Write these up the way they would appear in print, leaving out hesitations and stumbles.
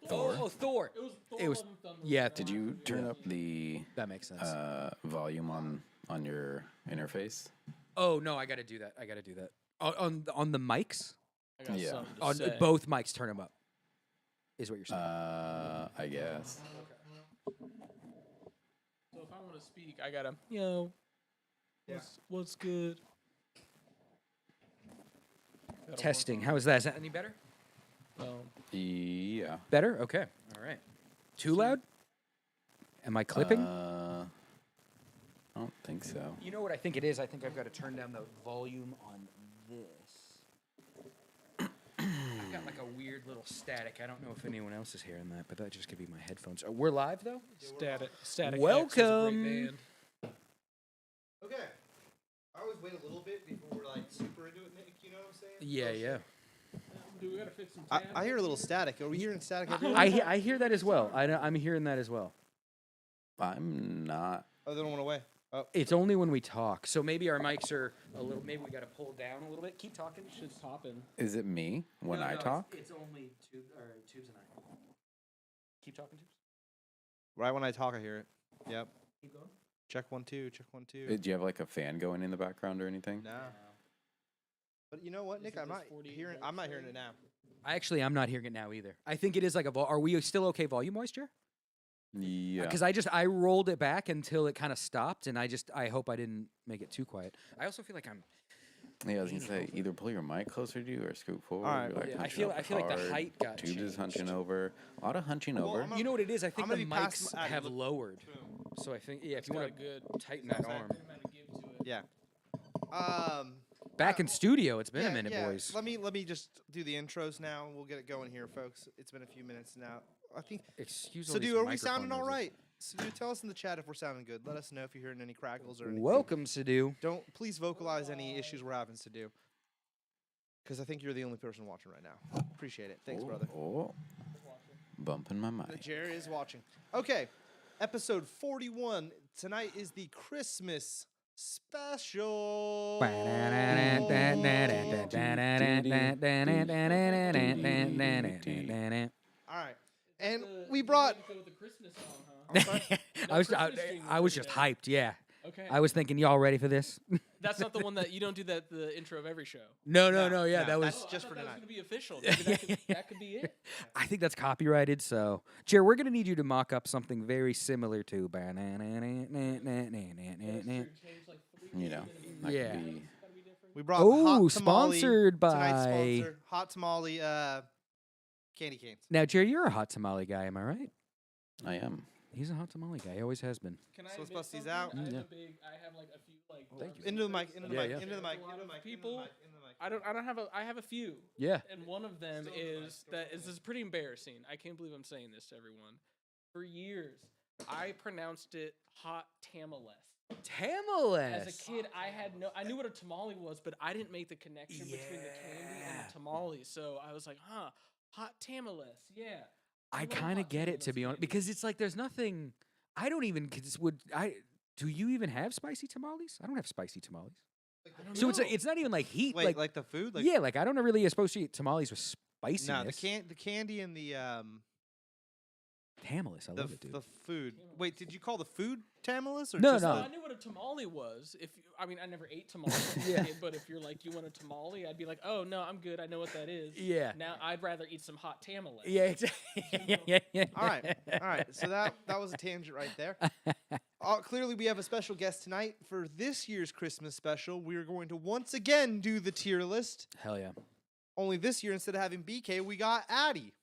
Thor. Oh, Thor. It was Yeah. Did you turn up the That makes sense. volume on your interface? Oh no, I got to do that. On the mics. I got Yeah. something to On say. both mics, turn them up. Is what you're saying. I guess. So if I want to speak, I gotta, what's good? Gotta Testing. work How is that? Is that any better? on- Yeah. Better. Okay. All right. Too loud? Am I clipping? I don't think so. You know what I think it is? I think I've got to turn down the volume on this. I've got like a weird little static. I don't know if anyone else is hearing that, but that just could be my headphones. We're live though? Static X is a great Welcome. band. Okay. I always wait a little bit before we're like super into it, Nick. You know what I'm saying? Yeah. Dude, we gotta fix some I hear a little static. Are we hearing static everywhere? I hear that as well. I'm hearing that as well. I'm not. Oh, they don't want to wait. Oh, It's only when we talk. So maybe our mics are a little. Maybe we got to pull down a little bit. Keep talking. Shit's popping. Is it me when I talk? It's only Tubes and I. Keep talking, Tubes. right when I talk, I hear it. Yep. Keep going. Check 1 2. Check 1 2. Do you have like a fan going in the background or anything? No. But you know what, Nick? it I'm this not 48 hearing. I'm not hearing it now. I'm not hearing it now either. I think it is like a. Are we still okay volume wise, Jer? Yeah. Because I rolled it back until it kind of stopped, and I hope I didn't make it too quiet. I also feel like I'm. Yeah, I was gonna say either pull your mic closer to you or scoot forward. All right. You're, like, Yeah, I hunching feel over like the hard. height got Tubes is hunching changed. over. A lot of hunching Well, over. I'm You know what it is? I think I'm the gonna be past mics Addy, have look- lowered. So I think if you got want a good to tighten that saying? arm. Yeah. Back in studio, it's been yeah, a minute, yeah. boys. Let me just do the intros now. We'll get it going here, folks. It's been a few minutes now. I think. Excuse all these Sadu, are we microphone sounding all noises. right? Sadu, tell us in the chat if we're sounding good. Let us know if you're hearing any crackles or anything. Welcome, Sadu. Don't please vocalize any issues we're having, Sadu. Because I think you're the only person watching right now. Appreciate it. Thanks, brother. Oh. Bumping my mic. Jerry is watching. Okay, episode 41. Tonight is the Christmas special. All All right, and we brought. I was just hyped. Yeah, Okay. I was thinking, y'all ready for this? That's not the one that you don't do the intro of every show. No. Yeah, no, that was. that's just for that was tonight. gonna be official. Maybe that could be it. I think that's copyrighted. So, Jer, we're gonna need you to mock up something very similar to. You know. That Yeah. could be, We brought Oh, hot tamale. sponsored Tonight's by- sponsor, hot tamale candy canes. Now, Jer, you're a hot tamale guy, am I right? I am. He's a hot tamale guy. He always has been. Can So I let's admit bust these something? out. I have Yeah. I have like a few like. Thank you. Into the mic. Into the Yeah, mic. yeah. Into the mic. A lot Into the of mic. Into the people- mic. Into the mic. I have a few. Yeah. And one of them is that this is pretty embarrassing. I can't believe I'm saying this to everyone. For years, I pronounced it hot tamales. Tamales. As a kid, I knew what a tamale was, but I didn't make the connection between the candy and Yeah. the tamale. So I was like, hot tamales, yeah. I love kind of hot get it, to tamales, be honest, baby. because it's like there's nothing. I don't even. Do you even have spicy tamales? I don't have spicy tamales. I don't So know. it's not even like heat. Wait, like, like the food? Like, yeah, like I don't really associate tamales with spiciness. No, the candy and the Tamales, I love it, dude. the food. Wait, did you call the food tamales or No, just no. I knew what a tamale was. I mean, I never ate tamales. Yeah. But if you're like, you want a tamale, I'd be like, oh no, I'm good. I know what that is. Yeah. Now I'd rather eat some hot tamales. Yeah, exactly. yeah. All right. So that was a tangent right there. Clearly, we have a special guest tonight for this year's Christmas special. We're going to once again do the tier list. Hell yeah. Only this year, instead of having BK, we got Addy.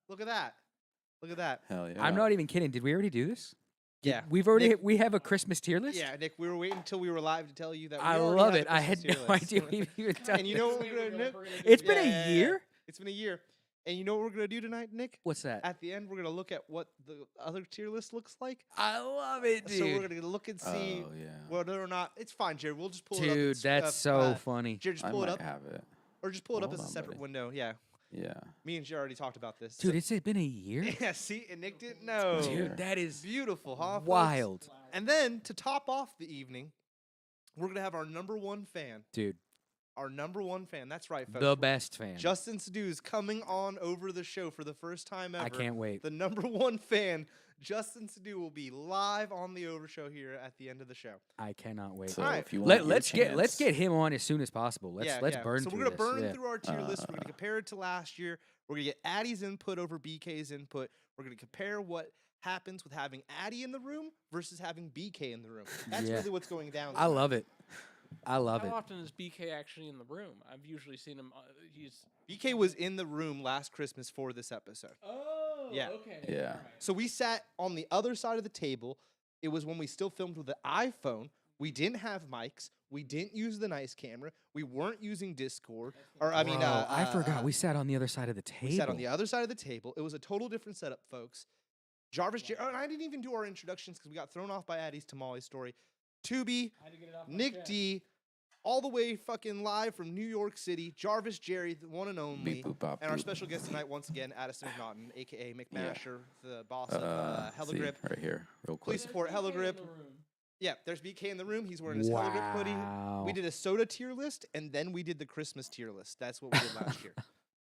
Look at that. Look at that. Hell yeah. I'm not even kidding. Did we already do this? Yeah. We've already Nick- we have a Christmas tier list. Yeah, Nick, we were waiting until we were live to tell you that. We I already love have it. a I had Christmas no tier list. idea we've even done. And you know what Wait, we're we're gonna do? gonna do It's this. been a year. It's been a year. And you know what we're gonna do tonight, Nick? What's that? At the end, we're gonna look at what the other tier list looks like. I love it, dude. So we're gonna look and see Oh, yeah. whether or not it's fine, Jared. We'll just pull it up. Dude, It's, that's so funny. Jared, just I pull it might up, have it. or just pull it up Hold as a on, separate buddy. window. Yeah, Yeah. me and Jared already talked about this. Dude, it's been a year. yeah. See, and Nick didn't know. Dude, that is Beautiful, huh? folks? wild. And then to top off the evening, we're gonna have our number one fan, Dude, our number one fan. That's right, folks. The best fan. Justin Sadoo's coming on over the show for the first time ever. I can't wait. The number one fan, Justin Sadoo, will be live on the Over Show here at the end of the show. I cannot wait. So Alright. if you want Let's get him on as soon as possible. Let's burn So through we're gonna this. burn Yeah. through our tier list. We're gonna compare it to last year. We're gonna get Addie's input over BK's input. We're gonna compare what happens with having Addie in the room versus having BK in the room. That's Yeah. really what's going down. I love it. I love How it. often is BK actually in the room? I've usually seen him. He's. BK was in the room last Christmas for this episode. Oh. Yeah. Okay. Yeah. all right. So we sat on the other side of the table. It was when we still filmed with the iPhone. We didn't have mics. We didn't use the nice camera. We weren't using Discord. Or I mean, Bro, I forgot we sat on the other side of the table. we sat on the other side of the table. It was a total different setup, folks. Jarvis, and I didn't even do our introductions because we got thrown off by Addie's tamale story. Tubi, I had to get it off my Nick chest. D, all the way fucking live from New York City. Jarvis Jerry, the one and only. Beep, boop, bop, And our boop. special guest tonight, once again, Addison McNaughton, a.k.a. Yeah. McMasher, the boss of see, Heligrip. right here, real quick. Please support BK in Heligrip. the room. Yeah, there's BK in the room. He's wearing his Heligrip hoodie. Wow. We did a soda tier list, and then we did the Christmas tier list. That's what we did last year.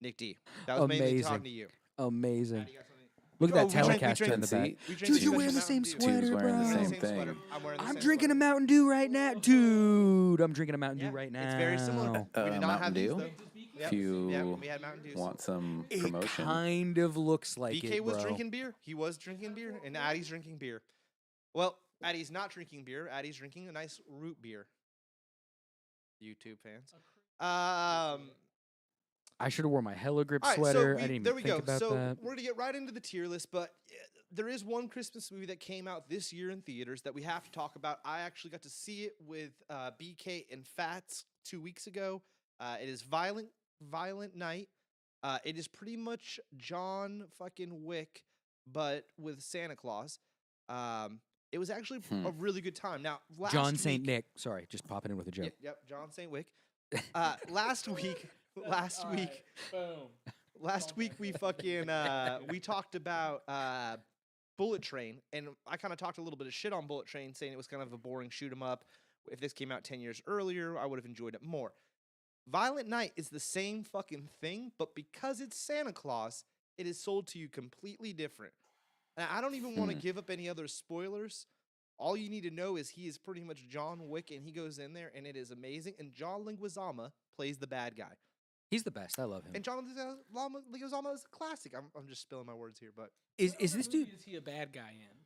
Nick D. That was mainly talking Amazing. to you. Amazing. Addie, you got something? Look at Oh, that we drank- we Telecaster drank in the the back. seat. We drank Dude, the you're same wearing the Mountain same Dew. Tube's sweater, wearing the bro. same Same thing. sweater. I'm wearing the I'm same drinking a sweater. Mountain Dew right now. Dude, I'm drinking a Mountain Yeah, Dew right now. It's very similar. We did not Mountain have these, Dew? though. Yep. If you Yeah, we had Mountain Dews. want some It promotion, kind of looks like BK it, was bro. drinking beer. He was drinking beer, and Addie's drinking beer. Well, Addie's not drinking beer. Addie's drinking a nice root beer. YouTube fans. I should have worn my Heligrip All right, sweater. so I didn't there even we think go. about So that. we're gonna get right into the tier list, but there is one Christmas movie that came out this year in theaters that we have to talk about. I actually got to see it with BK and Fats 2 weeks ago. It is Violent Night. It is pretty much John fucking Wick, but with Santa Claus. It was actually a really good time. Now, last John St. week- Nick. Sorry, just popping in with a joke. Yep, John St. Wick. Last week, All right, boom. last week we fucking we talked about Bullet Train, and I kind of talked a little bit of shit on Bullet Train, saying it was kind of a boring shoot 'em up. If this came out 10 years earlier, I would have enjoyed it more. Violent Night is the same fucking thing, but because it's Santa Claus, it is sold to you completely different. And I don't even want to give up any other spoilers. All you need to know is he is pretty much John Wick, and he goes in there, and it is amazing. And John Leguizamo plays the bad guy. He's the best. I love him. And John Leguizamo is a classic. I'm just spilling my words here, but Is What this other dude? movie is he a bad guy in?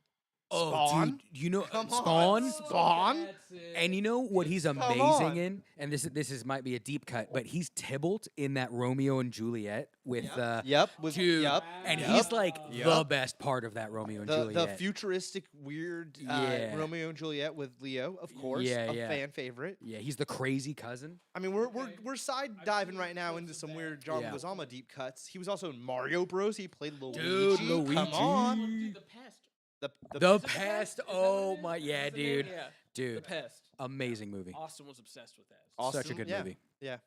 Spawn? dude, you know Come Spawn? on. Spawn? That's it. And you know what he's on. amazing in? And this might be a deep cut, but he's Tybalt in that Romeo and Juliet with dude, and Yep. he's like the Yep. best part of that Romeo and the Juliet. futuristic weird Yeah. Romeo and Juliet with Leo, of course, Yeah, a yeah. fan favorite. Yeah, he's the crazy cousin. I mean, we're side diving right now into some weird John Yeah. Leguizamo deep cuts. He was also in Mario Bros. He played Luigi. Dude, Come Luigi. on, Dude, the pest. The Is it pest. Is that Oh what it my, is? yeah, What's the name? dude, Yeah. The dude, pest. amazing movie. Austin was obsessed with that. Austin, Such a good yeah. movie. Yeah.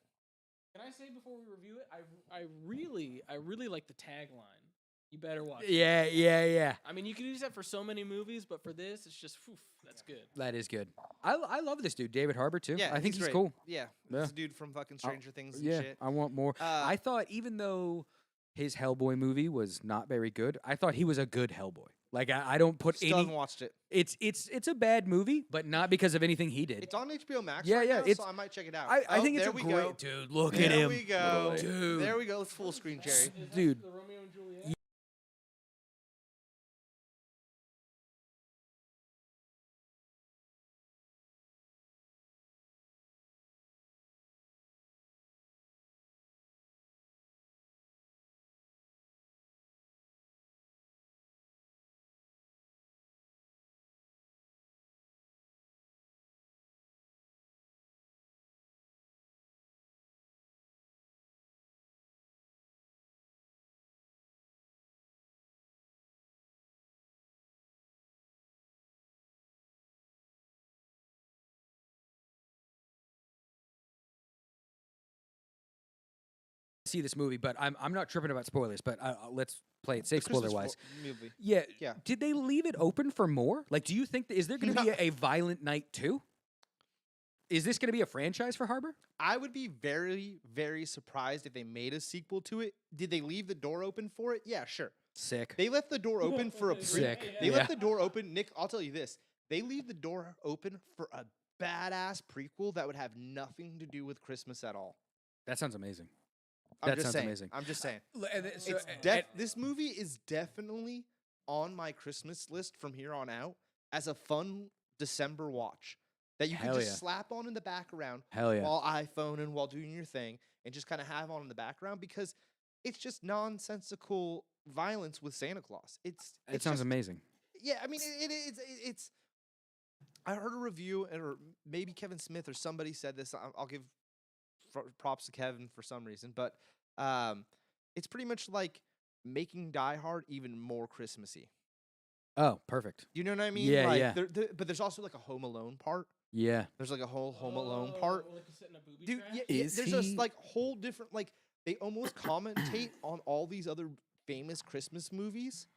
Can I say before we review it, I really like the tagline. You better watch it. Yeah. I mean, you can use that for so many movies, but for this, it's just, that's good. That is good. I love this dude, David Harbour too. Yeah, I think he's great. cool. Yeah, Yeah. this dude from fucking Stranger Things and Yeah, shit. I want more. I thought even though his Hellboy movie was not very good, I thought he was a good Hellboy. Like I don't put Still haven't any. watched it. It's a bad movie, but not because of anything he did. It's on HBO Max. Yeah, right yeah, now, it's- so I might check it out. I think it's there a we great go. dude. Look There at him, we go. Literally. dude. There we go. Let's full screen, Jerry. Is that Dude. the Romeo and Juliet? See this movie, but I'm not tripping about spoilers. But let's play it safe, Christmas spoiler wise. movie. Yeah. Yeah. Did they leave it open for more? Like, do you think is there going to be a Violent Night 2? Is this going to be a franchise for Harbor? I would be very, very surprised if they made a sequel to it. Did they leave the door open for it? Yeah, sure. Sick. They left the door open for a Sick. They Yeah. left the door open. Nick, I'll tell you this: they leave the door open for a badass prequel that would have nothing to do with Christmas at all. That sounds amazing. I'm That just sounds saying. amazing. I'm just saying. So, This movie is definitely on my Christmas list from here on out as a fun December watch that you can Hell just yeah. slap on in the background hell yeah. while iPhone and while doing your thing and just kind of have on in the background because it's just nonsensical violence with Santa Claus. It It's sounds just, amazing. Yeah, I mean it's. I heard a review, or maybe Kevin Smith or somebody said this. I'll give props to Kevin for some reason, but it's pretty much like making Die Hard even more Christmassy. Oh, perfect. You know what I mean? Yeah, like, yeah. But there's also like a Home Alone part. Yeah. There's like a whole Home Alone part. Like he's sitting in a booby Dude, trap? Is there's he- just like whole different, like they almost commentate on all these other famous Christmas movies,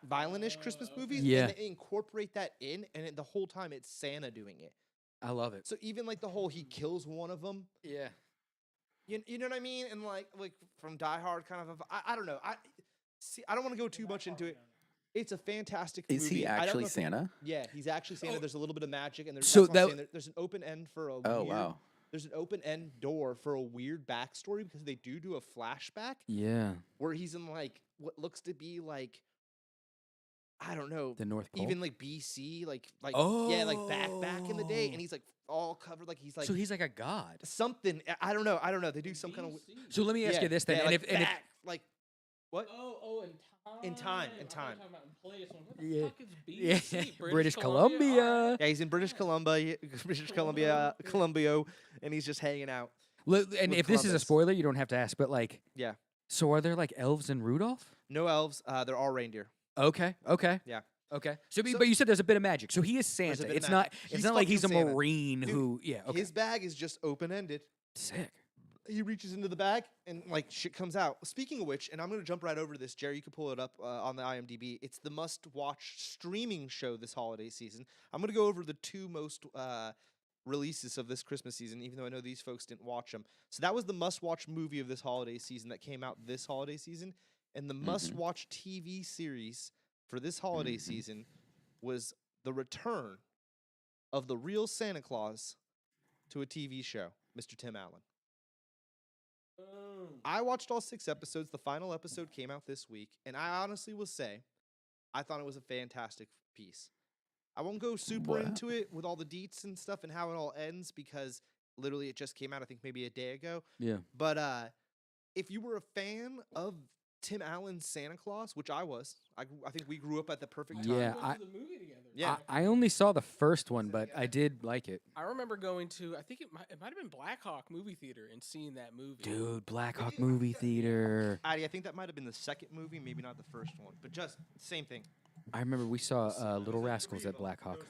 violent-ish Christmas movies, Yeah. and they incorporate that in, and the whole time it's Santa doing it. I love it. So even like the whole he kills one of them, Yeah. you know what I mean, and like from Die Hard kind of, I don't know, I don't want to go too much into it. It's a fantastic Is movie. he I don't know actually if- Santa? Yeah, he's actually Santa. There's a little bit of magic, and there's So that's what I'm that- saying, there's an open end for a Oh weird, wow. there's an open end door for a weird backstory because they do a flashback Yeah. where he's in like what looks to be like, I don't know, The North Pole. even like BC, like yeah, like back in the day, Oh. and he's like all covered, like he's like So he's like a god. something. I don't know. They do some kind of BC. So let me ask you this then. yeah, and like if back, like what? Oh, in time. In time, in I thought you were time. talking about in place. I'm like, what the Yeah. fuck is Yeah. BC? British All Columbia. right. Yeah, he's in British Columbia, Columbia, and he's just hanging out. And With if this is a Columbus. spoiler, you don't have to ask, but like, Yeah. so are there like elves in Rudolph? No elves. They're all reindeer. Okay. Okay. Yeah. Okay. So, So- but you said there's a bit of magic. So he is There's a Santa. bit of It's magic. not. He's It's not like he's a fucking Santa. marine Dude, who. Yeah. Okay. His bag is just open ended. Sick. He reaches into the bag and like shit comes out. Speaking of which, and I'm gonna jump right over to this, Jerry. You can pull it up on the IMDb. It's the must-watch streaming show this holiday season. I'm gonna go over the two most releases of this Christmas season, even though I know these folks didn't watch them. So that was the must-watch movie of this holiday season that came out this holiday season, and the must-watch TV series for this holiday season was the return of the real Santa Claus to a TV show, Mr. Tim Allen. Boom. I watched all 6 episodes. The final episode came out this week, and I honestly will say, I thought it was a fantastic piece. I won't go super Wow. into it with all the deets and stuff and how it all ends because literally it just came out, I think maybe a day ago. Yeah. But if you were a fan of Tim Allen's Santa Claus, which I was, I think we grew up at the perfect time. Yeah, We went to the movie together. Yeah. I only saw the first one, but I did like it. I remember going to, I think it might have been Black Hawk movie theater and seeing that movie. Dude, Black Hawk movie theater. Addy, I think that might have been the second movie, maybe not the first one, but just same thing. I remember we saw Little Rascals at Black Hawk.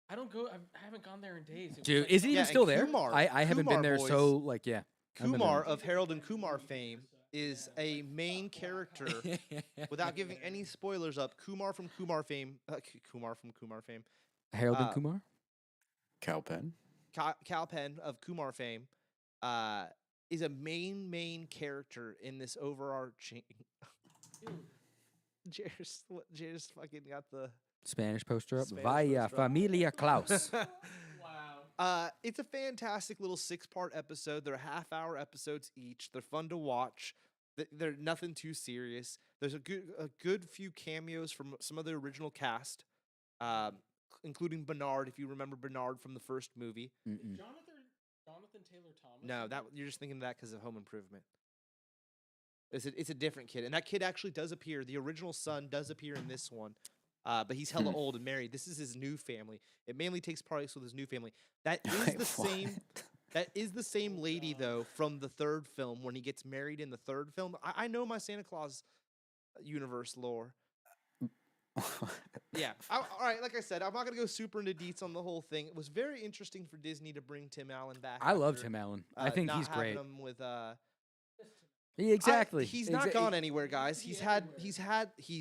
I don't go. I haven't gone there in days. It was Dude, like- is it Yeah, even and still there? Kumar- I haven't Kumar been there boys. so like yeah. I've been Kumar there. of Harold and Kumar fame is a main character. Without giving any spoilers up, Kumar from Kumar fame, Harold and uh, Kumar. Cowpen. Cal Penn of Kumar fame, is a main character in this overarching. Jairus fucking got the. Spanish poster up. Spanish Vaya poster up. Familia Klaus. Wow. It's a fantastic little 6-part episode. They're half-hour episodes each. They're fun to watch. They're nothing too serious. There's a good few cameos from some of the original cast, including Bernard, if you remember Bernard from the first movie. Mm-mm. Jonathan Taylor Thomas. No, that you're just thinking of that because of Home Improvement. It's a different kid, and that kid actually does appear. The original son does appear in this one, but he's hella old and married. This is his new family. It mainly takes place with his new family. That is Wait, the same. what? That is the same lady though from the third film when he gets married in the third film. I know my Santa Claus universe lore. Yeah. All right. Like I said, I'm not gonna go super into deets on the whole thing. It was very interesting for Disney to bring Tim Allen back. I love after, Tim Allen. I think not he's having great. him with Yeah, exactly. He's not gone anywhere, guys. He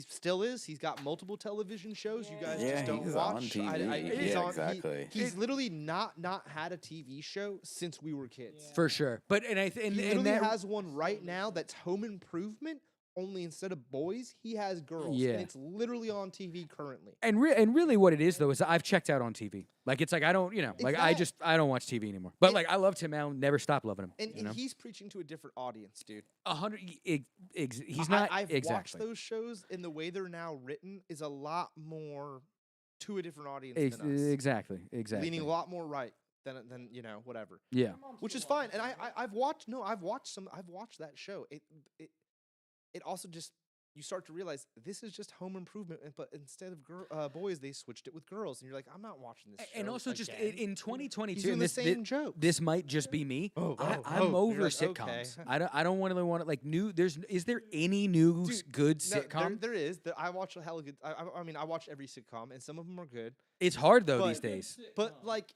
still is. He's got multiple television shows. You guys Yeah, just don't he's watch. on TV. He's Yeah, on, exactly. He's literally not had a TV show since we were kids. For sure. But and I He and literally that has one right now that's Home Improvement. Only instead of boys, he has girls. Yeah. And it's literally on TV currently. and really what it is though is I've checked out on TV. Like it's like I don't, like I don't watch TV anymore. But like I love Tim Allen, never stop loving him. And he's preaching to a different audience, dude. 100 he's not I've exactly. watched those shows, and the way they're now written is a lot more to a different audience than us. Exactly. Leaning a lot more right than whatever. Yeah. Which is fine. And I've watched that show. It also just, you start to realize this is just Home Improvement, but instead of boys, they switched it with girls, and you're like, I'm not watching this. And show also just again. in 2022, He's doing and the this, same joke. This might just be me. I'm over You're like, sitcoms. okay. I don't want to like new. Is there any new good No, sitcom? There is. I watch a hella good. I mean, I watch every sitcom, and some of them are good. It's hard though But- these days. But like,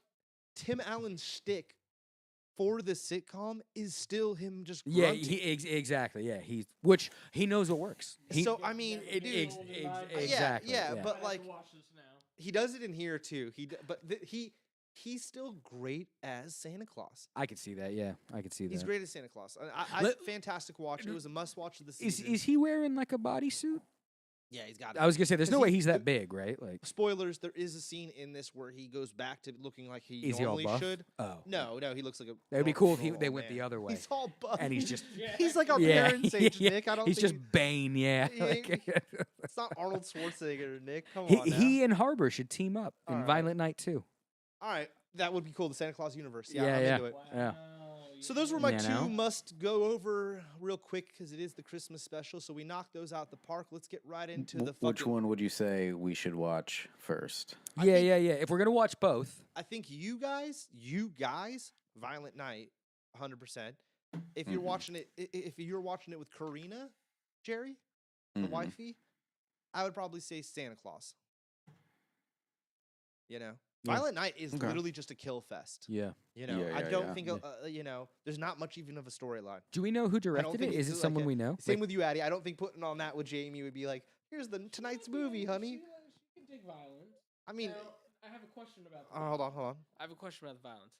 Tim Allen's shtick for the sitcom is still him just Yeah, grunting. exactly. Yeah, which he knows what works. So I mean, dude, Exactly. yeah, but I like, have to watch this now. he does it in here too. He's still great as Santa Claus. I could see that. Yeah, I could see that. He's great as Santa Claus. Fantastic watch. It was a must watch of the Is season. he wearing like a bodysuit? Yeah, he's got it. I was gonna say, there's no 'Cause way he's that big, right? Like, Spoilers, there is a scene in this where he goes back to looking like he is he all normally buff? should. Oh, No, he looks like a. That'd be cool if they normal went the man. other way. He's all buff. and he's just He's like our yeah, parents' age, yeah. Nick. I don't He's think just Bane, yeah. He ain't- Like, it's not Arnold Schwarzenegger, Nick. Come on now. he and Harbor should team up in All right. Violent Night too. All right, that would be cool. The Santa Claus universe. Yeah, Yeah, I'm yeah. into it. Yeah. So those were my You two know? must go over real quick because it is the Christmas special. So we knocked those out the park. Let's get right into the Which fucking. one would you say we should watch first? Yeah. If we're gonna watch both, I think you guys, Violent Night, 100%. If you're watching it, if you're watching it with Karina, Jerry, the Mhm. wifey, I would probably say Santa Claus. Yeah. Violent Night is Okay. literally just a kill fest. yeah. I Yeah, don't yeah. think there's not much even of a storyline. Do we know who directed it? think Is it's it like someone a- we know? Same with you, Addie. I don't think putting on that with Jamie would be like, here's tonight's movie, honey. She can dig violence. I mean, Now, I have a question about. hold on. I have a question about the violence.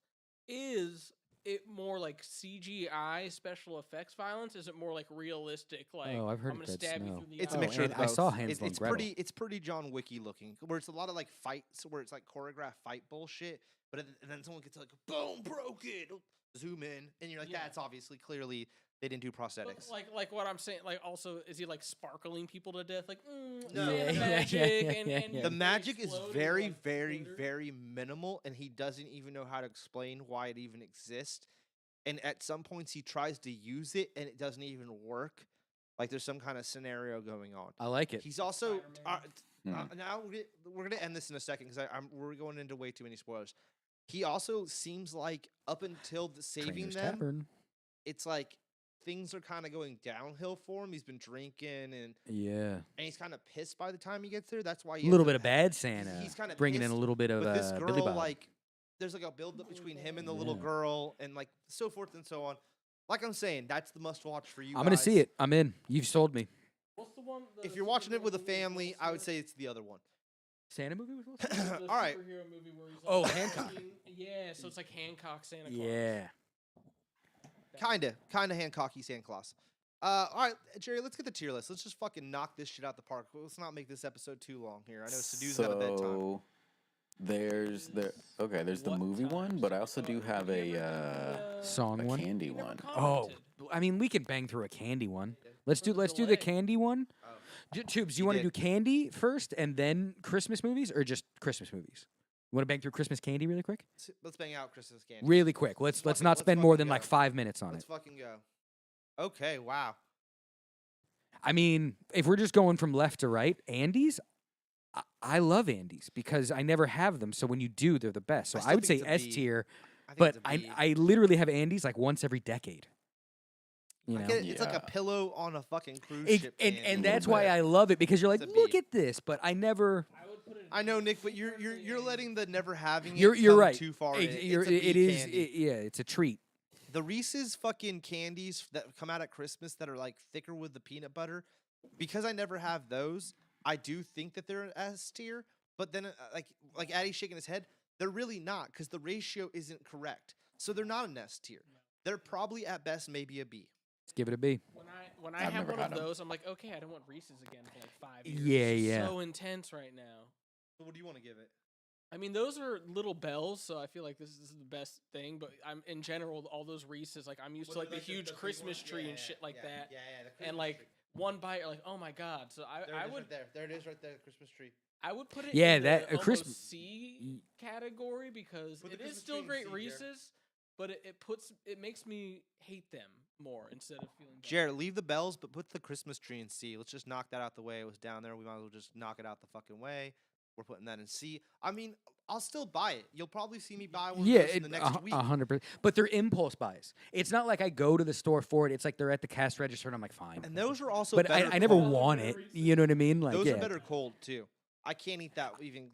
Is it more like CGI special effects violence? Is it more like realistic? Like, Oh, I've heard I'm it gonna that's stab you no. through the It's a eye? mixture of and both. I saw Hansel and it's Gretel. pretty John Wicky looking, where it's a lot of like fights, where it's like choreographed fight bullshit, and then someone gets like, boom, broke it, zoom in, and you're like, Yeah. that's obviously clearly they didn't do But, prosthetics. like what I'm saying. Like, also, is he like sparkling people to death? Like, No. Santa Yeah, yeah, magic, yeah, and, yeah, and yeah. The they magic is explode very, into, like, very, glitter. very minimal, and he doesn't even know how to explain why it even exists. And at some points, he tries to use it, and it doesn't even work. Like there's some kind of scenario going on. I like it. He's also Spider-Man. now we're gonna end this in a second because we're going into way too many spoilers. He also seems like up until saving Trainer's them, Tavern. it's like things are kind of going downhill for him. He's been drinking and Yeah. he's kind of pissed by the time he gets there. That's why A he little ends bit up of bad Santa. he's kinda bringing in a pissed, little bit of But this Billy girl, Bob. like, there's like a build up between him and the little Yeah. girl, and like so forth and so on. Like I'm saying, that's the must watch for you. I'm gonna see guys. it. I'm in. You've sold me. What's the one? If you're watching it with a family, I would say it's the other one. Santa movie with Will Smith? The All right. superhero movie where he's Oh, like, Hancock. Yeah, so it's like Hancock Santa Claus. Yeah. Kinda Hancocky Santa Claus. All right, Jerry, let's get the tier list. Let's just fucking knock this shit out the park. Let's not make this episode too long here. I know Sadu's got a bedtime. So there's the What movie one, times but I also do have you a ever Song a one. candy You never one. Oh, commented. I mean, we can bang through a candy one. Let's do What's the the delay? candy one. Oh. Tubes, do You you want to did. do candy first and then Christmas movies, or just Christmas movies? You want to bang through Christmas candy really quick? Let's bang out Christmas candy. Really quick. Let's fucking- not let's spend more fucking than like go. 5 minutes on Let's it. fucking go. Okay, wow. I mean, if we're just going from left to right, Andes. I love Andes because I never have them. So when you do, they're the best. So I I, still would say think it's a S B. tier, I think but it's a B. I literally have Andes like once every decade. You I know? get it. It's like a Yeah. pillow on a fucking cruise It- ship. and man. and little that's why bit. I love it because you're like, It's a look B. at this, but I never. I would put it. I know, Nick, but you're letting the never having it You're come right. too far. Ex- in. you're- It's a it B is. candy. Yeah, it's a treat. The Reese's fucking candies that come out at Christmas that are like thicker with the peanut butter, because I never have those, I do think that they're an S tier. But then, like Addy's shaking his head, they're really not because the ratio isn't correct. So they're not an S tier. They're probably at best maybe a B. Let's give it a B. When I I've have never one of had 'em. those, I'm like, okay, I don't want Reese's again for like 5 years. Yeah, This is yeah. so intense right now. So what do you want to give it? I mean, those are little bells, so I feel like this is the best thing. But I'm in general, all those Reese's, like I'm used to like the huge Christmas tree and shit like that. And like one bite, you're like, oh my god. So I would There it is right there, the Christmas tree. I would put it Yeah, in that- the a Christmas- almost C category because Put the it is Christmas still tree in great C, Jared. Reese's, but it makes me hate them more instead of feeling better. Jared, leave the bells, but put the Christmas tree in C. Let's just knock that out the way. It was down there. We might as well just knock it out the fucking way. We're putting that in C. I mean, I'll still buy it. You'll probably see me buy one of Yeah, those in the next week. 100%. But they're impulse buys. It's not like I go to the store for it. It's like they're at the cash register and I'm like, fine. And those are also But better I never cold. want it. You know what I mean? Like, Those yeah. are better cold too. I can't eat that even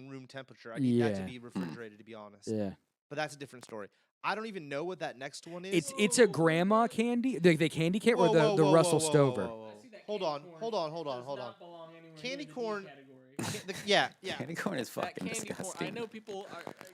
room temperature. I need that to Yeah. be refrigerated, to be honest. Yeah. But that's a different story. I don't even know what that next one is. It's a grandma candy, the candy cane or the Russell Stover. I see that Hold candy on, corn hold on, hold on, does hold on. not belong anywhere Candy near the D corn- category. Yeah. Candy corn is That fucking candy corn. I disgusting. know people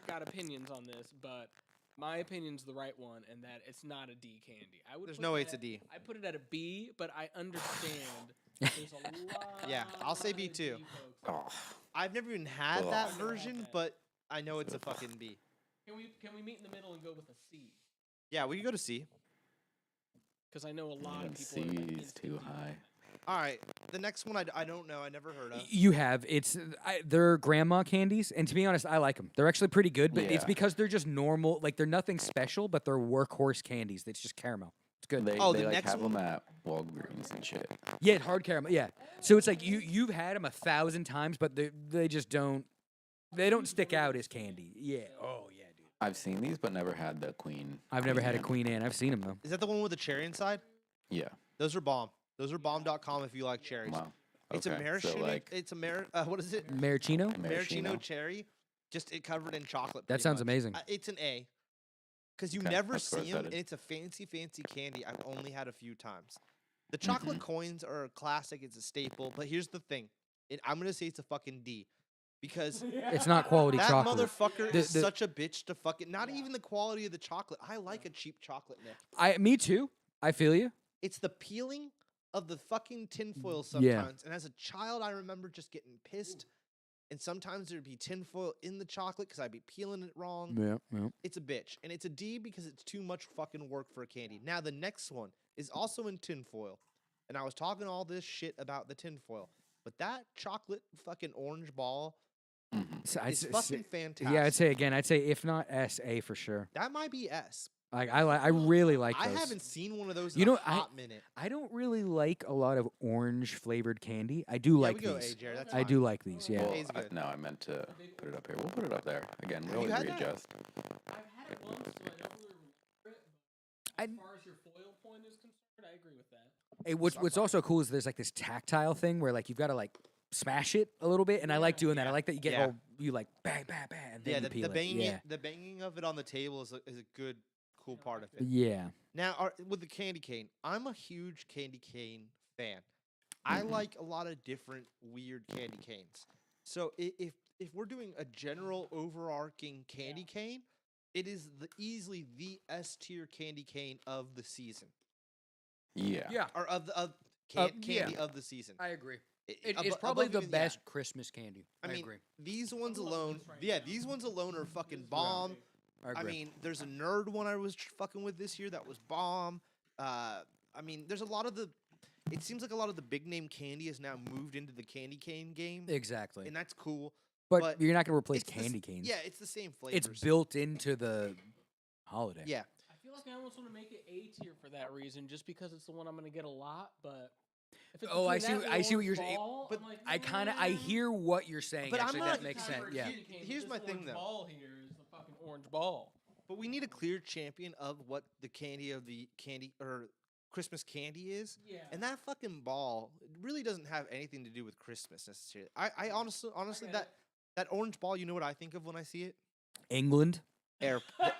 got opinions on this, but my opinion's the right one, and that it's not a D candy. I would. There's put no it way at- it's a D. I put it at a B, but I understand. There's a lot. Yeah, I'll say B of too. D folks. Oh, I've never even had Ugh. that I've never had version, that. but I know it's a fucking B. Can we meet in the middle and go with a C? Yeah, we can go to C. Because I know a lot of even people. are, like, C is instant too D on high. that. All right, the next one I don't know. I never heard of. You have. They're grandma candies, and to be honest, I like them. They're actually pretty good, but it's Yeah. because they're just normal. Like they're nothing special, but they're workhorse candies. That's just caramel. It's good. They, Oh, they the like next have one? them at Walgreens and shit. Yeah, hard caramel. Yeah. So it's like you've had them 1,000 times, but they just don't. They don't stick out as candy. Yeah. Oh yeah, dude. I've seen these, but never had the queen. I've never had a Anne. Queen Anne. I've seen them though. Is that the one with the cherry inside? Yeah. Those are bomb. Those are bomb.com if you like cherries. Wow. It's Okay, a maraschino. So like It's a what is it? Maraschino. Maraschino cherry. Just it covered in chocolate. That pretty sounds much. amazing. It's an A. Because you Okay, never that's where see it's them, headed. and it's a fancy candy. I've only had a few times. The chocolate coins are a classic. It's a staple. But here's the thing. I'm gonna say it's a fucking D, because It's not quality that chocolate. motherfucker The- is the- such a bitch to fucking. Not even the quality of the chocolate. I like a cheap chocolate, Nick. Me too. I feel you. It's the peeling of the fucking tinfoil Yeah. sometimes. And as a child, I remember just getting pissed. And sometimes there'd be tinfoil in the chocolate because I'd be peeling it wrong. Yeah. Yeah. It's a bitch. And it's a D because it's too much fucking work for a candy. Now, the next one is also in tinfoil. And I was talking all this shit about the tinfoil. But that chocolate fucking orange ball So is fucking fantastic. Yeah, I'd say if not S, A for sure. That might be S. Like I really like I those. haven't seen one of those You in know, a hot minute. I don't really like a lot of orange flavored candy. I do Yeah, like we go these. A, Jared. That's I fine. do like these. Yeah. Well, A's good. no, I meant to put it up here. We'll put it up there. Again, we Have you always had that? readjust. I've had it once, so I don't really remember it. But as far as your foil point is concerned, I agree with that. Hey, what's also cool is there's like this tactile thing where like you've got to like smash it a little bit, and I like doing that. I like that you get Yeah. all you like bang bang bang, and then Yeah, you the peel banging it. Yeah. the banging of it on the table is a good, cool part of it. Yeah. Now, with the candy cane, I'm a huge candy cane fan. I like a lot of different weird candy canes. So if we're doing a general overarching candy cane, it is easily the S tier candy cane of the season, Yeah. Yeah. or of the candy yeah. of the season. I agree. Abo- It's probably above the even- yeah. best Christmas candy. I mean, agree. these ones looking alone, this right yeah, now. these ones alone are fucking bomb. I I agree. mean, there's a nerd one I was fucking with this year that was bomb. I mean, there's a lot of the. It seems like a lot of the big name candy has now moved into the candy cane game, exactly. and that's cool. But you're not going to replace It's the s- candy canes. Yeah, it's the same flavors. It's built into the holiday. Yeah, I feel like I almost want to make it A tier for that reason, just because it's the one I'm going to get a lot. But if it's Oh, I between see. that I and see what you're orange saying. ball, but I'm like, I kind of I hear what you're saying. But I'm actually, not- that makes Time sense. for a Yeah. candy cane, Here's this my thing, orange though. Ball here is the fucking orange ball. but we need a clear champion of what the candy or Christmas candy is. Yeah. And that fucking ball really doesn't have anything to do with Christmas necessarily. I honestly get that it. that orange ball, you know what I think of when I see it? England. Airport.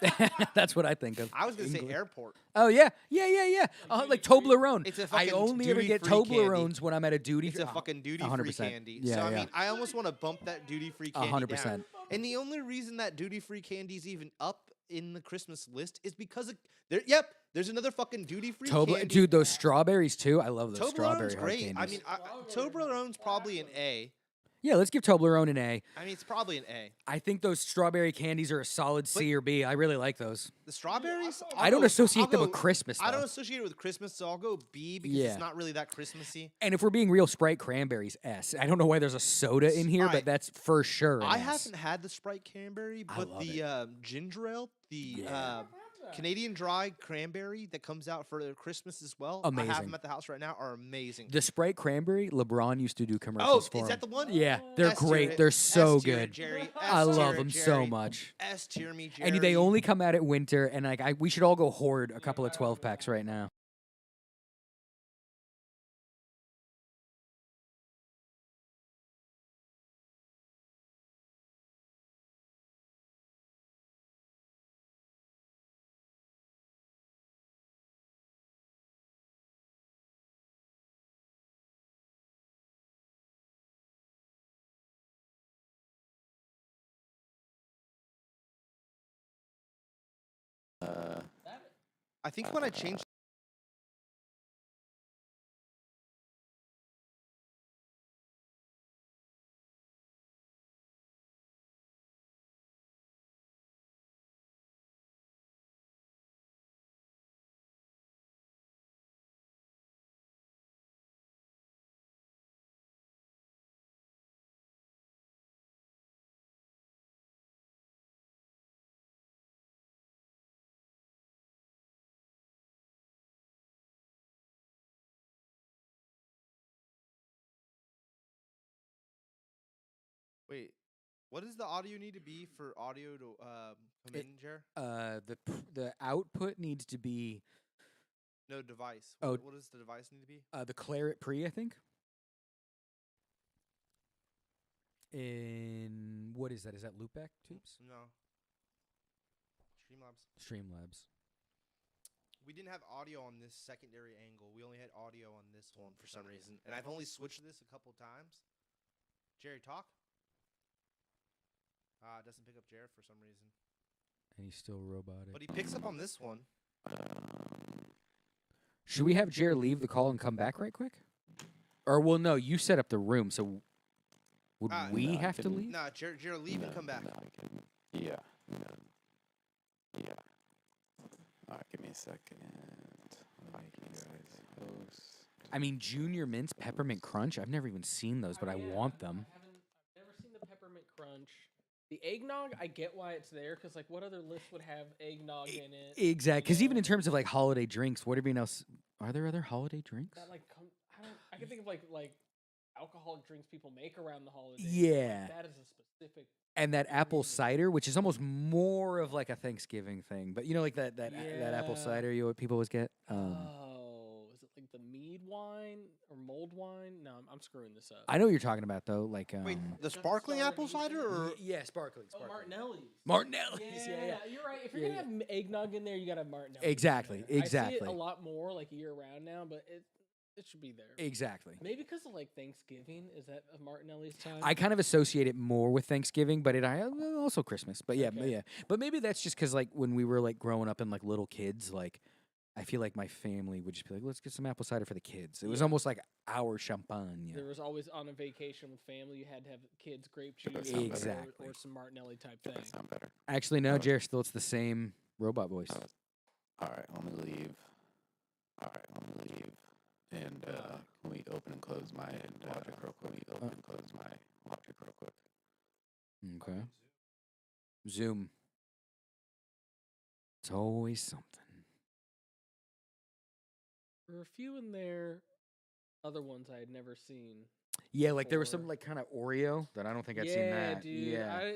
That's what I think of. I was gonna say English. airport. Oh yeah. Like Toblerone. It's a I fucking only ever get duty-free candy. Toblerones when I'm at a duty. It's a fucking duty-free 100%. candy. Yeah, so I yeah. mean, I almost want to bump that duty-free candy 100%. down. And the only reason that duty-free candy's even up in the Christmas list is because of there's another fucking duty-free candy. Dude, those strawberries too. I love those strawberry Toblerone's hard great. candies. I mean, Toblerone's probably an A. yeah, let's give Toblerone an A. I mean, it's probably an A. I think those strawberry candies are a solid C or B. I really like those. The strawberries? I don't associate them with Christmas, I don't though. associate it with Christmas, so I'll go B because Yeah. it's not really that Christmassy. And if we're being real, Sprite cranberries S. I don't know why there's a soda in here, but Alright. that's for sure. an I S. haven't had the Sprite cranberry, I but love the ginger ale, the Yeah. Canadian dry cranberry that comes out for Christmas as well. I have Amazing. them at the house right now. Are amazing. The Sprite cranberry. LeBron used to do Oh, commercials for is that the them. one? Yeah, they're S tier great. it. They're S so tier it, good. Jerry. I S tier love it, them so Jerry. much. S tier me, Jerry. And they only come out at winter, and like we should all go hoard a couple of 12 packs right now. I think when I changed. Wait, what does the audio need to be for audio to come in, Jer? The output needs to be No device. Oh. What does the device need to be? the Claret Pre, I think. In what is that? Is that loopback tubes? No. Streamlabs. Streamlabs. We didn't have audio on this secondary angle. We only had audio on this one for some reason. And I've only switched this a couple times. Jerry, talk. It doesn't pick up Jared for some reason. And he's still robotic. But he picks up on this one. Should we have Jer leave the call and come back right quick? Or well, no, you set up the room, so would we no, I have to can- leave? Nah, Jared, leave and come back. No, I can. Yeah. No. Yeah. All right, give me a second. Like you guys host. I mean, Junior Mints Peppermint Crunch. I've never even seen those, but I want them. I've never seen the peppermint crunch. The eggnog, I get why it's there, because like, what other list would have eggnog in it? Exactly, because even know? in terms of like holiday drinks, what everyone else are there other holiday drinks? That like, I can think of like alcoholic drinks people make around the holidays. Yeah. Like, that is a specific. And that apple reason. cider, which is almost more of like a Thanksgiving thing, but you know, like that apple Yeah. cider people always get. Oh, is it like the mead wine or mulled wine? No, I'm screwing this up. I know what you're talking about though, like Wait, the Just sparkling started apple eating cider it. or yeah, sparkling, Oh, Martinelli's. Martinelli's, yeah. You're right. If you're Yeah, gonna have eggnog in there, you gotta have Martinelli's. Exactly, in there. I see exactly. it a lot more like year round now, but it should be there. Exactly. Maybe because of like Thanksgiving. Is that a Martinelli's time? I kind of associate it more with Thanksgiving, but also Christmas. But yeah, Okay. but maybe that's just because like when we were like growing up and like little kids, like I feel like my family would just be like, let's get some apple cider for the kids. It was Yeah. almost like our champagne. There was always on a vacation with family. You had to have kids grape That juice, sounds or- better. Exactly. or some Martinelli type That thing. sound better. Actually, no, Jared, still it's the same robot voice. All right, let me leave. All right, let me leave. And can we open and close my logic real quick? Can we open and close my logic real quick? Okay. Zoom. It's always something. There were a few in there, other ones I had never seen. Yeah, like there was some Before. like kind of Oreo that I don't think I'd yeah, seen that. dude. Yeah.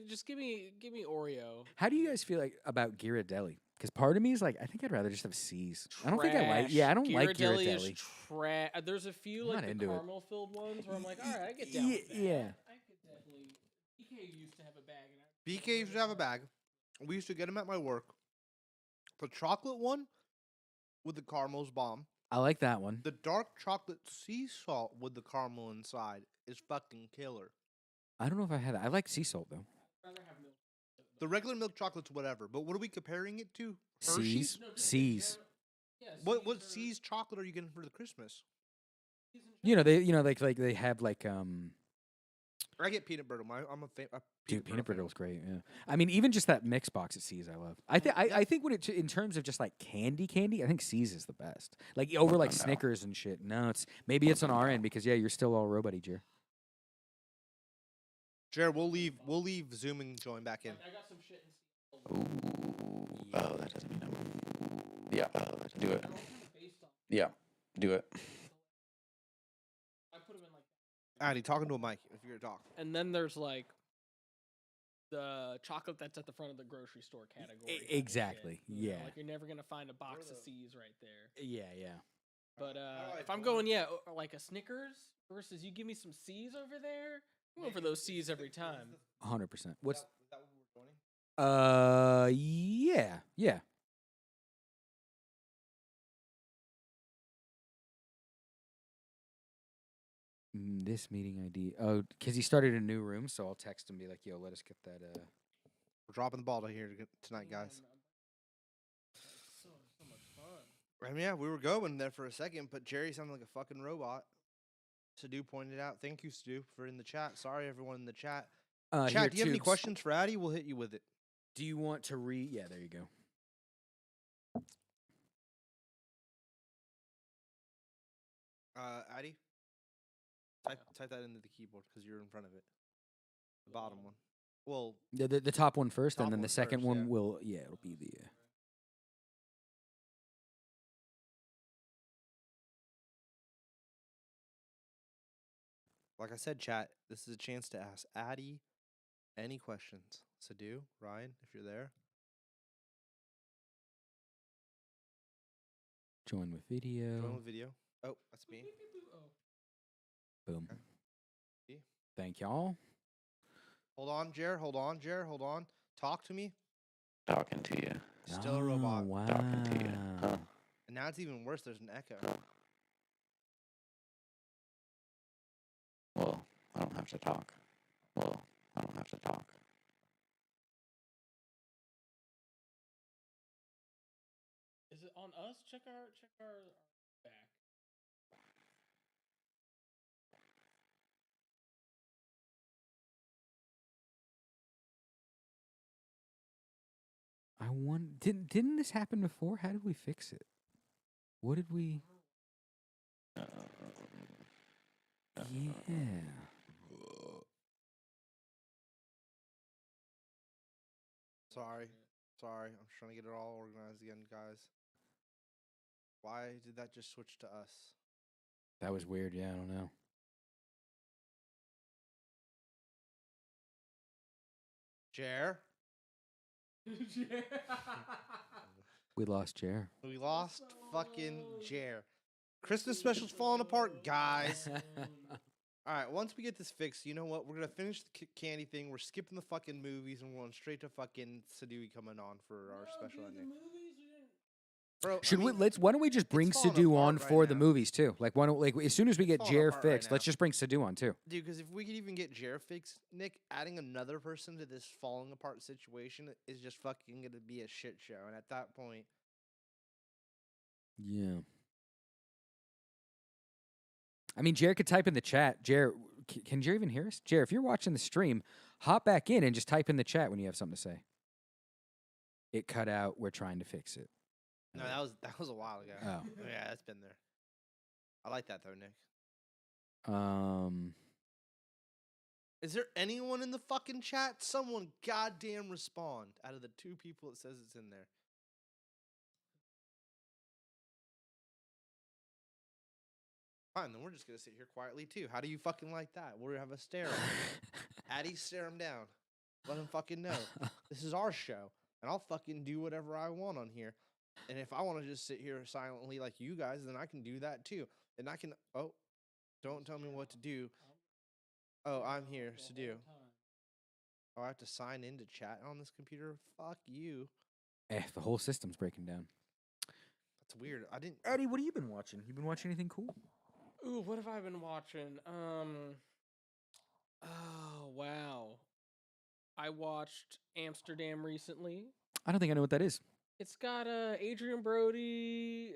Just give me Oreo. How do you guys feel like about Ghirardelli? Because part of me is like, I think I'd rather just have C's. I don't think I like. Yeah, I don't like Ghirardelli. Ghirardelli. Is There's a few I'm like not the into it. caramel filled ones where I'm like, all right, I get down with that. Yeah. I could definitely. BK used to have a bag, and BK used to have a bag. We used to get them at my work. The chocolate one with the caramel's bomb. I like that one. The dark chocolate sea salt with the caramel inside is fucking killer. I don't know if I had that. I like sea salt though. The regular milk chocolate's whatever, but what are we comparing it to? Seas. Hershey's? Seas. What C's chocolate are you getting for the Christmas? Like they have like I get peanut brittle. I'm a fan. Dude, peanut brittle is great. Yeah, I mean, even just that mix box at C's, I love. I think when in terms of just like candy, I think C's is the best. Like over like Snickers and shit. No, maybe it's on our end because you're still all robot-y, Jer. Jared, we'll leave Zoom and join back in. I got some shit in Ooh. Oh, that doesn't mean no. Yeah, do it. Yeah, do it. I put them in like. Addy, talking to a mic if you're gonna talk. And then there's like the chocolate that's at the front of the grocery store category. kind of shit, Exactly. you know, Yeah. like you're never gonna find a box of C's right there. Yeah. But Alright, if I'm going, like a Snickers versus you give me some C's over there, I'm going for those C's every time. 100%. What's Is that what we're joining? Yeah. This meeting ID. Oh, because he started a new room, so I'll text him and be like, "Yo, let us get that." We're dropping the ball here tonight, guys. So much fun. I mean, yeah, we were going there for a second, but Jerry sounded like a fucking robot. Sadu pointed out. Thank you, Sadu, for in the chat. Sorry, everyone in the chat. Here, Chat, do you have any Tubes. questions for Addy? We'll hit you with it. Do you want to read? Yeah, there you go. Addy, type that into the keyboard because you're in front of it. The bottom one. Well, The top one first, Top and then one the second first, one yeah. will. Yeah, it'll be the. like I said, chat, this is a chance to ask Addy any questions. Sadu, Ryan, if you're there. Join with video. Join with video. Oh, that's me. Boom. Okay. See? Thank y'all. Hold on, Jer. Hold on. Talk to me. Talking to you. Still a robot. Wow. Talking to you. Huh. And now it's even worse. There's an echo. Well, I don't have to talk. Is it on us? Check our back. Didn't this happen before? How did we fix it? What did we? Yeah. Sorry. I'm trying to get it all organized again, guys. Why did that just switch to us? That was weird. Yeah, I don't know. Jer? We lost Jer. We lost fucking Jer. Christmas special's falling apart, guys. All right, once we get this fixed, you know what? We're going to finish the candy thing. We're skipping the fucking movies and we're going straight to fucking Sadui coming on for our special ending. Bro, Why don't we just bring falling Sadu apart on right for the now. movies too? Like why don't as soon as we get falling Jer apart right fixed, let's now. just bring Sadu on too. Dude, because if we could even get Jer fixed, Nick, adding another person to this falling apart situation is just fucking going to be a shit show. And at that point, Yeah. I mean, Jer could type in the chat. Jer, can Jer even hear us? Jer, if you're watching the stream, hop back in and just type in the chat when you have something to say. It cut out. We're trying to fix it. no, that was a while ago. Oh. Yeah, it's been there. I like that though, Nick. Is there anyone in the fucking chat? Someone goddamn respond out of the two people it says it's in there. Fine, then we're just gonna sit here quietly too. How do you fucking like that? We're gonna have a stare at him. Addy, stare him down. Let him fucking know. This is our show. And I'll fucking do whatever I want on here. And if I want to just sit here silently like you guys, then I can do that too. And I can don't tell me what to do. Oh, I'm here, Sadu. Oh, I have to sign into chat on this computer? Fuck you. The whole system's breaking down. That's weird. I didn't. Eddie, what have you been watching? You been watching anything cool? Ooh, what have I been watching? Oh wow, I watched Amsterdam recently. I don't think I know what that is. It's got Adrian Brody,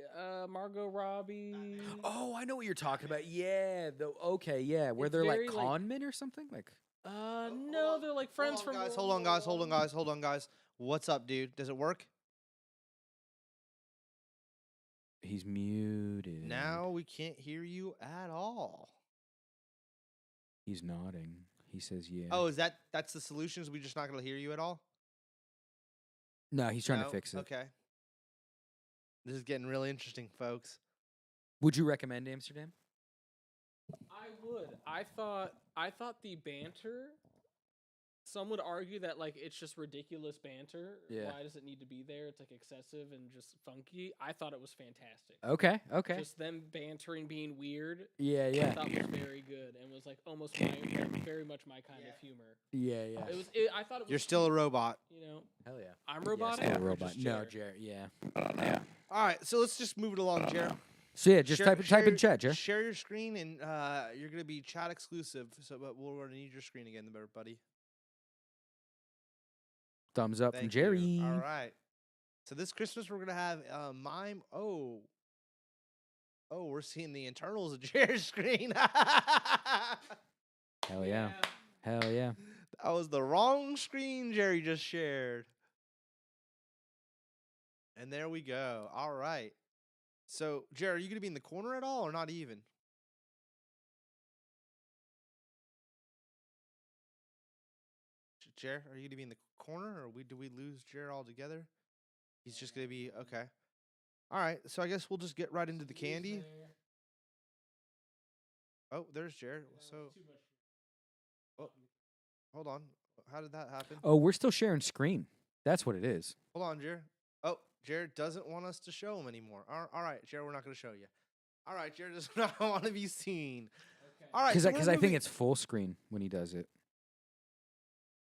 Margot Robbie. Oh, I know what you're talking about. Yeah, okay, yeah, where It's they're like very, like- con men or something. Like, No, they're like friends Hold on, from. guys. Hold on, guys. Hold on, guys. Hold on, guys. What's up, dude? Does it work? he's muted. Now we can't hear you at all. He's nodding. He says, "Yeah." Oh, that's the solution? Is we just not going to hear you at all? no, he's trying No? to fix it. Okay. This is getting really interesting, folks. Would you recommend Amsterdam? I would. I thought the banter. Some would argue that like it's just ridiculous banter. Yeah. Why does it need to be there? It's like excessive and just funky. I thought it was fantastic. Okay. Just them bantering, being weird. Yeah, I yeah, thought was very good and was like almost very much my kind of humor. yeah. I thought it was. You're still a cute, robot. You know, Hell yeah. I'm Yeah, robotic. still a or robot. just No, Jared? Jared. Yeah. Yeah. All right, so let's just move it along, Jared. So yeah, just type in chat, Jared. Share your screen, and you're going to be chat exclusive, but we're going to need your screen again, buddy. Thumbs up from Thank Jerry. you. All right. So this Christmas we're gonna have mime. Oh, we're seeing the internals of Jared's screen. Hell yeah. Hell yeah. That was the wrong screen Jerry just shared. And there we go. All right. So Jared, are you gonna be in the corner at all, or not even? Jared, are you gonna be in the corner, or do we lose Jared altogether? He's just gonna be okay. All right, so I guess we'll just get right into the candy. Oh, there's Jared. So, oh, hold on. How did that happen? Oh, we're still sharing screen. That's what it is. Hold on, Jared. Oh, Jared doesn't want us to show him anymore. All right, Jared, we're not going to show you. All right, Jared does not want to be seen. Okay. All right, Because so I we're think moving- it's full screen when he does it.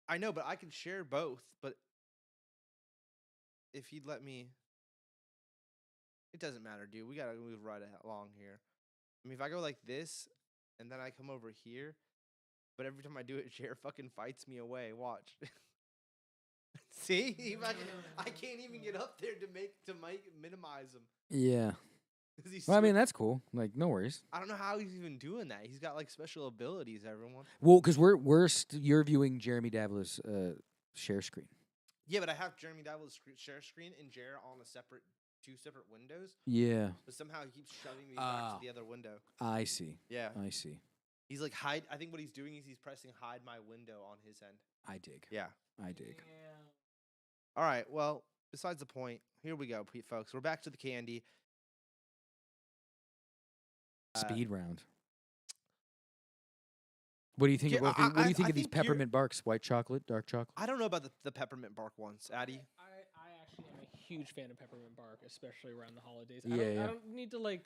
I know, but I can share both. But if he'd let me, it doesn't matter, dude. We gotta move right along here. I mean, if I go like this, and then I come over here, but every time I do it, Jared fucking fights me away. Watch. See, I can't even get up there to minimize him. Yeah. 'Cause he's Well, I so- mean, that's cool. Like, no worries. I don't know how he's even doing that. He's got like special abilities. Everyone. Well, because you're viewing Jeremy Davla's share screen. Yeah, but I have Jeremy Davila's share screen and Jared on two separate windows. Yeah. But somehow he keeps shoving me back to the other window. I see. Yeah. I see. He's like hide. I think what he's doing is he's pressing hide my window on his end. I dig. Yeah. I dig. All right. Well, besides the point, here we go, folks. We're back to the candy. Speed round. What do you think? Yeah, What do you think I of these think you're- peppermint barks? White chocolate, dark chocolate. I don't know about the peppermint bark ones, Addy. I actually am a huge fan of peppermint bark, especially around the holidays. Yeah. I don't need to like.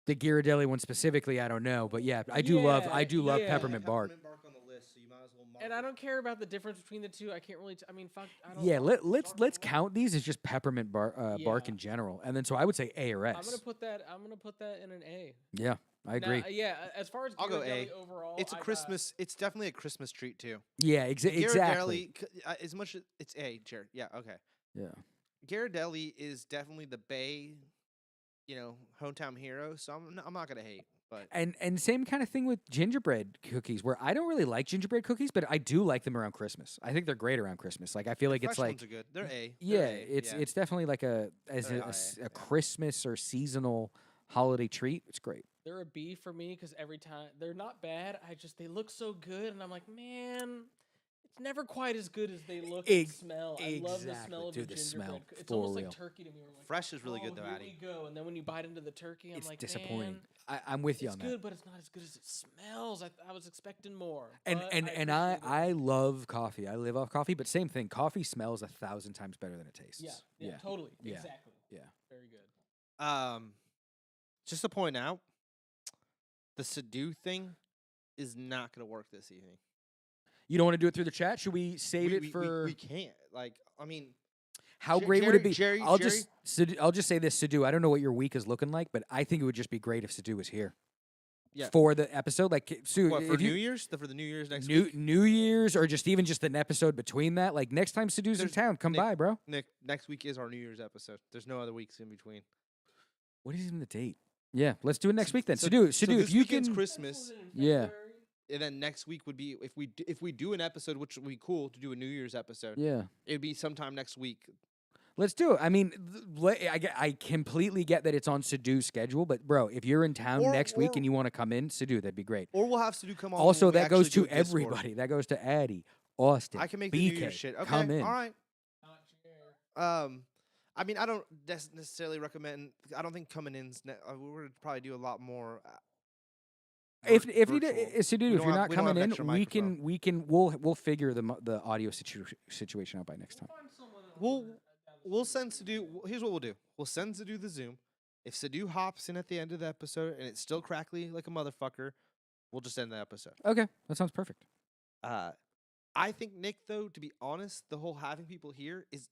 The Ghirardelli one specifically, I don't know, but yeah, I do love yeah. peppermint bark. bark on the list, so you might as well. And I don't care about the difference between the two. I can't really. I mean, fuck. I don't. Yeah, let's count these as just peppermint bark Yeah. in general, and then so I would say A or S. I'm gonna put that in an A. Yeah, I agree. Now, yeah, as far as I'll go Ghirardelli A. overall, It's a I got- Christmas. It's definitely a Christmas treat too. Yeah, exactly. Ghirardelli, as much as it's A, Jared. Yeah, okay. Yeah. Ghirardelli is definitely the Bay, hometown hero. So I'm not gonna hate, but And same kind of thing with gingerbread cookies, where I don't really like gingerbread cookies, but I do like them around Christmas. I think they're great around Christmas. Like I feel like it's fresh like ones are good. They're A. yeah, They're A, it's definitely like They're a Christmas or seasonal holiday treat. It's great. They're a B for me because every time they're not bad. They look so good, and I'm like, man, it's never quite as good as they look and smell. I love the exactly. smell of Dude, a the smell, gingerbread. It's for almost real. like turkey to me. We're like, Fresh is really good though, here Addy. we go, and then when you bite into the turkey, I'm It's like, disappointing. Man, I'm with you it's on good, that. but it's not as good as it smells. I was expecting more. And but and appreciate it. I love coffee. I live off coffee, but same thing. Coffee smells 1,000 times better than it tastes. yeah, totally, Yeah. exactly, Yeah. very good. Just to point out, the Sadoo thing is not gonna work this evening. You don't want to do it through the chat? Should we save it for? We can't. Like, I mean, How great would it be? Jerry, I'll just say this, Sadu. I don't know what your week is looking like, but I think it would just be great if Sadu was here. Yeah. For the episode, like Sue, what, for if you- New Year's? For the New Year's next New week? New Year's, or just even just an episode between that. Like next time Sadu's in There's- town, come Nick- by, bro. Nick, next week is our New Year's episode. There's no other weeks in between. What is even the date? Yeah, let's do it next week then. So- Sadu, so Sadu, this if you weekend's can, Christmas, yeah, and then next week would be if we do an episode, which would be cool to do a New Year's episode. yeah. It'd be sometime next week. Let's do it. I mean, I completely get that it's on Sadu's schedule, but bro, if you're in town Or- next week or- and you want to come in, Sadu, that'd be great. Or we'll have Sadu come on. Also, when we that goes actually to do a Discord. everybody. That goes to Addie, Austin, I can make the BK. New Year's shit. Okay, Come in. all right. I mean, I don't necessarily recommend. I don't think coming in's. We're gonna probably do a lot more. If you virtual. do, Sadu, We if don't you're have- not we don't have coming in, extra we can we'll figure the audio situation out by next time. We'll send Sadu. Here's what we'll do. We'll send Sadu the Zoom. If Sadu hops in at the end of the episode and it's still crackly like a motherfucker, we'll just end the episode. Okay, that sounds perfect. I think, Nick, though, to be honest, the whole having people here is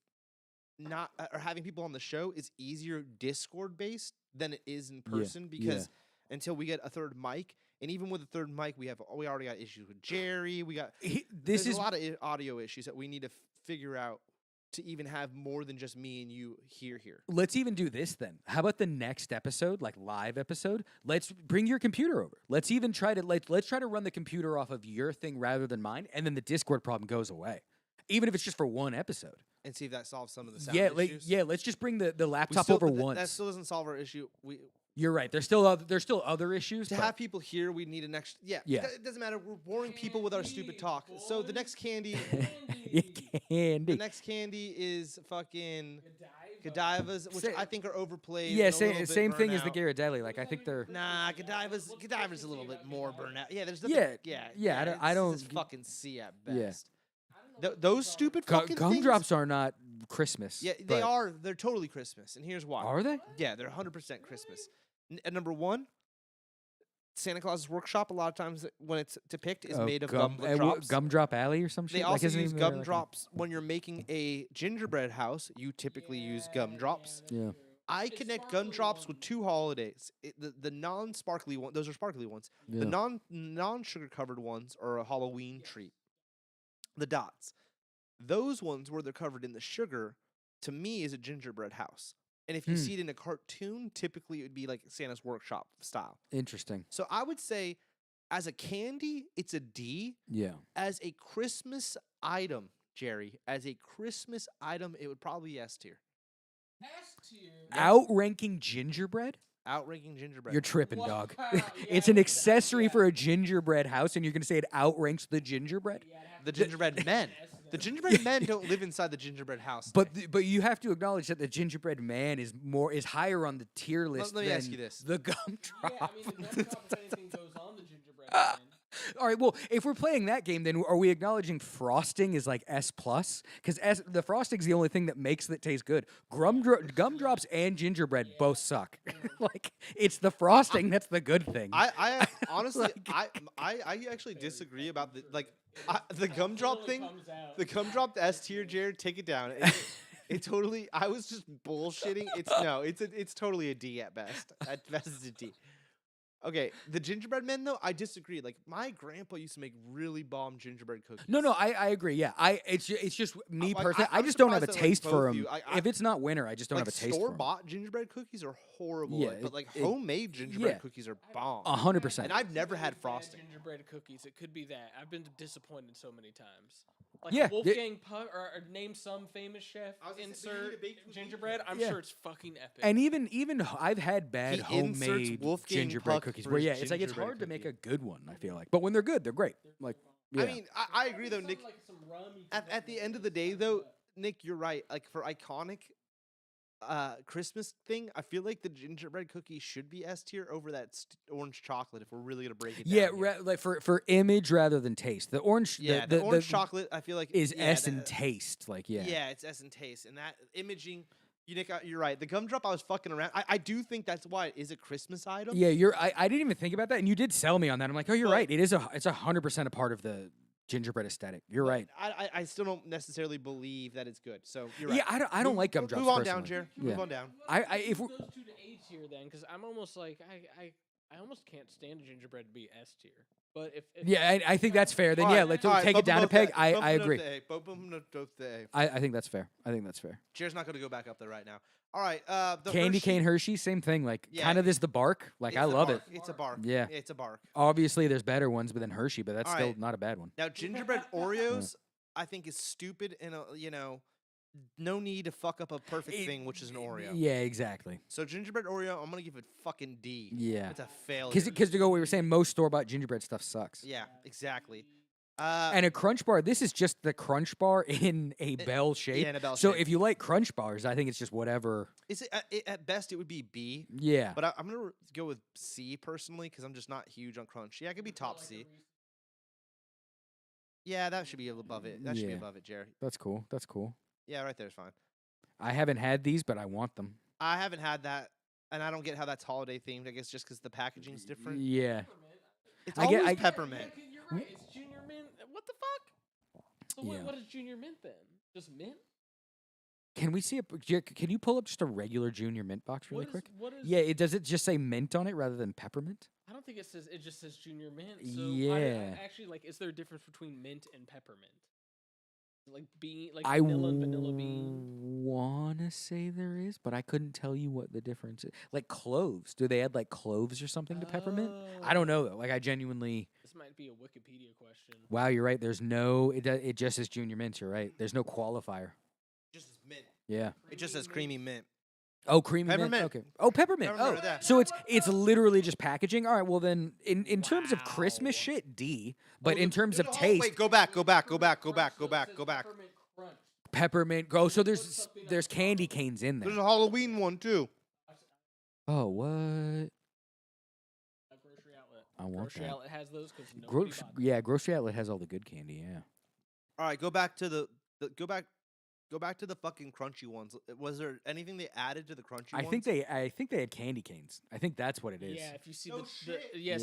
not, or having people on the show is easier Discord based than it is in person because until we get a third mic, and even with a third mic, we already got issues with Jerry. There's a lot of audio issues that we need to figure out to even have more than just me and you here. Let's even do this then. How about the next episode, like live episode? Let's bring your computer over. Let's even try to let's try to run the computer off of your thing rather than mine, and then the Discord problem goes away, even if it's just for one episode. And see if that solves some of the sound issues. Let's just bring the laptop Still- over but once. That still doesn't solve our issue. You're right. There's still other issues. To but- have people here, we need an extra. Yeah, Yeah. It doesn't matter. We're boring people with our stupid talk. So the next candy, Candy. the next candy is fucking Godivas, which Say- I think are overplayed. Yeah, and a little bit same thing as the burnt out. Ghirardelli. Like I think they're. Nah, Godiva's a little bit more burnout. Yeah, there's Yeah, nothing. I don't- It's fucking C at Yeah. best. Those stupid fucking things. Gumdrops are not Christmas. Yeah, they but- are. They're totally Christmas, and here's why. Are they? Yeah, they're 100% Christmas. Number one, Santa Claus's Workshop, a lot of times when it's depicted, is made of gumdrops. Gumdrop Alley or some shit. They Like, also isn't use even there, like, a- gumdrops when you're making a gingerbread house. You typically use gumdrops. Yeah. I connect gumdrops with two holidays. The non-sparkly one, those are sparkly ones. The Yeah. non-sugar covered ones are a Halloween treat. The dots, those ones where they're covered in the sugar, to me is a gingerbread house. And if you see it in a cartoon, typically it would be like Santa's Workshop style. Interesting. So I would say, as a candy, it's a D. Yeah. As a Christmas item, Jerry, as a Christmas item, it would probably be S tier. Outranking gingerbread? Outranking gingerbread. You're tripping, dog. Wow, It's an accessory for a gingerbread house, and you're gonna say it outranks the gingerbread? the gingerbread men. The gingerbread men don't live inside the gingerbread house. But but you have to acknowledge that the gingerbread man is higher on the tier list let me than ask you this. the gumdrop. Yeah, I mean, the gumdrop, if anything goes on the gingerbread man. All right, well, if we're playing that game, then are we acknowledging frosting is like S plus? Because the frosting's the only thing that makes it taste good. Gumdrops and gingerbread both suck. Like it's the frosting that's the good thing. I honestly, Like- I actually disagree about the gumdrop thing. Comes out. The gumdrop S tier, Jared, take it down. It totally. I was just bullshitting. It's totally a D at best. At best, it's a D. Okay, the gingerbread men though, I disagree. Like my grandpa used to make really bomb gingerbread cookies. No, I agree. Yeah, it's just me like, personally. I I'm just don't have a surprised that, like, taste for both them. you- If it's not winter, I just don't Like have a taste for store them. bought gingerbread cookies are horrible. Yeah, but like it- homemade gingerbread yeah. cookies are bomb. 100%. And I've never had Bad frosting. Gingerbread cookies. It could be that. I've been disappointed so many times. Like Yeah, Wolfgang Puck, or name some famous chef. I was gonna say, maybe you need Insert a baked wheat gingerbread. I'm Yeah. sure it's fucking epic. And even I've had bad He inserts homemade Wolfgang gingerbread Puck cookies for where his it's like it's gingerbread hard to make cookie. a good one. I feel like, but when they're good, they're great. Like yeah. I mean, I agree though, Nick. Like some rum you can At the end of the day, though, Nick, you're right. Like for iconic Christmas thing, I feel like the gingerbread cookie should be S tier over that orange chocolate. If we're really gonna break it yeah, down. here. like for image rather than taste. The orange, Yeah, the orange chocolate. I feel like is yeah, S and taste. Like yeah, Yeah, it's S and taste, and that imaging. Nick, you're right. The gumdrop, I was fucking around. I do think that's why it is a Christmas item. yeah. I didn't even think about that, and you did sell me on that. I'm like, oh, you're But- right. It's 100% a part of the gingerbread aesthetic. You're right. I still don't necessarily believe that it's good. So you're Yeah, right. I don't like gumdrops. Move on down, personally. Jer. Move on down. If Move we're- those two to A tier then, because I'm almost like I almost can't stand gingerbread to be S tier. But if yeah, I think that's fair. Then All yeah, right, let's all right, take it bump down a them peg. up to- I bump them up agree. to A, bump them up to A. I think that's fair. I think that's fair. Jer's not going to go back up there right now. All right. The Candy Hershey- cane Hershey, same thing. Like Yeah, kind of this the bark. Like it's I a love bark. it. It's a bark. Yeah. It's a bark. Obviously, there's better ones than Hershey, but that's All still right. not a bad one. Now gingerbread Oreos, I think is stupid and no need to fuck up a perfect thing, which is an Oreo. Yeah, exactly. So gingerbread Oreo, I'm gonna give it fucking D. Yeah. It's a failure. Because to go, we were saying most store bought gingerbread stuff sucks. Yeah, exactly. And a Crunch Bar, this is just the Crunch Bar in a bell shape. yeah, in a bell so shape. if you like Crunch Bars, I think it's just whatever. Is it at best it would be B, Yeah. but I'm gonna go with C personally because I'm just not huge on Crunch. Yeah, it could be top C. Yeah, that should be above it. That should be Yeah. above it, Jerry. That's cool. That's cool. Yeah, right there's fine. I haven't had these, but I want them. I haven't had that, and I don't get how that's holiday themed. I guess just because the packaging's different. Yeah. It's I get- always I- peppermint. Yeah, you're right. It's junior mint. What the fuck? So Yeah. what is junior mint then? Just mint? Can we see can you pull up just a regular Junior Mint box really quick? What is? Yeah, does it just say mint on it rather than peppermint? I don't think it says. It just says junior mint. So Yeah. I actually like. Is there a difference between mint and peppermint? Like bean, like I vanilla and vanilla bean. wanna say there is, but I couldn't tell you what the difference is. Like cloves, do they add like cloves or something to peppermint? I don't know though. Like I genuinely. This might be a Wikipedia question. Wow, you're right. There's no. It just says Junior Mint. You're right. There's no qualifier. Just as mint. Yeah. It just says creamy mint. Oh, creamy mint. Peppermint. Okay. Oh, peppermint. Peppermint, Oh, yeah. so it's literally just packaging. All right. Well then, in terms of Christmas Wow. shit, D. But in terms of taste, Wait, go back. peppermint. Go. So there's candy canes in There's there. a Halloween one too. Oh, what? Grocery outlet. I want Grocery that. outlet has those because Yeah, grocery outlet has all the good candy. Yeah. All right, go back to the fucking crunchy ones. Was there anything they added to the crunchy ones? I think they had candy canes. I think that's what it is. Yeah, if you see No see Yeah.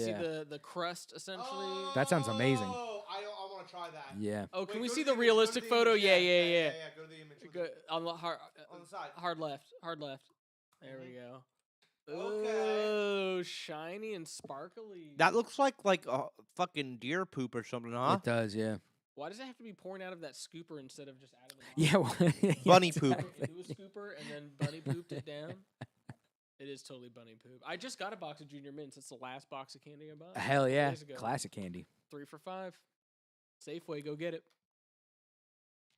the crust essentially. That sounds amazing. Oh, I want to try that. Yeah. Oh, can Wait, we go see to the image, realistic go to the photo? image. Yeah. Go to the image. Go, on the hard On the side. hard left. There we go. Okay. Oh, shiny and sparkly. That looks like a fucking deer poop or something, huh? It does. Yeah. Why does it have to be pouring out of that scooper instead of just out of the Yeah. bottle? Well, Bunny poop. Into a scooper and then bunny pooped it down. It is totally bunny poop. I just got a box of Junior Mints. It's the last box of candy I bought. Hell yeah. Days ago. Classic candy. 3 for $5. Safeway, go get it.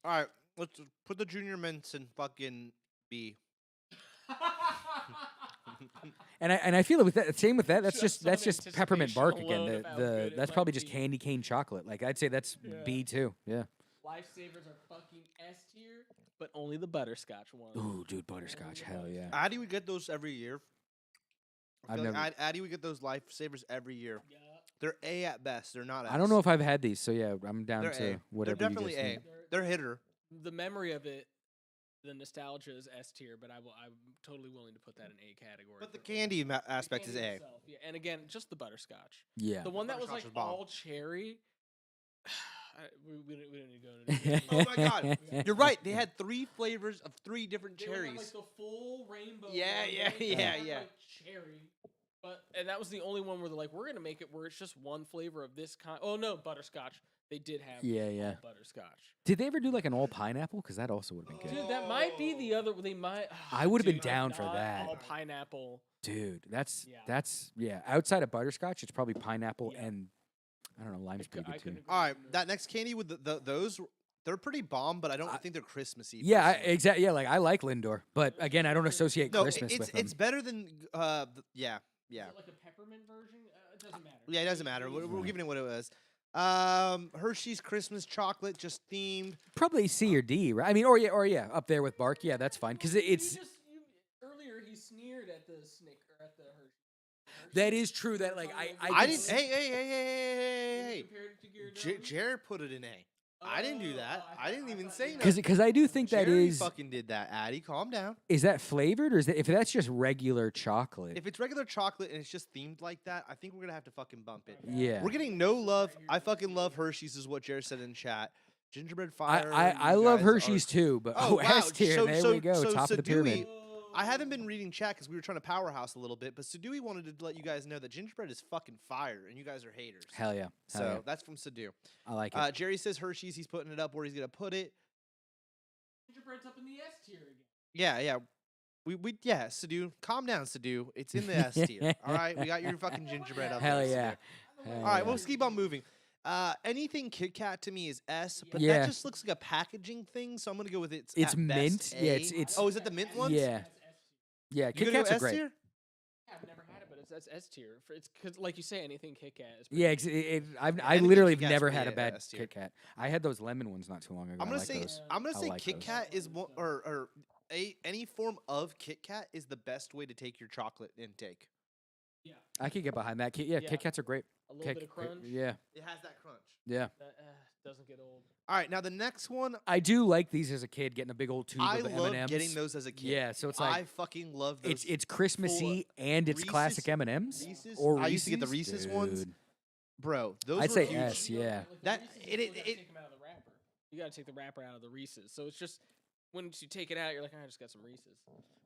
All right, let's put the junior mints in fucking B. And I feel with that same with that. That's Just just some peppermint bark anticipation again. alone of how good it That's might probably just be. candy cane chocolate. Like I'd say that's Yeah. B too. Yeah. Lifesavers are fucking S tier, but only the butterscotch one. Ooh, dude, butterscotch. Hell yeah. Addy, we get those every year. I I've feel like never- Addy, we get those lifesavers every year. Yeah. They're A at best. They're not S. I don't know if I've had these, so yeah, I'm down They're to A. whatever. They're you definitely guys A. think. They're hitter. The memory of it, the nostalgia is S tier, but I'm totally willing to put that in A category. But the for- candy the aspect is candy A. itself, yeah, and again, just the butterscotch. Yeah. The one that was Butterscotch like is bomb. all cherry. We don't need to go into detail. Oh my God. You're right. They had 3 flavors of 3 different They would have, cherries. like the full rainbow. Yeah, one, yeah, right? yeah, That had, yeah. like, cherry. And that was the only one where they're like, we're gonna make it where it's just one flavor of this kind. Oh no, butterscotch. They did have Yeah, all yeah. butterscotch. Did they ever do like an all pineapple? Because that also would have been good. Dude, that might be the other. They might. I would've been Dude, down for not that. All pineapple. Dude, that's Yeah. Outside of butterscotch, it's probably pineapple Yeah. and I don't know, lime's pretty I good couldn't too. agree All right, more. that next candy with those, they're pretty bomb, but I don't think they're Christmassy. Yeah, personally. exactly. Yeah, like I like Lindor, but again, I don't associate No, Christmas it's with them. it's better than yeah. Is it like a peppermint version? It doesn't matter. Yeah, it doesn't matter. We're giving it what it was. Hershey's Christmas chocolate, just themed. Probably C or D, right? I mean, or yeah, up there with Bark. Yeah, that's fine because it's Earlier he sneered at the Snicker at the Hershey. that is true. That like I could didn't. see- Hey. Compared it to Ghirardelli? Jared put it in A. I didn't do that. I didn't even say that. Because I do think that Jerry is fucking did that, Addy. Calm down. is that flavored or is that if that's just regular chocolate? If it's regular chocolate and it's just themed like that, I think we're gonna have to fucking bump it. Yeah. We're getting no love. I fucking love Hershey's, is what Jared said in chat. Gingerbread fire. I you love guys are- Hershey's too, but Oh, wow. S tier, there we go, top of the pyramid. I haven't been reading chat because we were trying to powerhouse a little bit, but Sadui wanted to let you guys know that gingerbread is fucking fire, and you guys are haters. Hell yeah. So Hell yeah. that's from Sadu. I like it. Jerry says Hershey's. He's putting it up where he's gonna put it. Gingerbread's up in the S tier again. Yeah. Yeah, Sadu. Calm down, Sadu. It's in the S tier. All right, we got your fucking gingerbread up Hell there. yeah. Sadu. Hell All right, yeah. well, let's keep on moving. Anything Kit Kat to me is S, but Yeah. that just looks like a packaging thing, so I'm gonna go with it's It's at mint. best Yeah, A. it's Oh, is it the mint ones? yeah. Yeah, You Kit gonna go Kats are S great. tier? Yeah, I've never had it, but it's S tier. It's because, like you say, anything Kit Kat is. Yeah, I think literally Kit have Kat's never pretty had a at bad S tier. Kit Kat. I had those lemon ones not too long ago. I'm gonna I like say those. I'm gonna I say like Kit those. Kat is one or any form of Kit Kat is the best way to take your chocolate intake. Yeah, I could get behind that. Yeah, Yeah. Kit Kats are great. a little bit of crunch. Yeah, It has that crunch. yeah. That doesn't get old. All right, now the next one, I do like these as a kid, getting a big old tube I of love M&Ms. getting those as a kid. Yeah, so it's I like fucking love those. it's Christmassy and it's classic Reese's- M&Ms. Reese's? Or I used to get the Reese's? Reese's ones. Dude. Bro, those I'd were say huge. S, yeah. Like the That- Reese's, it- you it- gotta take them out of the wrapper. You gotta take the wrapper out of the Reese's. So it's just once you take it out, you're like, I just got some Reese's.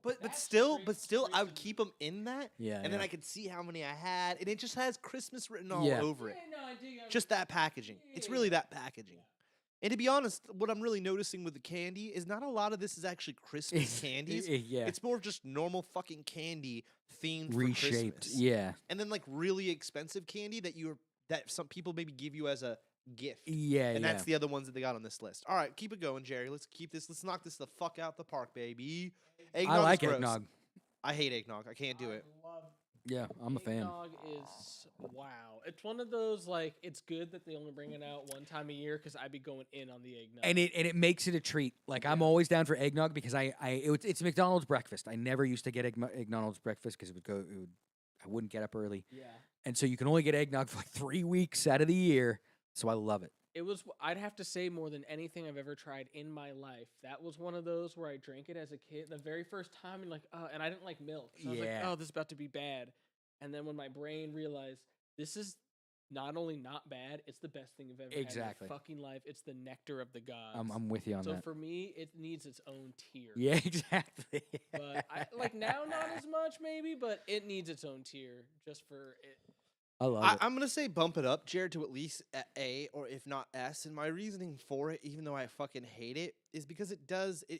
But That's still, straight I would to- keep them in that, Yeah, and then yeah. I could see how many I had, and it just has Christmas written all Yeah. over it. Yeah, no, I dig. Just that packaging. It's really that packaging. And to be honest, what I'm really noticing with the candy is not a lot of this is actually Christmas candies. Yeah. It's more of just normal fucking candy themed for Reshaped. Christmas. Yeah. And then like really expensive candy that some people maybe give you as a gift. Yeah, And yeah. that's the other ones that they got on this list. All right, keep it going, Jerry. Let's knock this the fuck out the park, baby. Eggnog I like is gross. eggnog. I hate eggnog. I can't do it. Love Yeah, I'm a fan. Eggnog is wow. It's one of those like it's good that they only bring it out one time a year because I'd be going in on the eggnog. And it makes it a treat. Like I'm always down for eggnog because it's McDonald's breakfast. I never used to get McDonald's breakfast because I wouldn't get up early, yeah, and so you can only get eggnog for like 3 weeks out of the year. So I love it. it was. I'd have to say more than anything I've ever tried in my life. That was one of those where I drank it as a kid the very first time and like, and I didn't like milk. So I was like, Yeah. oh, this is about to be bad. And then when my brain realized this is not only not bad, it's the best thing you've ever had Exactly. in your fucking life. It's the nectar of the gods. I'm with you on so that. for me, it needs its own tier. Yeah, exactly. But I, like now, not as much maybe, but it needs its own tier just for it. I love it. I'm gonna say bump it up, Jared, to at least A or if not S. And my reasoning for it, even though I fucking hate it, is because it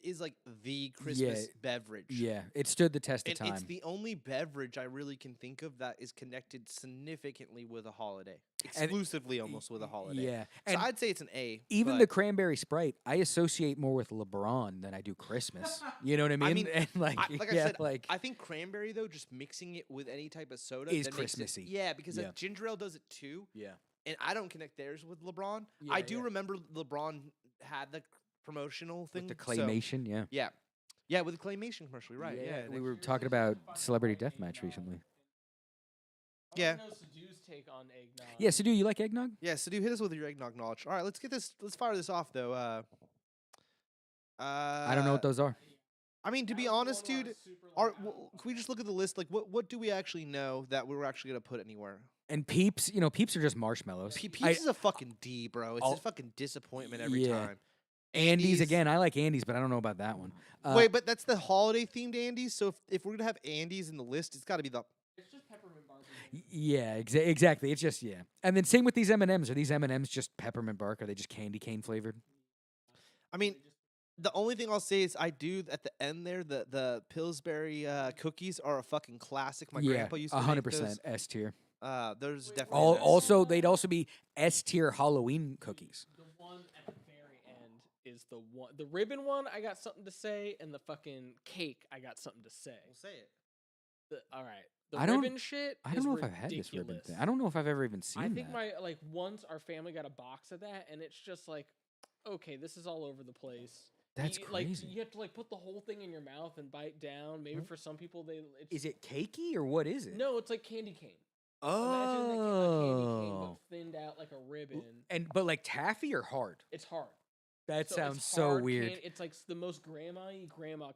is like the Christmas beverage. Yeah, it stood the test of And time. it's the only beverage I really can think of that is connected significantly with a holiday, exclusively almost with a holiday. Yeah, So and I'd say it's an A. even but the cranberry Sprite, I associate more with LeBron than I do Christmas. You know what I mean? mean, and like, I yeah, said, like I think cranberry though, just mixing it with any type of soda Is that makes it- Christmassy. yeah, because Yeah. ginger ale does it too. yeah, And I don't connect theirs with LeBron. Yeah, I do yeah. remember LeBron had the promotional thing. with the so- claymation. Yeah, yeah, with the claymation commercial. You're right. Yeah, we were talking about Celebrity Deathmatch recently. Yeah. I want to know Sadu's take on eggnog. Yeah, so do you like eggnog? Yeah, so do hit us with your eggnog knowledge. All right, let's fire this off though. I don't know what those are. I mean, to be honest, dude, can we just look at the list? Like, what do we actually know that we were actually gonna put anywhere? And Peeps, Peeps are just marshmallows. Peeps I- is a fucking D, bro. It's I'll- a fucking disappointment every Yeah. time. Andes again. I like Andes, but I don't know about that one. Wait, but that's the holiday themed Andes. So if we're gonna have Andes in the list, it's got to be the. It's just peppermint bark. Yeah, exactly. It's just and then same with these M&Ms. Are these M&Ms just peppermint bark? Are they just candy cane flavored? I mean, the only thing I'll say is I do at the end there. The Pillsbury cookies are a fucking classic. My grandpa used to make 100% S tier. those. There's definitely an S. Also, they'd also be S tier Halloween cookies. The one at the very end is the one. The ribbon one, I got something to say, and the fucking cake, I got something to say. We'll say it. All right, the I don't- ribbon shit. I don't is know if I've had this ribbon ridiculous. thing. I don't know if I've ever even seen I think that. my once our family got a box of that, and it's just like, okay, this is all over the place. That's Like crazy. you have to like put the whole thing in your mouth and bite down. Maybe for some people Is it cakey or what is it? no, it's like candy cane. Imagine that a candy cane, Oh. but thinned out like a ribbon. But like taffy or hard? It's hard. That So sounds it's so hard weird. It's like the most grandma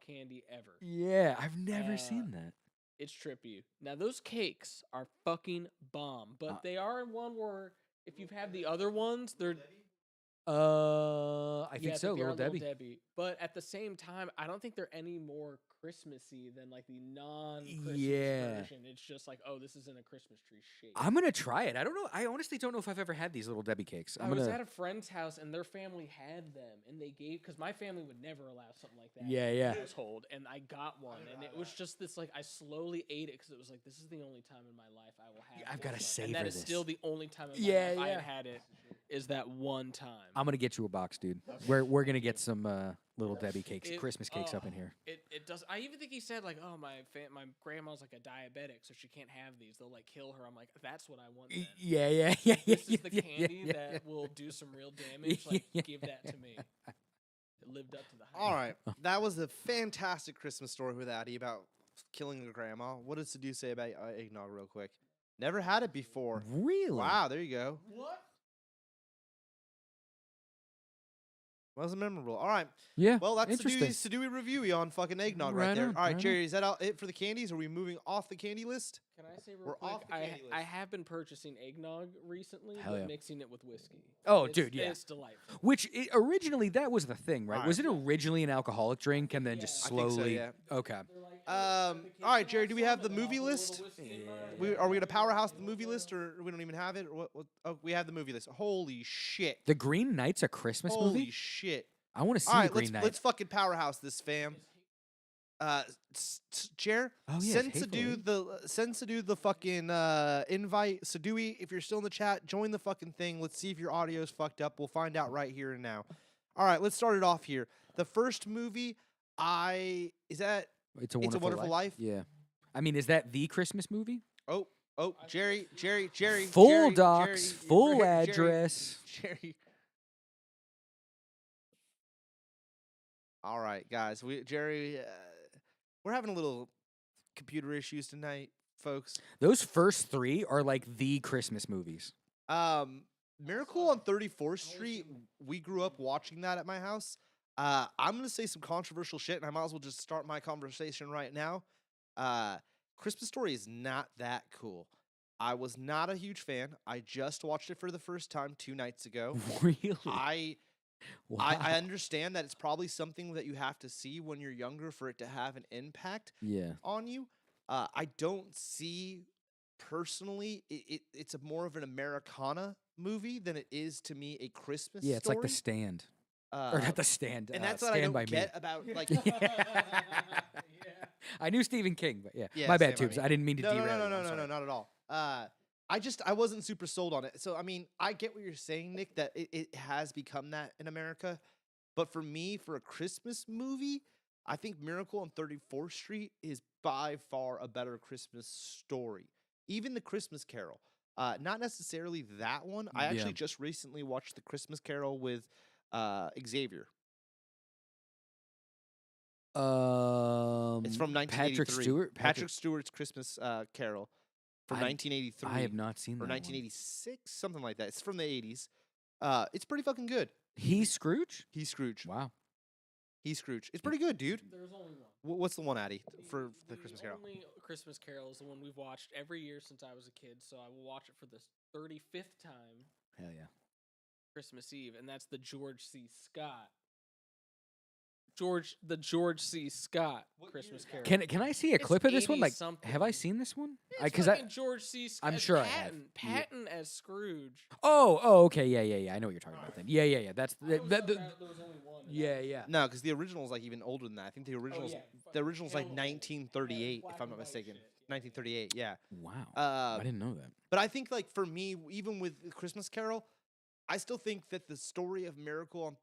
candy ever. Yeah, I've never seen that. It's trippy. Now those cakes are fucking bomb, but they are one where if you've had the other ones, they're I think so, they are Little Debbie. But at the same time, I don't think they're any more Christmassy than like the non-Christmas Yeah. version. It's just like, oh, this is in a Christmas tree shape. I'm gonna try it. I don't know. I honestly don't know if I've ever had these Little Debbie cakes. I was at a friend's house and their family had them, and they gave because my family would never allow something like that. Yeah, in yeah. the household, and I got one, and it was just this like I slowly ate it because it was like this is the only time in my life I will have. I've gotta this. savor And that is this. still the only time in my Yeah, life I yeah. had had it. Is that one time? I'm gonna get you a box, dude. We're gonna get some Little Debbie cakes, Christmas cakes up in here. It does. I even think he said like, "Oh, my grandma's like a diabetic, so she can't have these. They'll like kill her." I'm like, "That's what I want." Then. Yeah. This is the candy that will do some real damage. Like, give that to me. It lived up to the hype. All right, that was a fantastic Christmas story with Addy about killing a grandma. What does Sadu say about eggnog, real quick? Never had it before. Really? Wow, there you go. What? Wasn't memorable. All right. Yeah. Well, that's interesting. Sadui review on fucking eggnog right Right there. on, All right, right on. Jerry, is that it for the candies? Are we moving off the candy list? Can I say real We're quick? off the candy I list. have been purchasing eggnog recently, Hell but yeah. mixing it with whiskey. Oh, It's- dude, yeah. it's delightful. Which originally that was the thing, right? Alright. Was it originally an alcoholic drink and then just I think so, slowly? yeah. Okay. All right, Jerry, do we have the movie list? Are we gonna powerhouse the movie list, or we don't even have it? Or what? Oh, we have the movie list. Holy shit! The Green Knight's a Christmas Holy movie. shit! I want to see All right, the Green Knight. let's fucking powerhouse this, fam. Jer, Oh, yeah, send it's Hateful Sadu the fucking invite. Sadui, if you're still in the chat, join the fucking thing. Let's see if your audio's fucked up. We'll find out right here and now. All right, let's start it off here. The first movie, It's a Wonderful Life? Yeah. I mean, is that the Christmas movie? oh, Jerry. Full Jerry, docs, Jerry, full Jerry, address. Jerry. All right, guys. Jerry, we're having a little computer issues tonight, folks. Those first three are like the Christmas movies. Miracle on 34th Street. We grew up watching that at my house. I'm gonna say some controversial shit, and I might as well just start my conversation right now. Christmas Story is not that cool. I was not a huge fan. I just watched it for the first time 2 nights ago. Really? Wow. I understand that it's probably something that you have to see when you're younger for it to have an impact Yeah. on you. I don't see personally it's a more of an Americana movie than it is to me a Christmas Yeah, it's story. like The Stand. Or not The Stand. and that's what I Stand don't by get Me. about like I knew Stephen King, but yeah. Yeah, My bad, Stand by Tubes. Me. I didn't mean to no, derail you. I'm no, sorry. not at all. I wasn't super sold on it. So I mean, I get what you're saying, Nick, that it has become that in America. But for me, for a Christmas movie, I think Miracle on 34th Street is by far a better Christmas story. Even The Christmas Carol. Not necessarily that one. I Yeah. actually just recently watched The Christmas Carol with Xavier. It's from 1983. Patrick Stewart. Patrick Stewart's Christmas Carol from 1983. I have not seen that or one. 1986, something like that. It's from the 80s. It's pretty fucking good. He's Scrooge? He's Scrooge. Wow. He's Scrooge. It's pretty good, dude. There's only one. What's the one, Addy, for the Christmas Carol? Only Christmas Carol is the one we've watched every year since I was a kid, so I will watch it for the 35th time Hell yeah. Christmas Eve, and that's the George C. Scott. The George C. Scott Christmas Carol. Can I see a It's clip of this one? 80 Like, something. have I seen this one? It's Because fucking George C. Scott. I'm as sure I have. Yeah. Patton as Scrooge. Oh, okay, yeah. I know what you're talking about then. Yeah. That's I always that. thought there was only one. Yeah. No, because the original's like even older than that. I think the original's yeah. the original's like Hell, 1938, black if I'm and not white mistaken. shit. 1938, yeah. Wow. Uh, I didn't know that. But I think like for me, even with Christmas Carol, I still think that the story of Miracle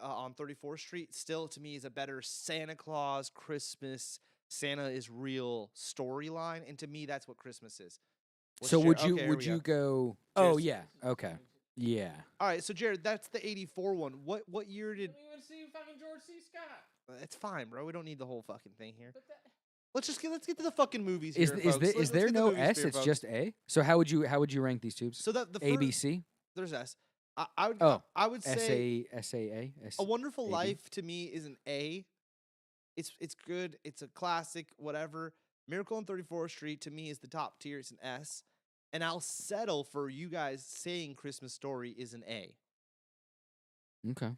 on 34th Street still to me is a better Santa Claus Christmas. Santa is real storyline, and to me that's what Christmas is. What's So Jared? would you Okay, here would we you go. go? Oh Cheers. yeah. Okay. Yeah. All right, so Jared, that's the 84 one. What year did? Didn't even see fucking George C. Scott. It's fine, bro. We don't need the whole fucking thing here. But that, let's get to the fucking movies Is here, is, folks. there, is there get the no movies S? here, It's folks. just A. So how would you rank these tubes? So that the A, B, first, C. there's S. I would Oh, I would say S-A-A. A Wonderful AB? Life to me is an A. It's good. It's a classic. Whatever. Miracle on 34th Street to me is the top tier. It's an S, and I'll settle for you guys saying Christmas Story is an A. Okay.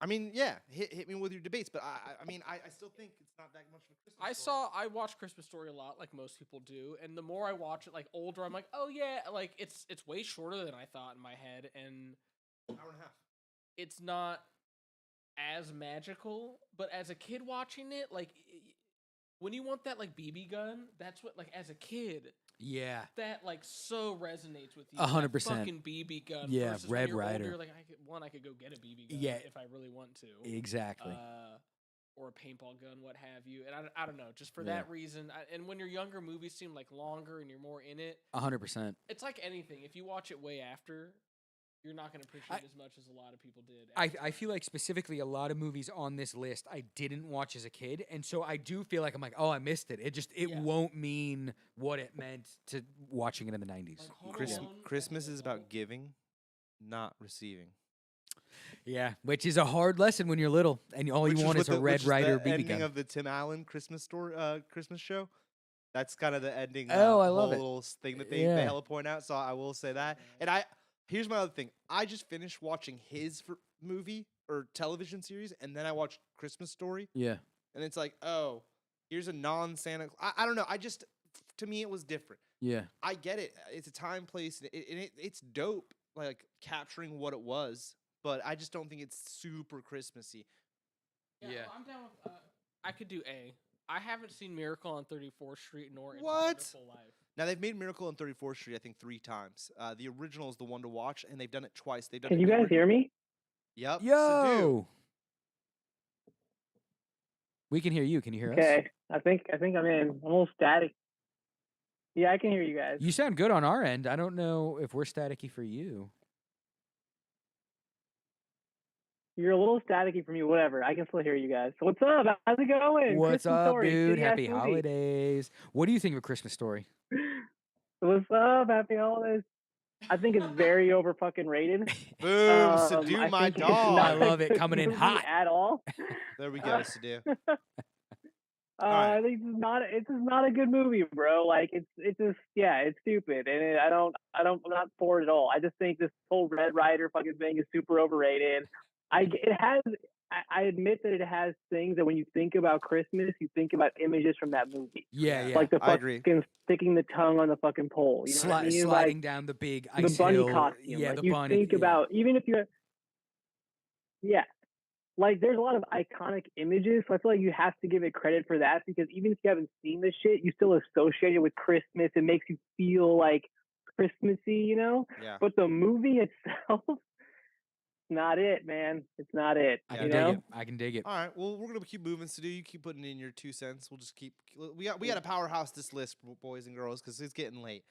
I mean, yeah, hit me with your debates, but I mean, I still think it's not that much of a Christmas story. I watch Christmas Story a lot, like most people do, and the more I watch it, like older, I'm like, oh yeah, like it's way shorter than I thought in my head, and hour and a half. it's not as magical. But as a kid watching it, like when you want that like BB gun, that's what like as a kid. Yeah. That like so resonates with you. 100%. That fucking BB gun. Yeah, versus when Red you're Ryder. older, like I could go get a BB gun Yeah. if I really want to. Exactly. Or a paintball gun, what have you. And I don't know, just for Yeah. that reason. And when you're younger, movies seem like longer and you're more in it. 100%. It's like anything. If you watch it way after, you're not going to appreciate it as much as a lot of people did. I feel like specifically a lot of movies on this list I didn't watch as a kid, and so I do feel like I'm like, oh, I missed it. It Yeah. won't mean what it meant to watching it in the 90s. Like Home Alone Christmas as is an about adult. giving, not receiving. Yeah, which is a hard lesson when you're little and all Which you want what is a the- Red which is Ryder the BB ending gun. of the Tim Allen Christmas Christmas show. That's kind of the ending. Oh, I love whole it. little thing that they Yeah. hella point out. So I will say that. And here's my other thing. I just finished watching his movie or television series, and then I watched Christmas Story, Yeah. and it's like, oh, here's a non-Santa. I don't know. To me, it was different. Yeah. I get it. It's a time, place, and it's dope, like capturing what it was. But I just don't think it's super Christmassy. Yeah, Yeah. well, I'm down with. I could do A. I haven't seen Miracle on 34th Street nor It's a What? Wonderful Life. Now they've made Miracle on 34th Street, I think 3 times. The original is the one to watch, and they've done it twice. They've done Can it you in the guys hear me? Yep. Sadu. Yo. We can hear you. Can you hear us? Okay. I think I'm in. I'm a little static. Yeah, I can hear you guys. You sound good on our end. I don't know if we're staticky for you. You're a little staticky for me. Whatever. I can still hear you guys. So what's up? How's it going? What's Christmas up, Story, dude? shitty-ass Happy movie. holidays. What do you think of A Christmas Story? What's up? Happy holidays. I think it's very over fucking rated. Boom, I Sadu, my think it's dog. not I love a it good coming in movie hot. at all. There we go, Sadu. I think it's just not a good movie, bro. Like it's stupid, and I'm not for it at all. I just think this whole Red Ryder fucking thing is super overrated. I admit that it has things that when you think about Christmas, you think about images from that movie, Yeah, yeah. like the I agree. fucking sticking the tongue on the fucking pole. You know what I mean? Sliding Like down the big the ice bunny hill. costume. Yeah, Like the you bunny. think yeah. about even if you, yeah. Like, there's a lot of iconic images, so I feel like you have to give it credit for that, because even if you haven't seen this shit, you still associate it with Christmas. It makes you feel, like, Christmassy, you know? Yeah. But the movie itself, not it, man. It's not it, I Yeah, can you dig know? it. I can dig it. All right. Well, we're gonna keep moving, Sadu. You keep putting in your 2 cents. We'll just keep. We got to powerhouse this list, boys and girls, because it's getting late.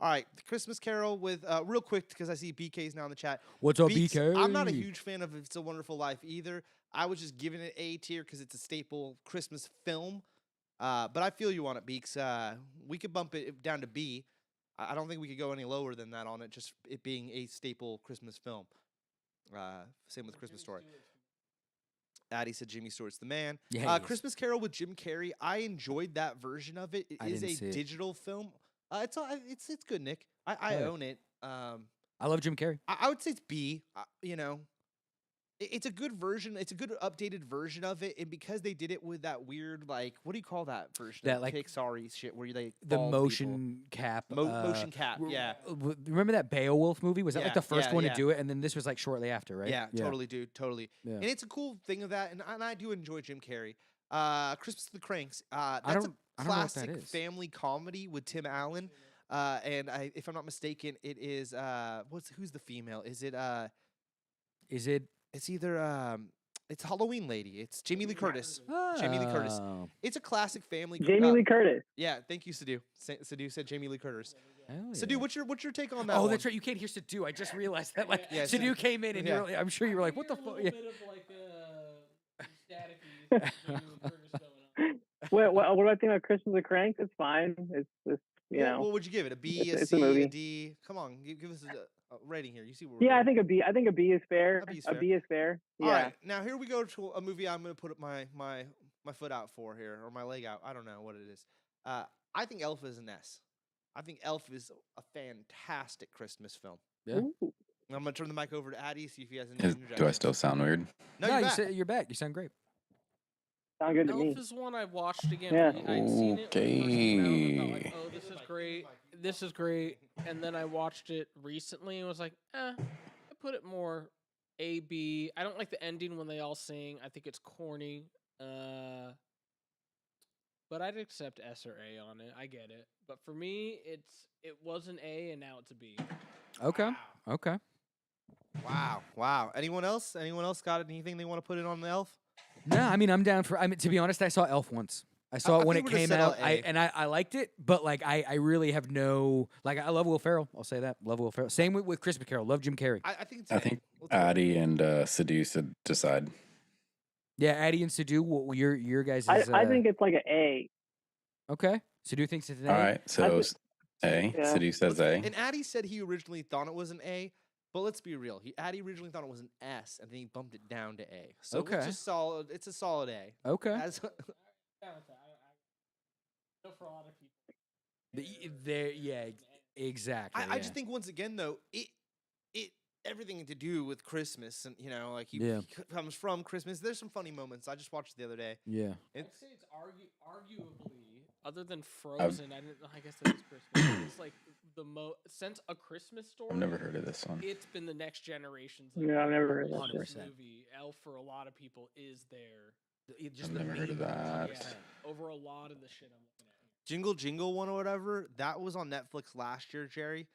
All right, the Christmas Carol with real quick, because I see BK's now in the chat. What's up, Beats, BK? I'm not a huge fan of It's a Wonderful Life either. I was just giving it A tier because it's a staple Christmas film. But I feel you on it, Beaks. We could bump it down to B. I don't think we could go any lower than that on it, just it being a staple Christmas film. Same with Christmas Story. Addie said Jimmy Stewart's the man. Yeah, he is. Christmas Carol with Jim Carrey. I enjoyed that version of it. It I is didn't a see it. digital film. It's good, Nick. I Yeah. own it. I love Jim Carrey. I would say it's B. You know, it's a good version. It's a good updated version of it, and because they did it with that weird, like, what do you call that version? That, of like, Pixar-y shit where they The bald motion cap. people. Motion cap. w- Yeah, Remember that Beowulf movie? Was that like Yeah, the first yeah, one yeah. to do it? And then this was like shortly after, right? yeah, totally, dude, totally. Yeah. And it's a cool thing of that, and I do enjoy Jim Carrey. Christmas of the Cranks. That's I don't a know what that classic is. family comedy with Tim Allen. And if I'm not mistaken, it is who's the female? Is it Is it? It's either it's Halloween Lady. It's Jamie Lee Curtis. Jamie Lee Curtis. Oh, It's a classic family. Jamie Lee Curtis. Yeah, thank you, Sadu. Sadu said Jamie Lee Curtis. hell Sadu, yeah. what's your take on that? Oh, one? that's right. You can't hear Sadu. I just realized that. Like, Yeah, Sadu Sadu- came in, and yeah. I'm sure you were like, "What the fuck? fuck?" A Yeah. little bit of like staticky Jamie Lee Curtis going on. what do I think about Christmas of Cranks? It's fine. It's you know. What would you give it? A B, it's a a C, movie. a D? Come on, give us a rating here. You see what we're Yeah, doing. I think a B. I think a B is fair. A B is A fair. B is fair. All Yeah. right, now here we go to a movie I'm going to put up my foot out for here, or my leg out. I don't know what it is. I think Elf is an S. I think Elf is a fantastic Christmas film. Yeah. Ooh. I'm going to turn the mic over to Addy, see if he has any Do I interjections. still sound weird? No, No, you're you back. say you're back. You sound great. Sound good to Elf me. is one I watched again. Yeah. I'd seen it when it first came out. I thought, like, Okay. oh, this is great. This is great. And then I watched it recently and was like, I put it more A, B. I don't like the ending when they all sing. I think it's corny. But I'd accept S or A on it. I get it. But for me, it was an A and now it's a B. Okay. Okay. Wow. Anyone else got anything they want to put in on the Elf? No, I mean I'm down for. I mean, to be honest, I saw Elf once. I saw I it when think it we're gonna came settle out. A. I liked it, but like I really have no like. I love Will Ferrell. I'll say that. Love Will Ferrell. Same with Christmas Carol. Love Jim Carrey. I think it's I A. think Let's go. Addy and Sadu should decide. Yeah, Addy and Sadu. What your guys? I think it's like an A. Okay. Sadu thinks it's an A. All right, so A. Yeah. Sadu says A. And Addy said he originally thought it was an A, but let's be real. Addy originally thought it was an S, and then he bumped it down to A. So Okay. it's just solid. It's a solid A. Okay. As, I know for a lot of people. Exactly. I just think once again though, it everything to do with Christmas, and like he comes from Christmas. There's some funny moments. I just watched it the other day. Yeah. I'd say it's arguably, other than Frozen, I guess that is Christmas. It's like since A Christmas Story. I've never heard of this one. It's been the next generation's. Yeah, I've never heard of of that this shit. movie. Elf for a lot of people is there. Just I've the never heard of meme. that. Yeah, over a lot of the shit I'm looking at. Jingle Jingle one or whatever. That was on Netflix last year, Jerry.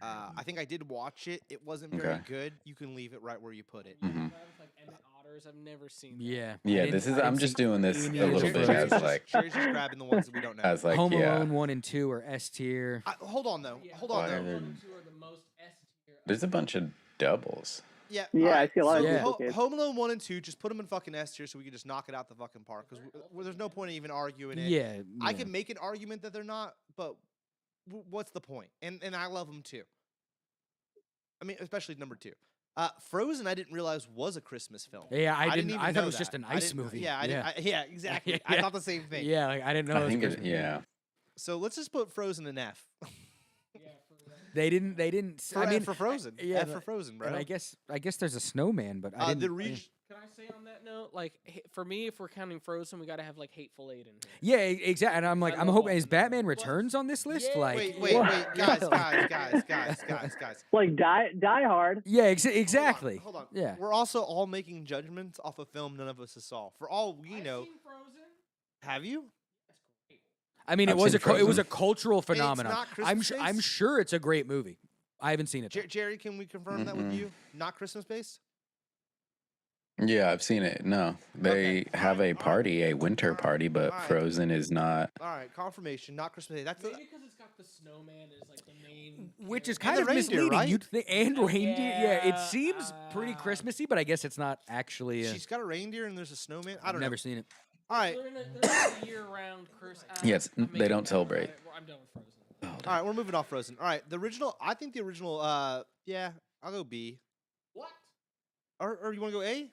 I think I did watch it. It wasn't very Okay. good. You can leave it right where you put it. Mhm. That was like Emmett Otters. I've never seen. That. Yeah. Yeah, I this didn't- is. I I'm didn't just see doing this any a of little the bit Jerry's as like Jerry's just grabbing the ones that we don't know. as like Home yeah. Alone 1 and 2 are S tier. Hold on though. Yeah, Hold on Why though. are there- One and two are the most S tier. There's a bunch of doubles. Yeah. Yeah, I alright, see a lot of Yeah. people kids. Home Alone 1 and 2, just put them in fucking S tier so we can just knock it out the fucking park. Because there's no point in even arguing it. Yeah. I yeah. can make an argument that they're not, but what's the point? And I love them too. I mean, especially number 2. Frozen, I didn't realize was a Christmas film. Yeah, I didn't didn't. even I thought know it was that. just an I ice didn't- movie. Yeah, yeah, exactly. I Yeah. thought the same thing. Yeah, like I didn't know. I it was think Christmas. yeah. So let's just put Frozen in F. They didn't. For, I mean, for Frozen. yeah, F for Frozen, bro. and I guess there's a snowman, but I didn't. the reg- Can I say on that note, like for me, if we're counting Frozen, we got to have like Hateful Eight in here. Yeah, exactly. And I'm like, I I'm love hoping all is of them. Batman Returns on this list? Yeah, Like, wait, guys. Like Die Hard. yeah, exactly. Hold on. Yeah. We're also all making judgments off a film none of us has saw. For all we know, Seen Frozen. have you? I mean, I've it was seen it was a Frozen. cultural it's not phenomenon. I'm Christmas-based? sure it's a great movie. I haven't seen it. though. Jerry, can we confirm that with Mm-mm. you? Not Christmas based? Yeah, I've seen it. No, they Okay. have a party, a winter party, but Alright. Frozen is not. All right, confirmation. Not Christmas based. That's Maybe because it's got the snowman as like the main. Which is character. kind the of reindeer, misleading. right? You'd think and reindeer. Yeah, it Yeah, seems pretty Christmassy, but I guess it's not actually. she's got a reindeer and there's a snowman. I I've don't never know. seen it. All right, There's a year-round curse. Yes, I'm they making don't that celebrate. about it. I'm done with Frozen. all right, we're moving off Frozen. All right, the original. I think the original. Yeah, I'll go B. What? Or you want to go A?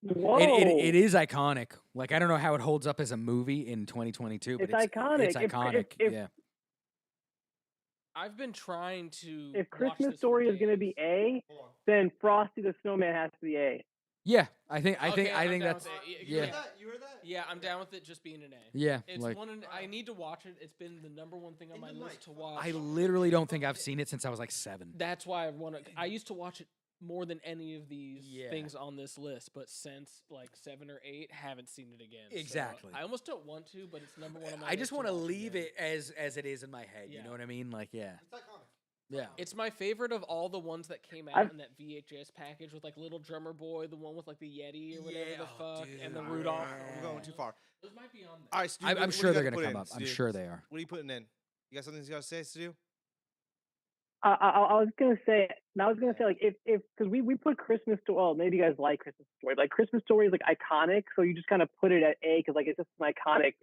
Whoa. It is iconic. Like I don't know how it holds up as a movie in 2022, but It's iconic. It's If- iconic. if- yeah. I've been trying to. If watch Christmas this Story for is going to days. be A, then Frosty the Snowman has to be A. Yeah, I think Okay, I'm think down that's with it. yeah. You heard that? Yeah, I'm down with it just being an A. Yeah, It's like I need to watch it. It's been the number one thing on my list to watch. I literally don't think I've seen it since I was like 7. That's why I want to. I used to watch it more than any of these Yeah. things on this list, but since like 7 or 8, haven't seen it again. So Exactly. I almost don't want to, but it's number one on my I list just want to watch leave again. it as it is in my head. You Yeah. know what I mean? Like yeah, It's iconic. yeah. It's my favorite of all the ones that came out I've- in that VHS package with like Little Drummer Boy, the one with like the Yeti or whatever Yeah, the oh, fuck, and the dude. Rudolph. We're going too far. Those might be on there. All right, Stu, I'm what do sure you they're got gonna put come in, up. I'm Stu? sure they are. What are you putting in? You got something you got to say, Stu? I was gonna say, like if because we put Christmas Story. Well, maybe you guys like Christmas Story, but like Christmas Story is like iconic, so you just kind of put it at A because like it's just an iconic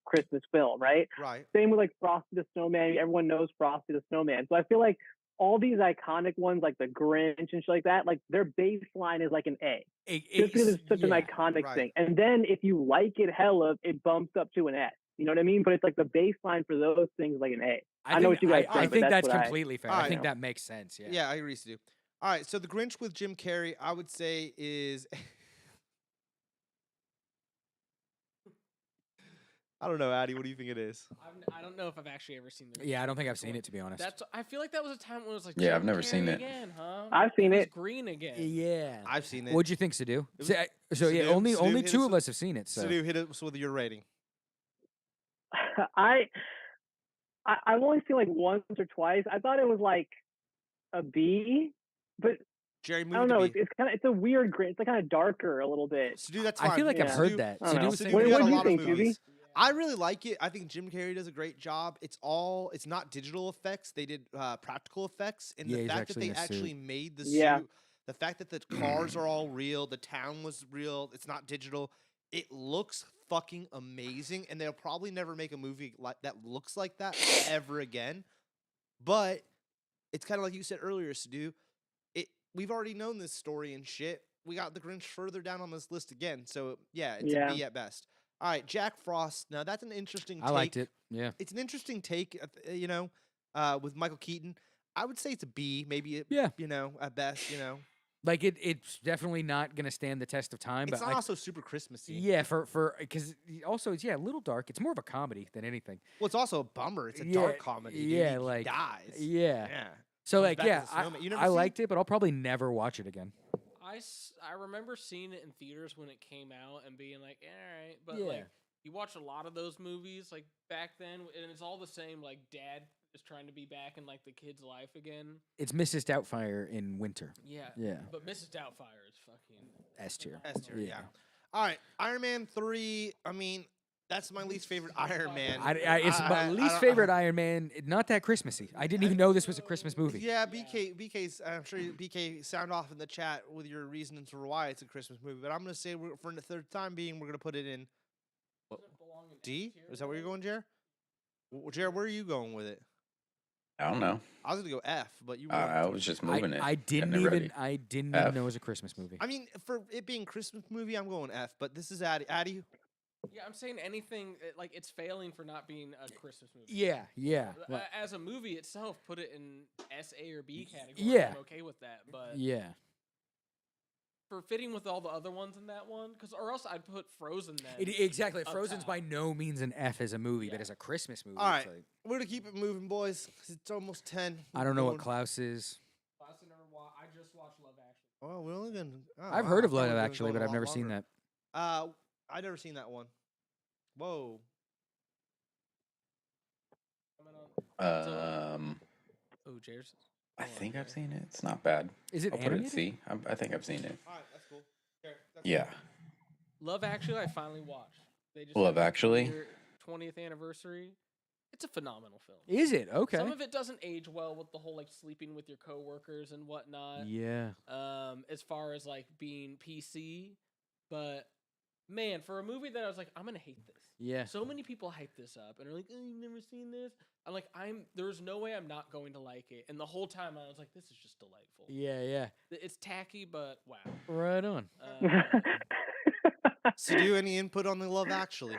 Christmas film, right? Right. Same with like Frosty the Snowman. Everyone knows Frosty the Snowman, so I feel like all these iconic ones like the Grinch and shit like that, like their baseline is like an A, just because it's such an iconic thing. And then if you like it hella, it bumps up to an S. You know what I mean? But it's like the baseline for those things like an A. I know what you guys think. I think that's what completely fair. I think that makes sense. Yeah. Yeah, I agree to do. All right, so The Grinch with Jim Carrey, I would say is. I don't know, Addy. What do you think it is? I don't know if I've actually ever seen the. Yeah, I don't think I've seen it, to be honest. I feel like that was a time when it was like. Yeah, Jim I've never seen Carrey it. Again, huh? I've seen it. Green again. Yeah. I've seen it. What'd you think, Sadu? was- So yeah, Sadu, only Sadu, hit two us of us have seen it. So Sadu, hit us with your rating. I've only seen like once or twice. I thought it was like a B, but Jerry, move I don't know. to B. It's a weird Grinch. It's like kind of darker a little bit. Sadu, that's I fine. feel like I've Yeah. heard Sadu- that. I don't Sadu know. was saying Sadu, What you do got a you lot think, of Doobie? movies. I really like it. I think Jim Carrey does a great job. It's not digital effects. They did practical effects, and Yeah, the he's fact that actually they in a suit. actually made the Yeah. suit, the fact that the cars are all real, the town was real. It's not digital. It looks fucking amazing, and they'll probably never make a movie like that looks like that ever again. But it's kind of like you said earlier, Sadu. We've already known this story and shit. We got The Grinch further down on this list again, so yeah, it's a B at best. All right, Jack Frost. Now that's an interesting take. I liked it. Yeah. It's an interesting take, with Michael Keaton. I would say it's a B, maybe at best, Like it's definitely not gonna stand the test of time. It's but not like, also super Christmassy. yeah, for because also it's a little dark. It's more of a comedy than anything. Well, it's also a bummer. It's a Yeah, dark comedy. Dude. yeah, He like dies. Yeah. Yeah. So Comes like back as yeah, a snowman. You never I seen liked it, but I'll probably never watch it again. I remember seeing it in theaters when it came out and being like, all right, but Yeah. like you watch a lot of those movies like back then, and it's all the same. Like dad is trying to be back in like the kid's life again. It's Mrs. Doubtfire in winter. Yeah, Yeah. But Mrs. Doubtfire is fucking S tier. S tier, yeah. All right, Iron Man 3. I mean, that's my least favorite Iron Man. It's my least favorite Iron Man. Not that Christmassy. I didn't even know this was a Christmas movie. Yeah, BK's. I'm sure BK sound off in the chat with your reasons for why it's a Christmas movie. But I'm gonna say for the third time being, we're gonna put it in D. Is that where you're going, Jer? Jer, where are you going with it? I don't know. I was gonna go F, but you. I was just moving it. I didn't getting it ready. even. I didn't F. even know it was a Christmas movie. I mean, for it being Christmas movie, I'm going F. But this is Addy. Addy. Yeah, I'm saying anything like it's failing for not being a Christmas movie. Yeah. Well, As a movie itself, put it in S, A, or B category. Yeah. I'm okay with that. But yeah. for fitting with all the other ones in that one, or else I'd put Frozen then. Exactly. up Frozen's top. by no means an F as a movie, but Yeah. as a Christmas movie, All it's right, like, we're gonna keep it moving, boys. 'Cause it's almost 10. I don't know what Going- Klaus is. I just watched Love Actually. Oh, we're only gonna. Oh, I've wow, heard I of thought we Love were gonna Actually, go but a I've lot never seen longer. that. I've never seen that one. Whoa. Oh, Jair's. I think I've seen it. It's not bad. Is it I'll put it animated? C. I think I've seen it. All right, that's cool. Yeah. Love Actually, I finally watched. They just Love had their Actually? 20th anniversary. It's a phenomenal film. Is it? Okay. Some of it doesn't age well with the whole like sleeping with your coworkers and whatnot. Yeah. As far as like being PC, but man, for a movie that I was like, I'm gonna hate this. Yeah. So many people hype this up and are like, oh, you've never seen this. I'm like, there's no way I'm not going to like it. And the whole time I was like, this is just delightful. Yeah. It's tacky, but wow. Right on. So, do any input on the Love Actually?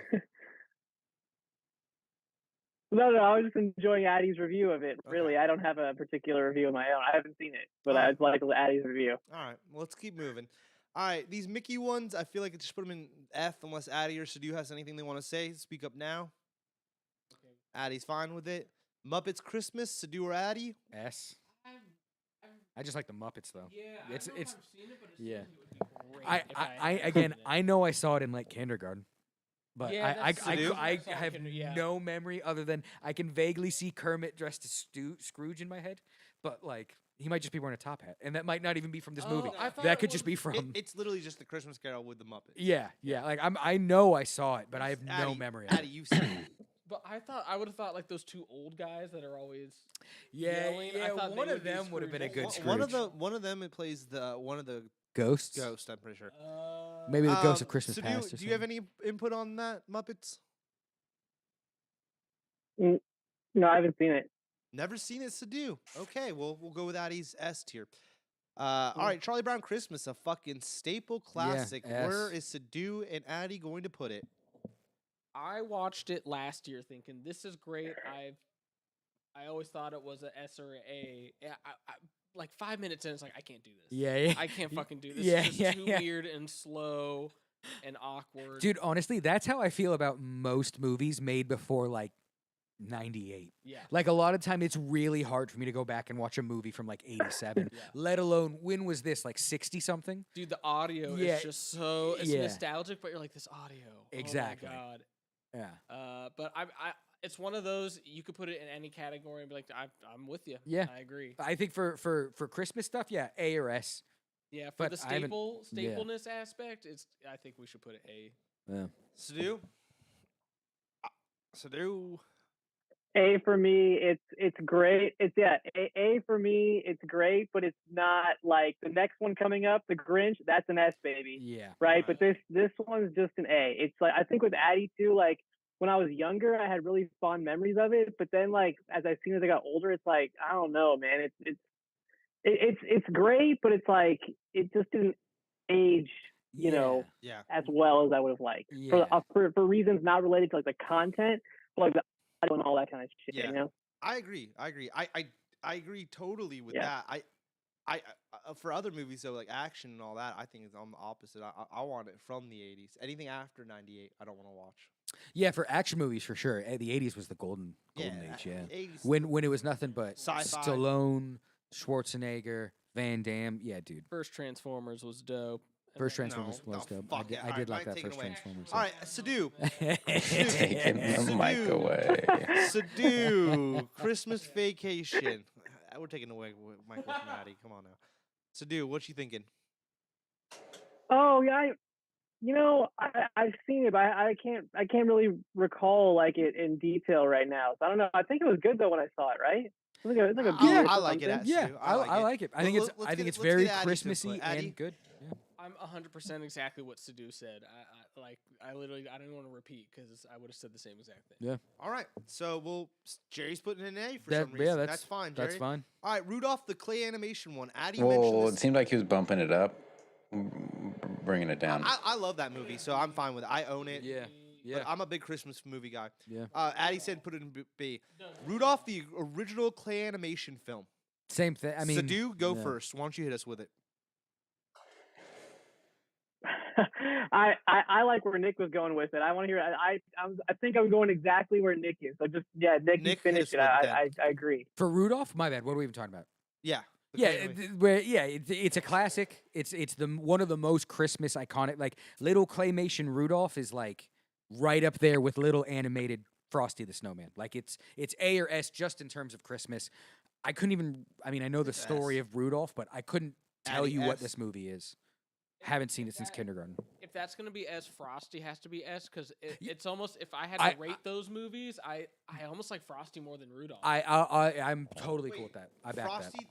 No, I was just enjoying Addy's review of it. Really, I don't have a particular review of my own. I haven't seen it, but I would like Addy's review. All right, well, let's keep moving. All right, these Mickey ones, I feel like I just put them in F unless Addy or Sadu has anything they want to say. Speak up now. Okay. Addy's fine with it. Muppets Christmas, Sadu or Addy? S. I just like the Muppets though. Yeah, It's I don't know if I've seen it, but it yeah. seems it would be great I if had again seen it. I know I saw it in like kindergarten. But Yeah, I that's Sadu? I I saw have kinder- yeah. no memory other than I can vaguely see Kermit dressed as Scrooge in my head, but like he might just be wearing a top hat, and that might not even be from this movie. Oh, I thought That it could just was- be from It's literally just the Christmas Carol with the Muppets. yeah. Like I know I saw it, but I have no Addy, memory. Of it. Addy, you've seen it. But I would have thought like those two old guys that are always Yeah, yelling. I yeah. thought One they of them would have been a good Scrooge. One of them it plays one of the Ghosts. ghosts. I'm pretty sure. Maybe the Ghost of Christmas So Past. do you have any input on that, Muppets? No, I haven't seen it. Never seen it, Sadu. Okay, we'll go with Addie's S tier. All right, Charlie Brown Christmas, a fucking staple classic. Where is Sadu and Addie going to put it? I watched it last year thinking this is great. I always thought it was a S or a A. Like 5 minutes in, it's like I can't do this. Yeah. I can't fucking do this. Yeah, It's just too weird and slow and awkward. Dude, honestly, that's how I feel about most movies made before like 98. Yeah. Like a lot of time, it's really hard for me to go back and watch a movie from like 87, Yeah. let alone when was this, like 60 something? Dude, the audio Yeah, is just so it's yeah. nostalgic, but you're like this audio. Exactly. Oh my god. Yeah. But I it's one of those you could put it in any category and be like, I'm with you. Yeah. I agree. I think for Christmas stuff, yeah, A or S. Yeah, for but the I haven't- stapleness aspect, I think we should put it A. Yeah. Sadu? Sadu? A for me, it's great. A for me, it's great, but it's not like the next one coming up, The Grinch. That's an S, baby. Yeah. Right. But this one's just an A. It's like I think with Addie too. Like when I was younger, I had really fond memories of it. But then like as I got older, it's like I don't know, man. It's great, but it's like it just didn't age, Yeah. as well as I would have liked Yeah. for reasons not related to like the content, but like the audio and all that kind of shit. Yeah. I agree. I agree totally with that. I for other movies though, like action and all that, I think it's on the opposite. I want it from the 80s. Anything after 98, I don't want to watch. Yeah, for action movies for sure. The 80s was the golden age. Yeah. 80s. When it was nothing but Sci-fi. Stallone, Schwarzenegger, Van Damme. Yeah, dude. First Transformers was dope. First Transformers No, was dope. fuck I it. did Alright, like that mine first taken away. Transformers. All right, Sadu. Taking the mic Sadu. away. Sadu. Christmas Vacation. We're taking away Michael from Maddie. Come on now. Sadu, what you thinking? Oh yeah, I've seen it, but I can't really recall like it in detail right now. So I don't know. I think it was good though when I saw it. Right? It's like a B Yeah, or I like it. something. Yeah, Sadu. I like it. I think Let's I think get- it's let's very get Addie's Christmassy input. Addie? and good. Yeah. I'm 100% exactly what Sadu said. I literally I didn't want to repeat because I would have said the same exact thing. Yeah. All right. So Jerry's putting in an A for That- some reason. yeah, that's fine, Jerry. That's fine. All right, Rudolph the clay animation one. Addie mentioned Well, this. it seemed like he was bumping it up, bringing it down. I love that movie, so I'm fine with it. I own it. Yeah. But I'm a big Christmas movie guy. Yeah. Addie said put it in B. Rudolph the original clay animation film. Same thing. I mean, Sadu, go yeah. first. Why don't you hit us with it? I like where Nick was going with it. I want to hear. I think I'm going exactly where Nick is. So just Nick, you Nick, finish hit it. us with I agree. For Rudolph, my bad. What are we even talking about? Yeah. the Yeah, clay animation. it's a classic. It's the one of the most Christmas iconic. Like little claymation Rudolph is like right up there with little animated Frosty the Snowman. Like it's A or S just in terms of Christmas. I couldn't even. I mean, I know the It's story S. of Rudolph, but I couldn't tell Addie you what S. this movie is. Haven't seen it since kindergarten. If that's gonna be S, Frosty has to be S because it's almost if I had I- to rate those movies, I almost like Frosty more than Rudolph. I'm totally cool with that. I back that. Frosty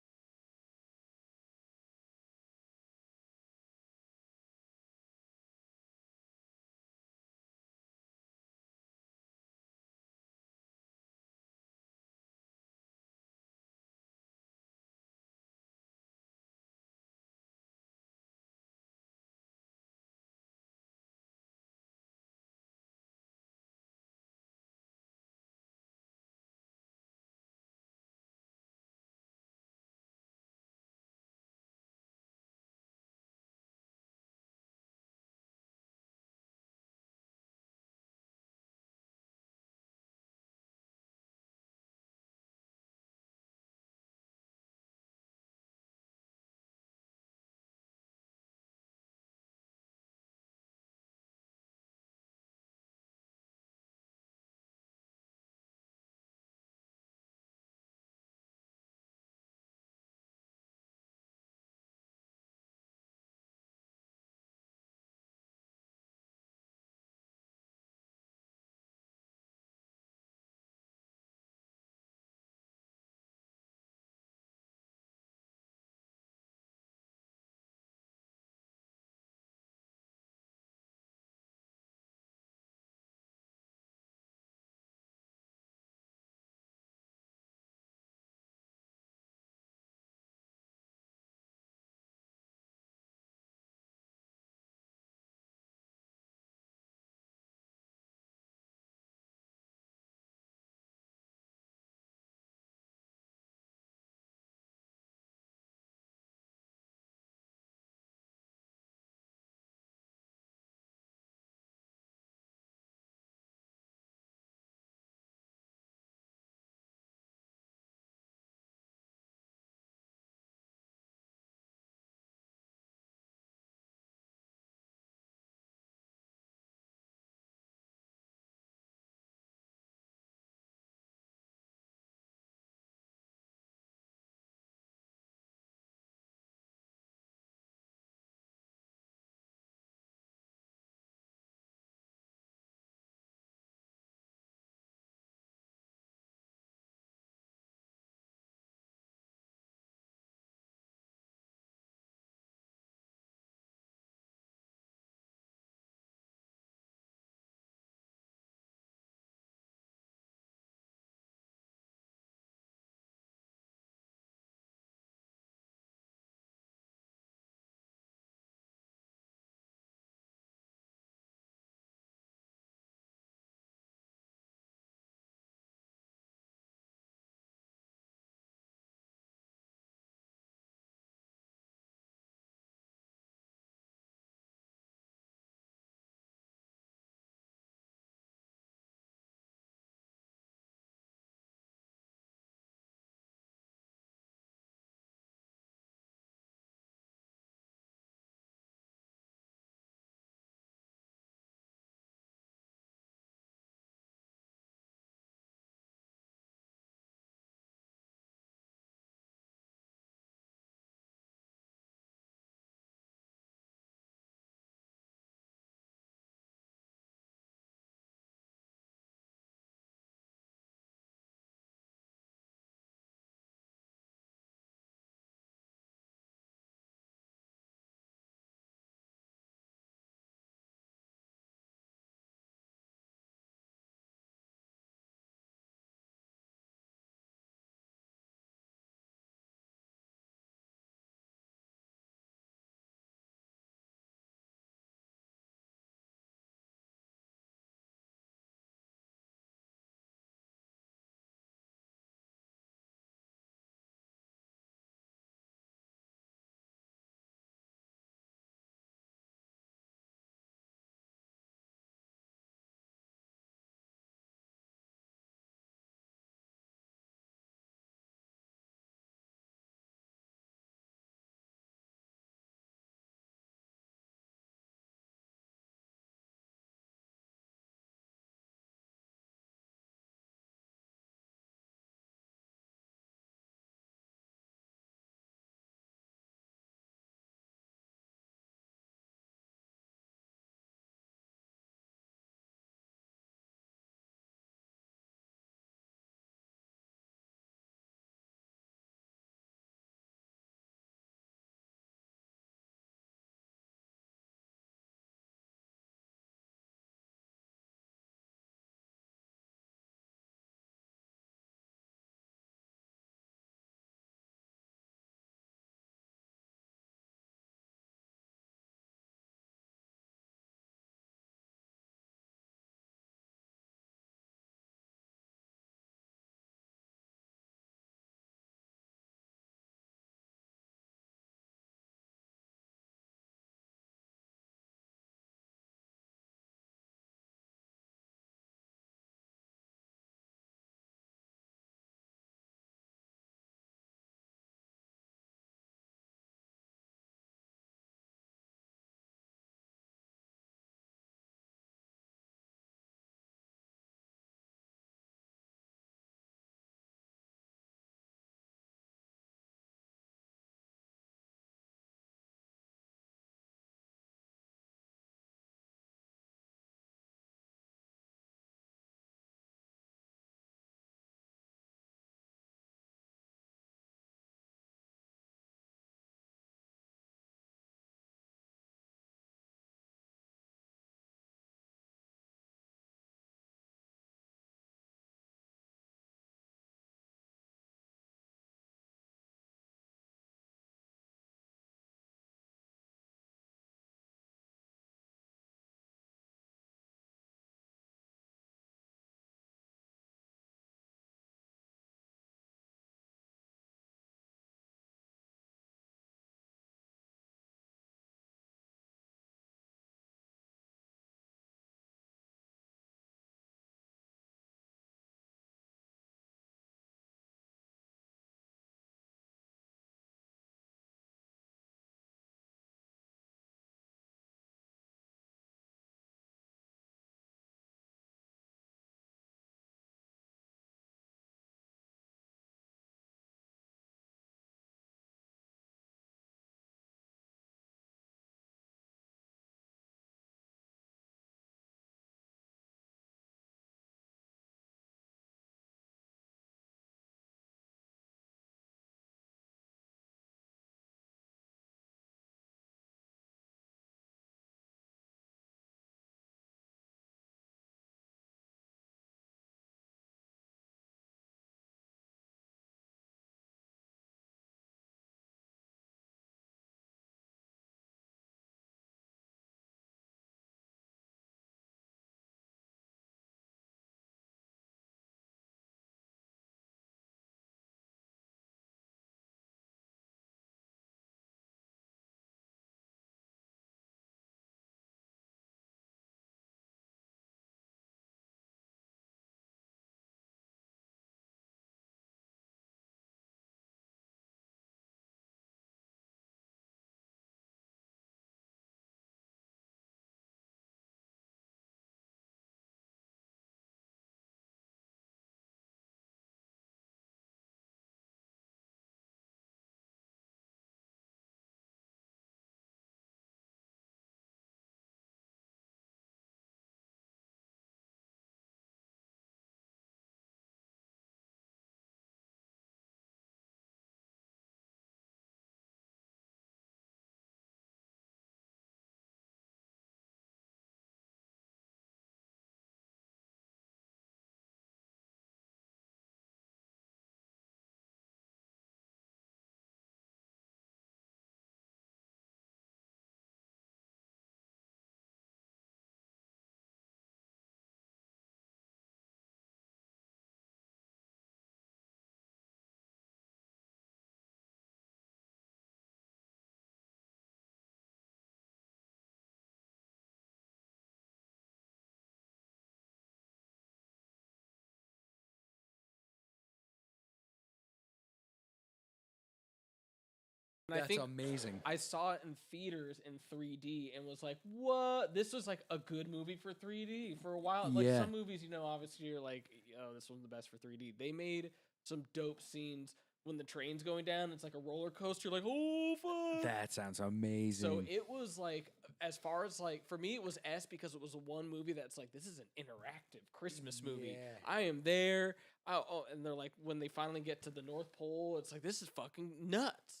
And I That's think amazing. I saw it in theaters in 3D and was like, what? This was like a good movie for 3D for a while. Like Yeah. some movies, obviously you're like, oh, this one's the best for 3D. They made some dope scenes when the train's going down. It's like a roller coaster. Like, oh, fuck. That sounds amazing. So it was like, as far as like, for me, it was S because it was one movie that's like, this is an interactive Christmas movie. Yeah. I am there. And they're like, when they finally get to the North Pole, it's like, this is fucking nuts.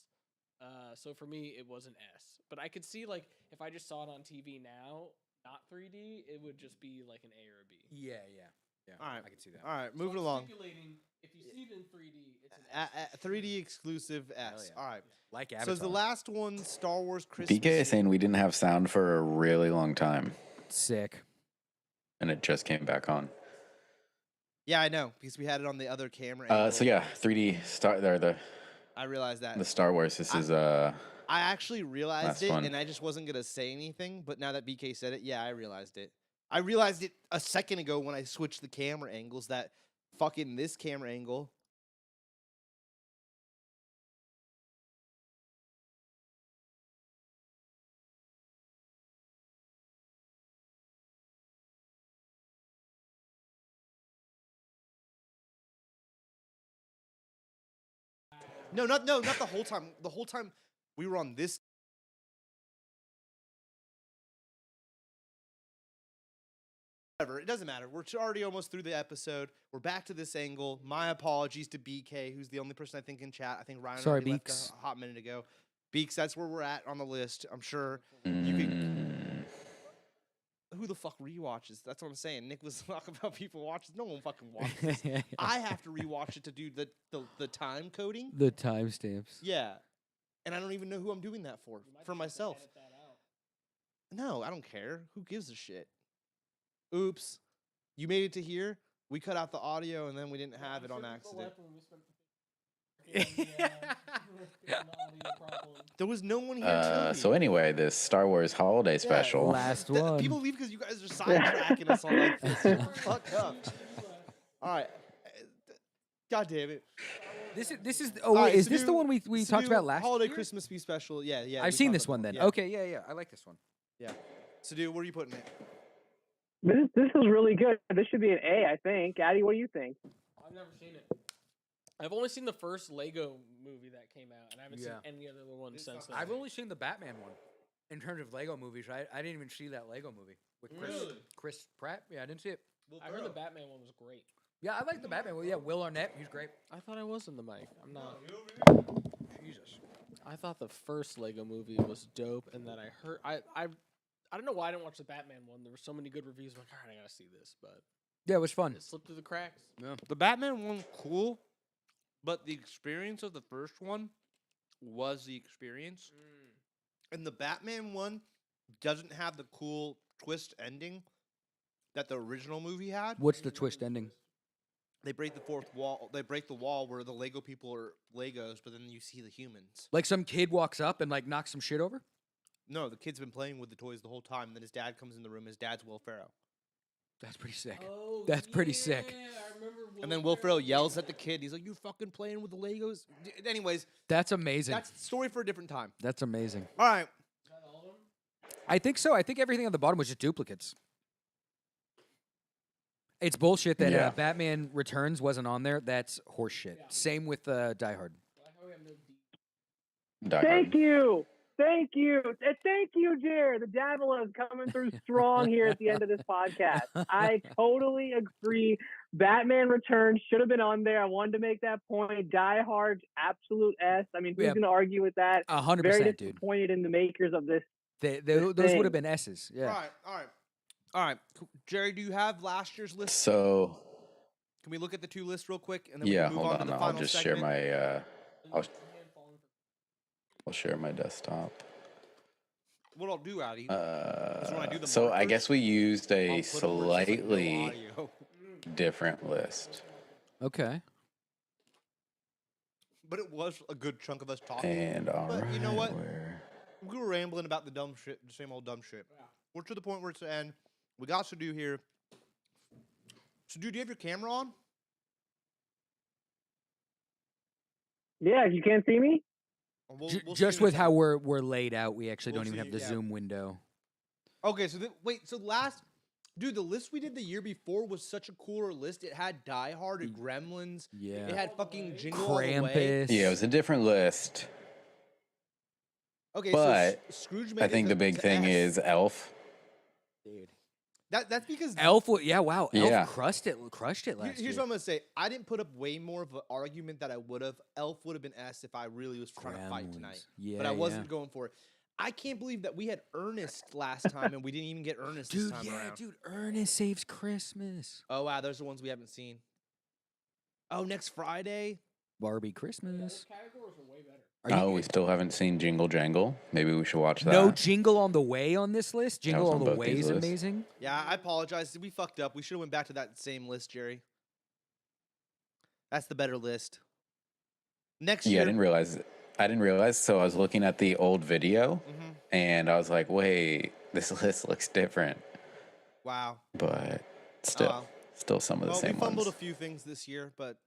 So for me, it was an S. But I could see, like, if I just saw it on TV now, not 3D, it would just be like an A or a B. Yeah. All right. I can see that. All right, So moving I'm along. stipulating, if you see it in 3D, it's an S. 3D exclusive S. yeah. All right. Like So Avatar. is the last one Star Wars Christmas? BK is saying we didn't have sound for a really long time, Sick. and it just came back on. Yeah, I know because we had it on the other camera. angle. So yeah, 3D Star there I realized that. the Star Wars. This is I actually realized Last it, one. and I just wasn't gonna say anything. But now that BK said it, yeah, I realized it. I realized it a second ago when I switched the camera angles. That fucking this camera angle. No, not the whole time. The whole time we were on this. Whatever, it doesn't matter. We're already almost through the episode. We're back to this angle. My apologies to BK, who's the only person I think in chat. I think Ryan Sorry, already left Beaks. a hot minute ago. Beaks, that's where we're at on the list. I'm sure you mm, can. Who the fuck rewatches? That's what I'm saying. Nick was talking about people watching. No one fucking watches this. I have to rewatch it to do the time coding. The timestamps. Yeah, and I don't even know who I'm doing that You might for just have to myself. edit that out. No, I don't care. Who gives a shit? Oops. You made it to here. We cut out the audio and then we didn't have I'm it on sure people accident. left when we spent getting the audio properly. There was no one here. till so you. anyway, this Star Wars holiday special. Last one. People leave because you guys are sidetracking us on like this. Shut the fuck up. All right. God damn it. This is. All right, Is so this do- the one we so talked do about last Holiday year? Christmas Be Special. Yeah, yeah. we I've seen talked this about one that. then. Yeah. Okay, yeah. I like this one. Yeah. So, dude, where are you putting it? This is really good. This should be an A, I think. Addy, what do you think? I've never seen it. I've only seen the first Lego movie that came out, and I haven't Yeah. seen any other ones It's since not- then. I've only seen the Batman one. In terms of Lego movies, right? I didn't even see that Lego movie with Really? Chris Pratt. Yeah, I didn't see it. I heard the Batman one was great. Yeah, I like the Batman one. Yeah, Will Arnett, he's great. I thought I was in the mic. I'm not. Jesus. I thought the first Lego movie was dope, and then I heard I don't know why I didn't watch the Batman one. There were so many good reviews. I'm like, all right, I gotta see this, but Yeah, it was fun. it slipped through the cracks. The Batman one, cool, but the experience of the first one was the experience. And the Batman one doesn't have the cool twist ending that the original movie had. What's the twist ending? They break the fourth wall. They break the wall where the Lego people are Legos, but then you see the humans. Like some kid walks up and like knocks some shit over? No, the kid's been playing with the toys the whole time. And then his dad comes in the room. His dad's Will Ferrell. That's pretty sick. Oh, That's pretty sick. I remember. And then Will Ferrell yells at the kid. He's like, "You're fucking playing with the Legos." Anyways, That's amazing. that's a story for a different time. That's amazing. All right. Is that all of them? I think so. I think everything on the bottom was just duplicates. It's bullshit that Yeah. Batman Returns wasn't on there. That's horseshit. Yeah. Same with Die Hard. Why have we have no D? Die Thank Hard. you. Thank you. Thank you, Jared. The devil is coming through strong here at the end of this podcast. I totally agree. Batman Returns should have been on there. I wanted to make that point. Die Hard, absolute S. I mean, who's Yeah. going to argue with that? 100%, Very dude. disappointed in the makers of this. Those would thing. have been S's. Yeah. All right. Cool. Jerry, do you have last year's list? So Can we look at the two lists real quick and then yeah, we can move hold on to on. the I'll final just segment? share my I'll Hand falling for- I'll share my desktop. What I'll do, Addy, when I do the So I markers, guess we used I'll a put 'em where it says, like, no slightly audio. different list, Okay. But it was a good chunk of us talking. and all But right, you know what? where- We were rambling about the dumb shit, the same old dumb shit. Yeah. We're to the point where it's the end. We got to do here. So, dude, do you have your camera on? Yeah, you can't see me? We'll Just see in a with how second. we're laid out, we actually We'll don't even have the see, yeah. Zoom window. Okay, so wait, so dude, the list we did the year before was such a cooler list. It had Die Hard and Gremlins. Yeah. It had fucking Jingle All the Way. Krampus. Yeah, it was a different list. Okay, But so Scrooge made I think it the big to thing S. is Elf. Dude. That's because Elf, wow, Yeah. Elf crushed it last here's year. what I'm gonna say. I didn't put up way more of an argument that I would have. Elf would have been S if I really was trying to fight tonight. Yeah, But I wasn't going for it. I can't believe that we had Ernest last time and we didn't even get Ernest this time around. Dude, Ernest Saves Christmas. Oh wow, those are the ones we haven't seen. Oh, next Friday. Barbie Christmas. Categories are way better. We still haven't seen Jingle Jangle. Maybe we should watch that. No Jingle on the Way on this list. That was Jingle on on the both Way these is lists. amazing. Yeah, I apologize. We fucked up. We should have went back to that same list, Jerry. That's the better list. Next year. I didn't realize. So I was looking at the old video, and I was like, "Wait, this list looks different." Wow. But still some of the same we fumbled ones. a few things this year, but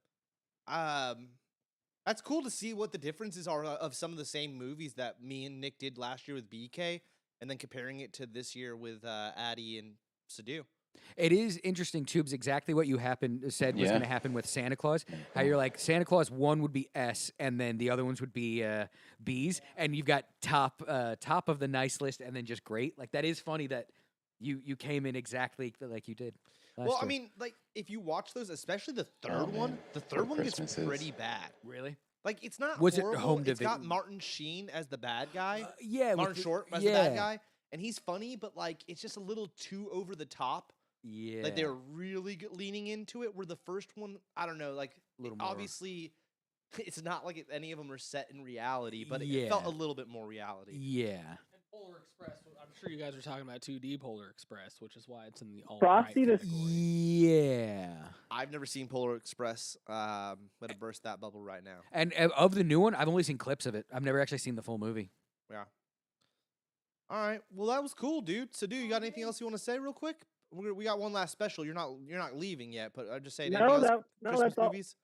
that's cool to see what the differences are of some of the same movies that me and Nick did last year with BK, and then comparing it to this year with Addie and Sadu. It is interesting too, because exactly what you said was going to happen with Santa Claus. How you're like Santa Claus 1 would be S, and then the other ones would be B's, and you've got top of the nice list, and then just great. Like that is funny that you came in exactly like you did. Well, year. I mean, like if you watch those, especially the third one, the third one gets Christmases. pretty bad. Really? Like it's not Was it horrible. home It's got division? Martin Sheen as the bad guy. Yeah, Martin with Short as the bad guy, and he's funny, but like it's just a little too over the top. Yeah. Like they're really leaning into it. Where the first one, I don't know, like Little more. obviously, it's not like any of them are set in reality, but it felt a little bit more reality. Yeah. And Polar Express, I'm sure you guys are talking about 2D Polar Express, which is why it's in the all Frosty right the category. Yeah. I've never seen Polar Express. I'm gonna burst that bubble right now. And of the new one, I've only seen clips of it. I've never actually seen the full movie. Yeah. All right. Well, that was cool, dude. So, dude, you got anything else you want to say, real quick? We got one last special. You're not leaving yet, but I'm just saying. No, Christmas that's all. movies.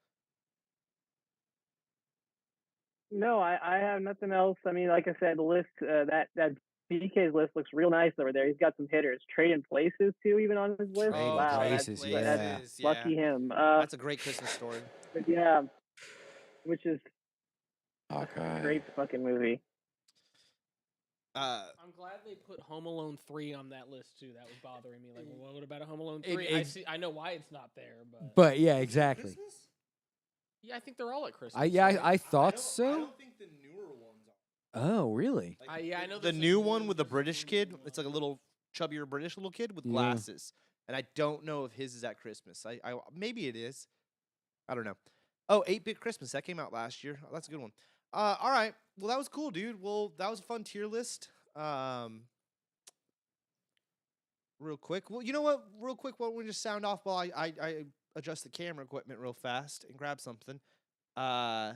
No, I have nothing else. I mean, like I said, the list that BK's list looks real nice over there. He's got some hitters. Trading Places too, even on his list. Trading Wow, Places, that's yeah. lucky him. That's a great Christmas story. But yeah, which is Hawkeye. a great fucking movie. I'm glad they put Home Alone 3 on that list too. That was bothering me. Like, well, what about a Home Alone 3? I know why it's not there, But yeah, exactly. Christmas? yeah, I think they're all at Christmas. I thought I so. don't think the newer ones are. Oh, really? Yeah, I know The there's a new one with the there's a British new kid. one. It's like a little chubbier British little kid with Yeah. glasses, and I don't know if his is at Christmas. I maybe it is. I don't know. Oh, 8-Bit Christmas that came out last year. Oh, that's a good one. All right. Well, that was cool, dude. Well, that was a fun tier list. Real quick. Well, you know what? Real quick, why don't we just sound off while I adjust the camera equipment real fast and grab something. So,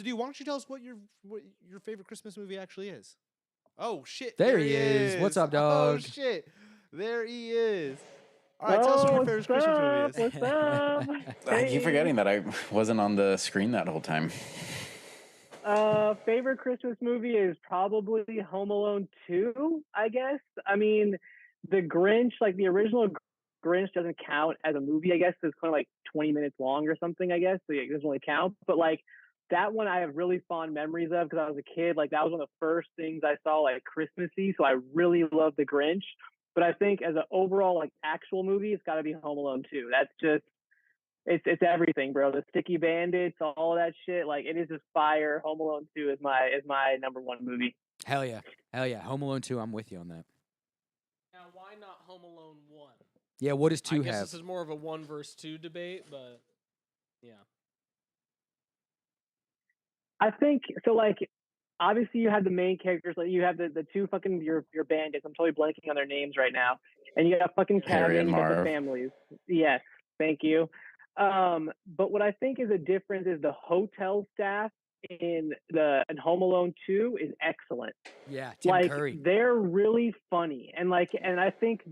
dude, why don't you tell us what your favorite Christmas movie actually is? Oh shit! There he is. What's up, Oh dog? shit! There he is. All right, tell us what your favorite Christmas movie is. What's up? I keep forgetting that I wasn't on the screen that whole time. Favorite Christmas movie is probably Home Alone 2, I guess. I mean, the Grinch, like the original Grinch doesn't count as a movie, I guess. It's kind of like 20 minutes long or something, I guess. So it doesn't really count. But like that one I have really fond memories of because I was a kid. Like that was one of the first things I saw like Christmassy. So I really love the Grinch. But I think as an overall like actual movie, it's got to be Home Alone 2. That's just it's everything, bro. The Sticky Bandits, all of that shit. Like it is just fire. Home Alone 2 is my number one movie. Hell yeah. Home Alone 2. I'm with you on that. Now, why not Home Alone 1? Yeah, what does I 2 guess have? this is more of a 1 versus 2 debate, but yeah. I think so. Like, obviously, you have the main characters. Like, you have the two fucking your bandits. I'm totally blanking on their names right now. And you got fucking Harry Kevin. and You got the Marv. families. Yes, thank you. But what I think is a difference is the hotel staff in Home Alone 2 is excellent. Yeah, Tim like Curry. they're really funny, and I think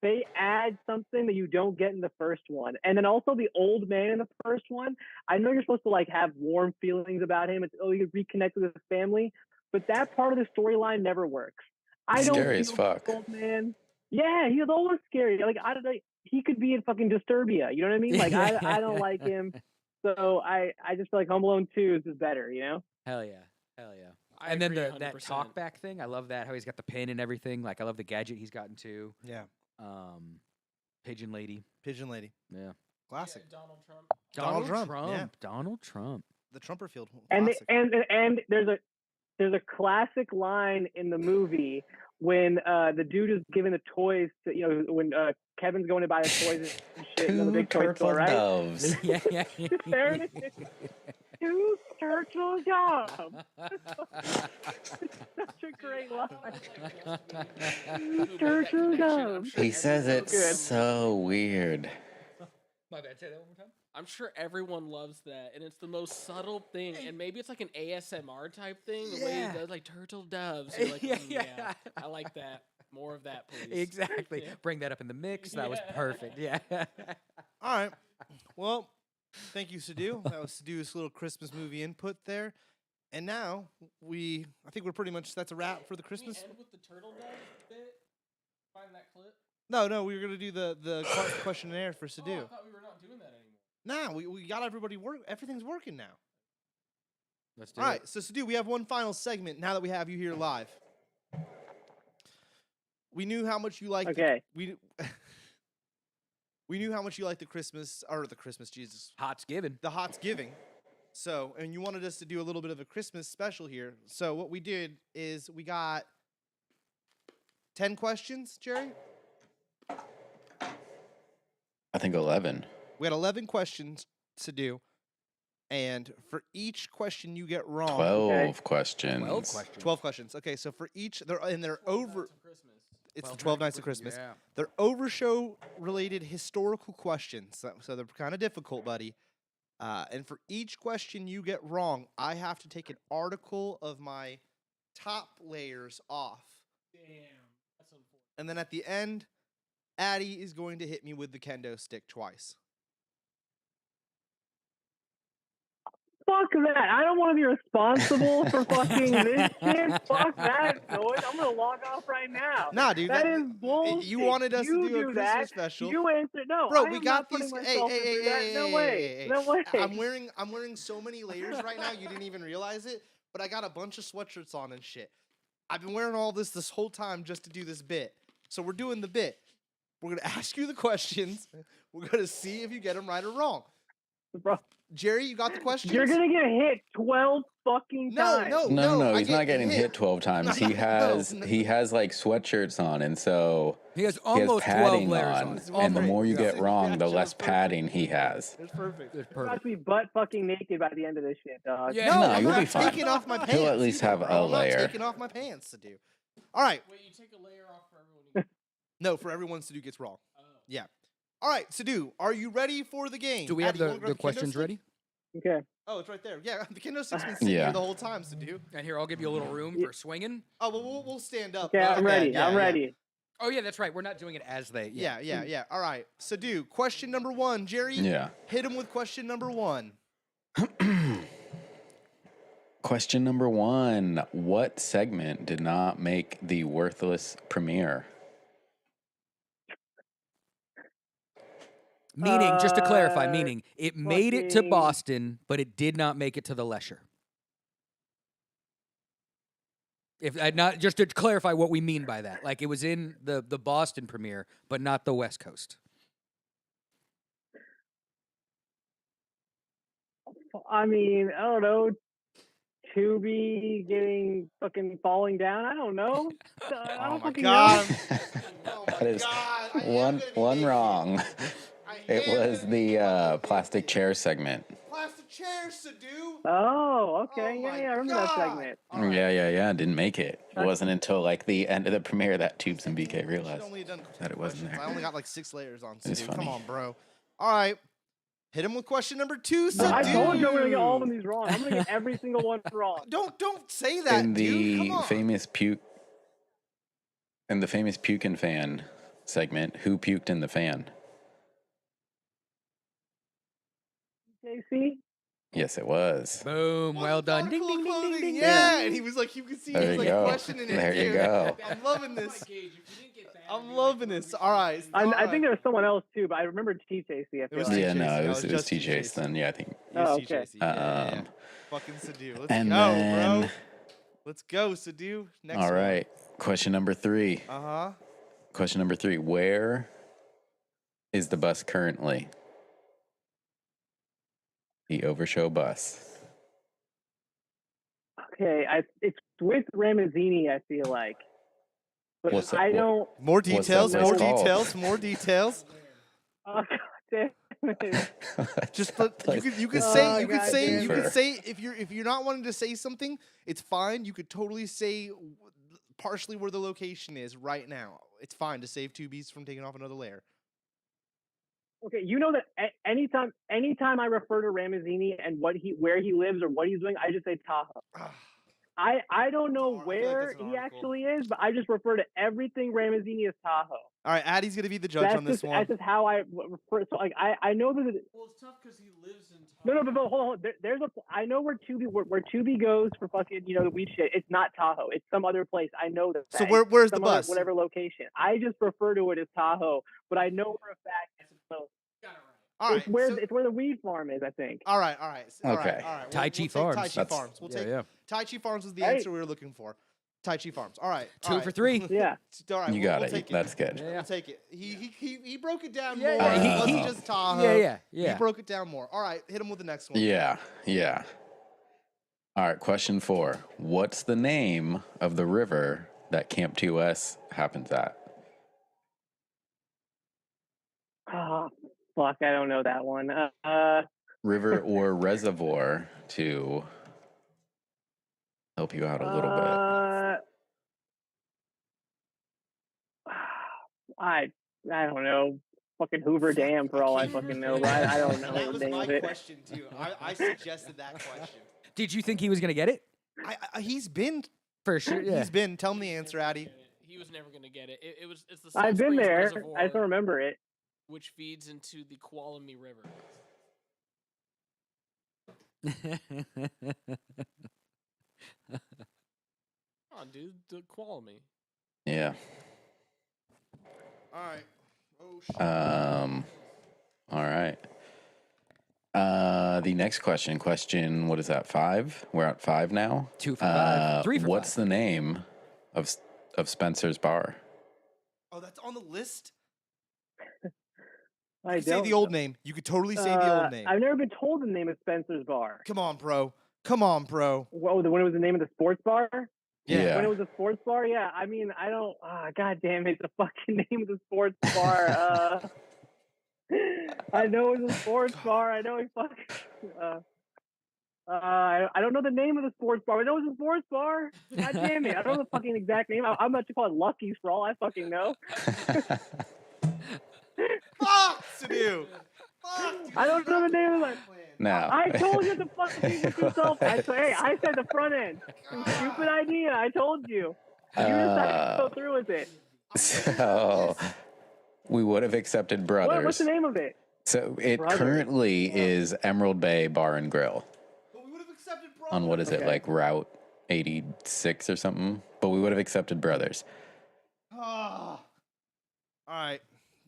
they add something that you don't get in the first one. And then also the old man in the first one, I know you're supposed to like have warm feelings about him. It's you reconnect with his family, but that part of the storyline never works. I don't Scary as feel fuck. for the old man. Yeah, he was always scary. Like I don't know, he could be in fucking Disturbia. You know what I mean? Like I don't like him. So I just feel like Home Alone 2 is just better, you know? Hell yeah. Hell yeah. I And then agree that 100%. talkback thing, I love that. How he's got the pin and everything. Like I love the gadget he's gotten too. Yeah. Pigeon Lady. Pigeon Lady. Yeah. Classic. Yeah, Donald Trump. Donald Trump, yeah. Donald Trump. The Trumperfield. And Classic. and there's a classic line in the movie when the dude is giving the toys to when Kevin's going to buy the toys and shit in the Two big toy turtle store, right? doves. yeah. There it is. Two turtle doves. Such a great line. Two turtle doves. He says it's Good. so weird. My bad. Say that one more time. I'm sure everyone loves that, and it's the most subtle thing. And maybe it's like an ASMR type thing, the way Yeah. he does like turtle doves. You're like, Yeah, yeah, yeah. I like that. More of that, please. Exactly. Yeah. Bring that up in the mix. That was Yeah. perfect. Yeah. All right. Well, thank you, Sadu. That was Sadu's little Christmas movie input there. And now I think we're pretty much, that's a wrap for the Can we Christmas. end with the turtle dove bit? Find that clip. No, we were going to do the questionnaire for Oh, I Sadu. thought we were not doing that anymore. Nah, we got everybody everything's working now. Let's do All it. right, so Sadu, we have one final segment now that we have you here live. We knew how much you liked Okay. we knew how much you liked the Christmas Jesus. Hot's given. The Hot's Giving. So, and you wanted us to do a little bit of a Christmas special here. So, what we did is we got 10 questions, Jerry. I think 11. We had 11 questions to do. And for each question you get wrong, 12 questions. 12 questions. 12 questions. Okay, so for each, they're over. Nights of Christmas. It's the 12 Nights of Christmas. Yeah. They're over-show related historical questions, so they're kind of difficult, buddy. And for each question you get wrong, I have to take an article of my top layers off. Damn, that's unfortunate. And then at the end, Addie is going to hit me with the kendo stick twice. Fuck that. I don't want to be responsible for fucking this shit. Fuck that noise. I'm going to log off right now. Nah, dude. That is bullshit. You wanted us You to do a Christmas that. special. You answered. No, Bro, I we am got not putting these. myself into that. No way. No way. I'm wearing so many layers right now. You didn't even realize it, but I got a bunch of sweatshirts on and shit. I've been wearing all this whole time just to do this bit. So we're doing the bit. We're gonna ask you the questions. We're gonna see if you get them right or wrong. Bro, Jerry, you got the questions? you're going to get hit 12 fucking times. No, I he's not get getting hit 12 times. He has he has like sweatshirts on, and so He has he has almost 12 padding layers on. on. It's And the almost- more you get Yeah, wrong, the sure, less perfect. padding he has. It's perfect. It's You're about perfect. to be butt fucking naked by the end of this shit, dog. Yeah. No, No, I'm you'll not be fine. taking off my pants. He'll at least either, have bro. a I'm not layer. taking off my pants to do. All right. Wait, you take a layer off for everyone. No, for everyone, Sadu gets wrong. Oh. Yeah. All right, Sadu, are you ready for the game? Do we have Addie, you wanna the grab kendo questions stick? ready? Okay. Oh, it's right there. Yeah, the kendo stick's been sitting Yeah. here the whole time, Sadu. And here, I'll give you a little room Yeah. for swinging. Oh, well, we'll stand up. Okay, I'm ready. yeah, I'm yeah. ready. Oh, yeah, that's right. We're not doing it as they. Yeah. All right, Sadu, question number 1. Jerry, Yeah. hit him with question number 1. Question number 1. What segment did not make the worthless premiere? Meaning, just to clarify, Uh, meaning it made it to fucking- Boston, but it did not make it to the Lesher. If not, just to clarify what we mean by that, like it was in the Boston premiere, but not the West Coast. I mean, I don't know. Tubi getting fucking falling down. I don't know. I Oh don't my fucking God. know. Oh That my is God, I am one gonna be one naked. wrong. I It am was gonna be the naked. plastic chair segment. Plastic chairs, Sadu. Oh, okay. Oh yeah, my I remember that God. segment. All right. Yeah. Didn't make it. It wasn't until like the end of the premiere that Tubes and BK Should've realized. only done that it wasn't questions. there. I only got like 6 layers on. It's Sadu. Come funny. on, bro. All right. Hit him with question number 2, No, I Sadu. told you I'm gonna get all of these wrong. I'm gonna get every single one wrong. Don't say that, In dude. the Come on. famous puke, and the famous Pukin fan segment, Who Puked in the Fan? JC. Yes, it was. Boom. Well done. Ding, ding, ding, ding, ding, Yeah, ding. and he was like, you could see There he was you like go. questioning it. There you dude. go. I'm loving That's this. my gauge. If you didn't get that, I'm it'd be loving like, this. we All right. should- I think there was someone else too, but I remember TJC. I feel was like. Yeah, T-Chase, no, yeah, it it was was just T-Chase T-Chase. then. Yeah, I think. Oh, Yes, okay. TJC. Yeah. Fucking Sadu. Let's and go, then, bro. Let's go, Sadu. Next all one. right. Question number 3. Uh-huh. Question number 3. Where is the bus currently? The OverShow bus. Okay, it's with Ramazzini. I feel like, but What's that- I what- don't. More What's that details, place more called? details, more details. Oh, God damn it. Just That you place- could you could Oh, say you could God say damn you could it. say if you're not wanting to say something, it's fine. You could totally say partially where the location is right now. It's fine to save 2 beats from taking off another layer. Okay, you know that anytime I refer to Ramazzini and where he lives or what he's doing, I just say Tahoe. I don't know I feel like where that's an he article. actually is, but I just refer to everything Ramazzini as Tahoe. All right, Addie's gonna be the judge That's on this just one. that's just how I refer. So like I know that. Well, it's tough because he lives in. No, but hold on. There's a. I know where Tubi goes for fucking the weed shit. It's not Tahoe. It's some other place. I know that. So It's where's the some other- bus? Whatever location. I just refer to it as Tahoe, but I know for a fact. So Got it right. All right, it's where so- it's where the weed farm is. I think. all right. Okay. All right. Tai Chi we'll take Farms. Tai Chi That's- Farms. We'll Yeah, take yeah. Tai Chi Farms was the Hey. answer we were looking for. Tai Chi Farms. All right. all 2 right. for 3. Yeah. All right. You we'll, got we'll it. Take That's good. Yeah. We'll take it. He broke it down Yeah, more. yeah, It he- wasn't he- just Tahoe. Yeah. He broke it down more. All right. Hit him with the next one. Yeah. All right, question 4. What's the name of the river that Camp 2S happens at? Oh, fuck! I don't know that one. River or reservoir to help you out a little bit. I don't know. Fucking Hoover Dam for all I fucking know. But I don't know That the was name my of it. question too. I suggested that question. Did you think he was going to get it? He's been. For sure. Yeah. He's been. Tell him the answer, Addy. He was never gonna get it. It's the. I've Salt been Springs there. Reservoir, I don't remember it. which feeds into the Qualamy River. Come on, dude, the Qualamy. Yeah. All right. Oh shit. All right. The next question, what is that, 5? We're at 5 now? 2 for 5. 3 for What's 5. the name of Spencer's bar? Oh, that's on the list. I Say don't the old name. You could totally say the old name. I've never been told the name of Spencer's bar. Come on, bro. Come on, bro. Whoa, when it was the name of the sports bar? Yeah. When it was a sports bar? Yeah. I mean, I don't. God damn it! The fucking name of the sports bar. I know it was a sports bar. I know it fucking. I don't know the name of the sports bar. I know it was a sports bar. God damn it! I don't know the fucking exact name. I'm about to call it Lucky's for all I fucking know. Fuck, Sadu. Fuck, dude, I don't know the name of it. Now. I told you to fucking be with yourself. I said the front end. Stupid idea. I told you. You decided to go through with it. So we would have accepted Brothers. What's the name of it? So it Brothers. currently is Emerald Bay Bar and Grill But we would have accepted bro. on what is it, Okay. like Route 86 or something? But we would have accepted Brothers. All right.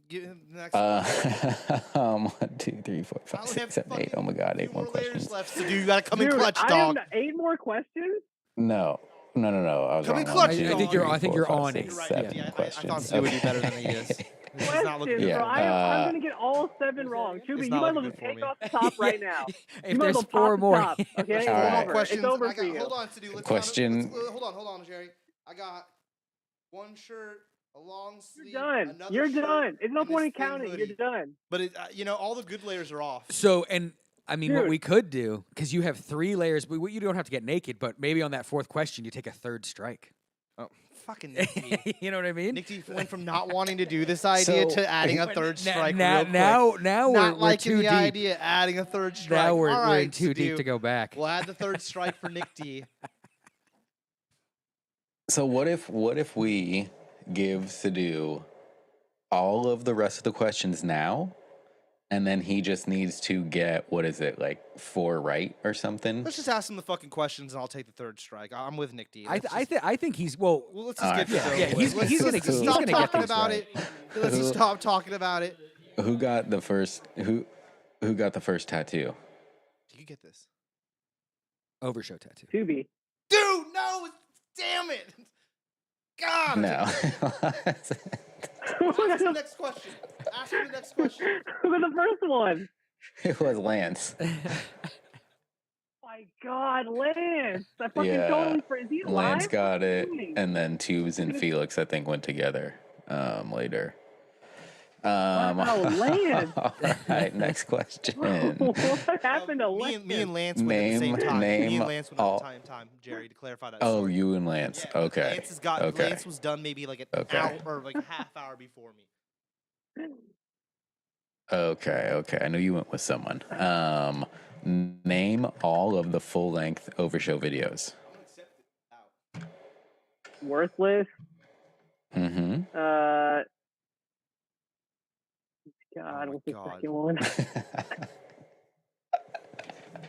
Give him the next one. 1, 2, 3, 4, I 5, only 6, have 7, 8. Oh my God, 8 2 more layers questions. left to do. You gotta come in Dude, clutch, I dog. have 8 more questions? No. I was Come in wrong. clutch, 1, 2, dog. 3, I think 4, you're 5, on 6, it. You're right, 7 Nikki. I questions. thought Stu would be better than he is. This is not looking Questions, good. Yeah, bro. I'm going to get all 7 wrong. It's Tubi, you not might as looking well good just for take me. off the top right now. If You might as there's well 4 pop more. the top, okay? All It's right. over. Questions. It's over I for got, you. hold on, Sadu. Let's Question- hold on, Jerry. I got 1 shirt, a long sleeve. You're done. Another You're shirt, done. There's no and this point in thin counting. hoodie. You're done. But all the good layers are off. So, and I mean, what Dude. we could do, because you have 3 layers, but you don't have to get naked, but maybe on that 4th question, you take a 3rd strike. Oh, fucking Nick D. You know what I mean? Nick D went from not wanting to do this idea So- to adding a But 3rd strike now, real quick. now Not we're liking too the deep. idea, adding a 3rd strike. Now we're, All we're in right, too deep Sadu. to go back. We'll add the 3rd strike for Nick D. So what if we give Sadu all of the rest of the questions now, and then he just needs to get, what is it, like 4 right or something? Let's just ask him the fucking questions, and I'll take the third strike. I'm with Nick D. I think he's well. Well, let's just get this over yeah, with. he's Let's gonna stop get talking these about right. it. Let's just stop talking about it. Who got the first? Who got the first tattoo? Do you get this? OverShow tattoo. Tubi. Dude, no! Damn it! God! No. Ask him the next question. Ask him the next question. Who was the first one? It was Lance. My God, Lance! I fucking Yeah, totally is he alive? Lance got What are you it, doing? and then Tubes and Felix, I think, went together later. Wow, Lance! All right, next question. What happened to Me Lance? and Lance went at the same time. Me Name and Lance went at the same time, Jerry, to clarify that Oh, story. you and Lance. Yeah, Okay. Lance has got. Okay. Lance was done maybe like an Okay. hour or like a half hour before me. Okay. I knew you went with someone. Name all of the full-length OverShow videos. Worthless. Mm-hmm. God, Oh what's the God. second one?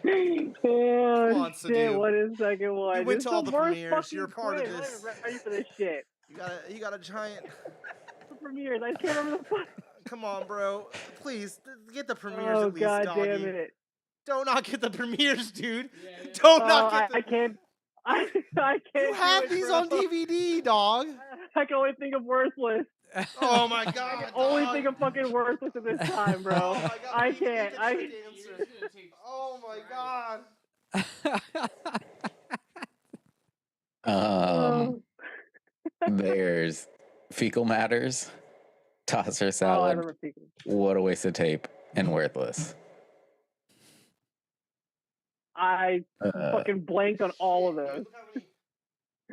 Come Oh on, shit! Sadu. What is the second one? You went This to is all the the worst premieres. fucking You're a part of quiz. I'm this. not even ready for this shit. You got a giant. The premieres. I can't remember the fuck. Come on, bro. Please get the premieres Oh at least, God doggy. damn it! Don't not get the premieres, dude. Don't not get the. I can't. I can't. You have do it, these bro. on DVD, dog. I can only think of Worthless. Oh my I God. can only dog. think of fucking Worthless at this time, bro. Oh my God. I we need to can't. get the I. correct answer. Oh my God. Oh, There's Fecal Matters, Tosser I Salad, remember thinking. What a Waste of Tape, and Worthless. I fucking blanked on all of those.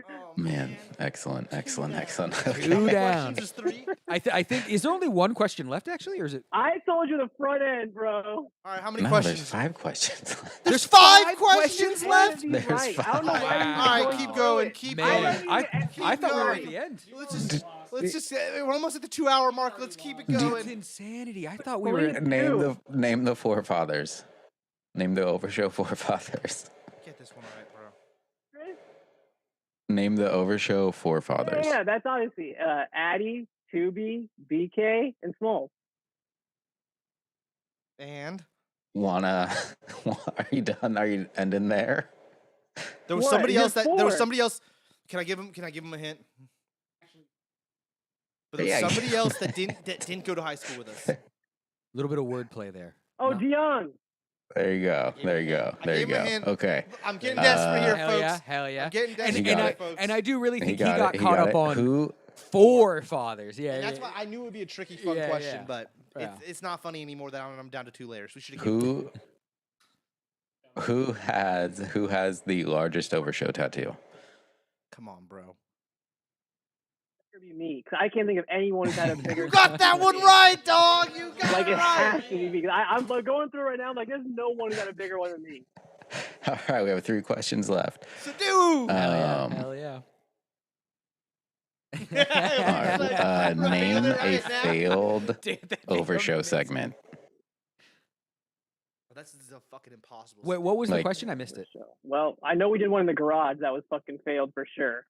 Oh, Man, excellent. Two How down. many questions is 3? I think is there only one question left actually, or is it? I told you the front end, bro. All right, how many No, questions? there's 5 questions. There's 5 questions One left? of these There's right. I don't know five. why you Wow. All right, going keep through going. it. Keep Man, going. I thought we were at going. the end. Let's just we're almost at the 2-hour mark. Let's keep it That's going. insanity. I thought we were. At, Name the forefathers. Name the OverShow forefathers. Get this one right, bro. Name the OverShow forefathers. Yeah, that's obviously Addy, Tubi, BK, and Small. And Are you done? Are you ending there? there was What? somebody You're else that there was four. somebody else. Can I give him a hint? But there was Yeah. somebody else that didn't go to high school with us. a little bit of wordplay there. Oh, No. DeYoung. There you go. There you go. I There you gave him a go. hint. Okay. I'm getting desperate here, Hell folks. yeah, hell yeah. I'm getting And, desperate, He got and, I, it. folks. and I do really think he got got caught up it. on Who? forefathers. Yeah, And that's yeah. why I knew it would be a tricky, fun Yeah, question, yeah. but Yeah. it's not funny anymore that I'm down to 2 layers. We should have kept Who has the largest OverShow tattoo? Come on, bro. It's gonna be me, 'cause I can't think of anyone who's had a bigger. You got that one right, dog. You got Like it it has right. to be because I'm like, going through right now. I'm like, there's no one who's got a bigger one than me. All right, we have 3 questions left. Sadu. Hell yeah. All right, name a failed Dude, that'd be OverShow amazing. segment. This is a fucking impossible. Wait, what was the Like- question? I missed it. Well, I know we did one in the garage that was fucking failed for sure.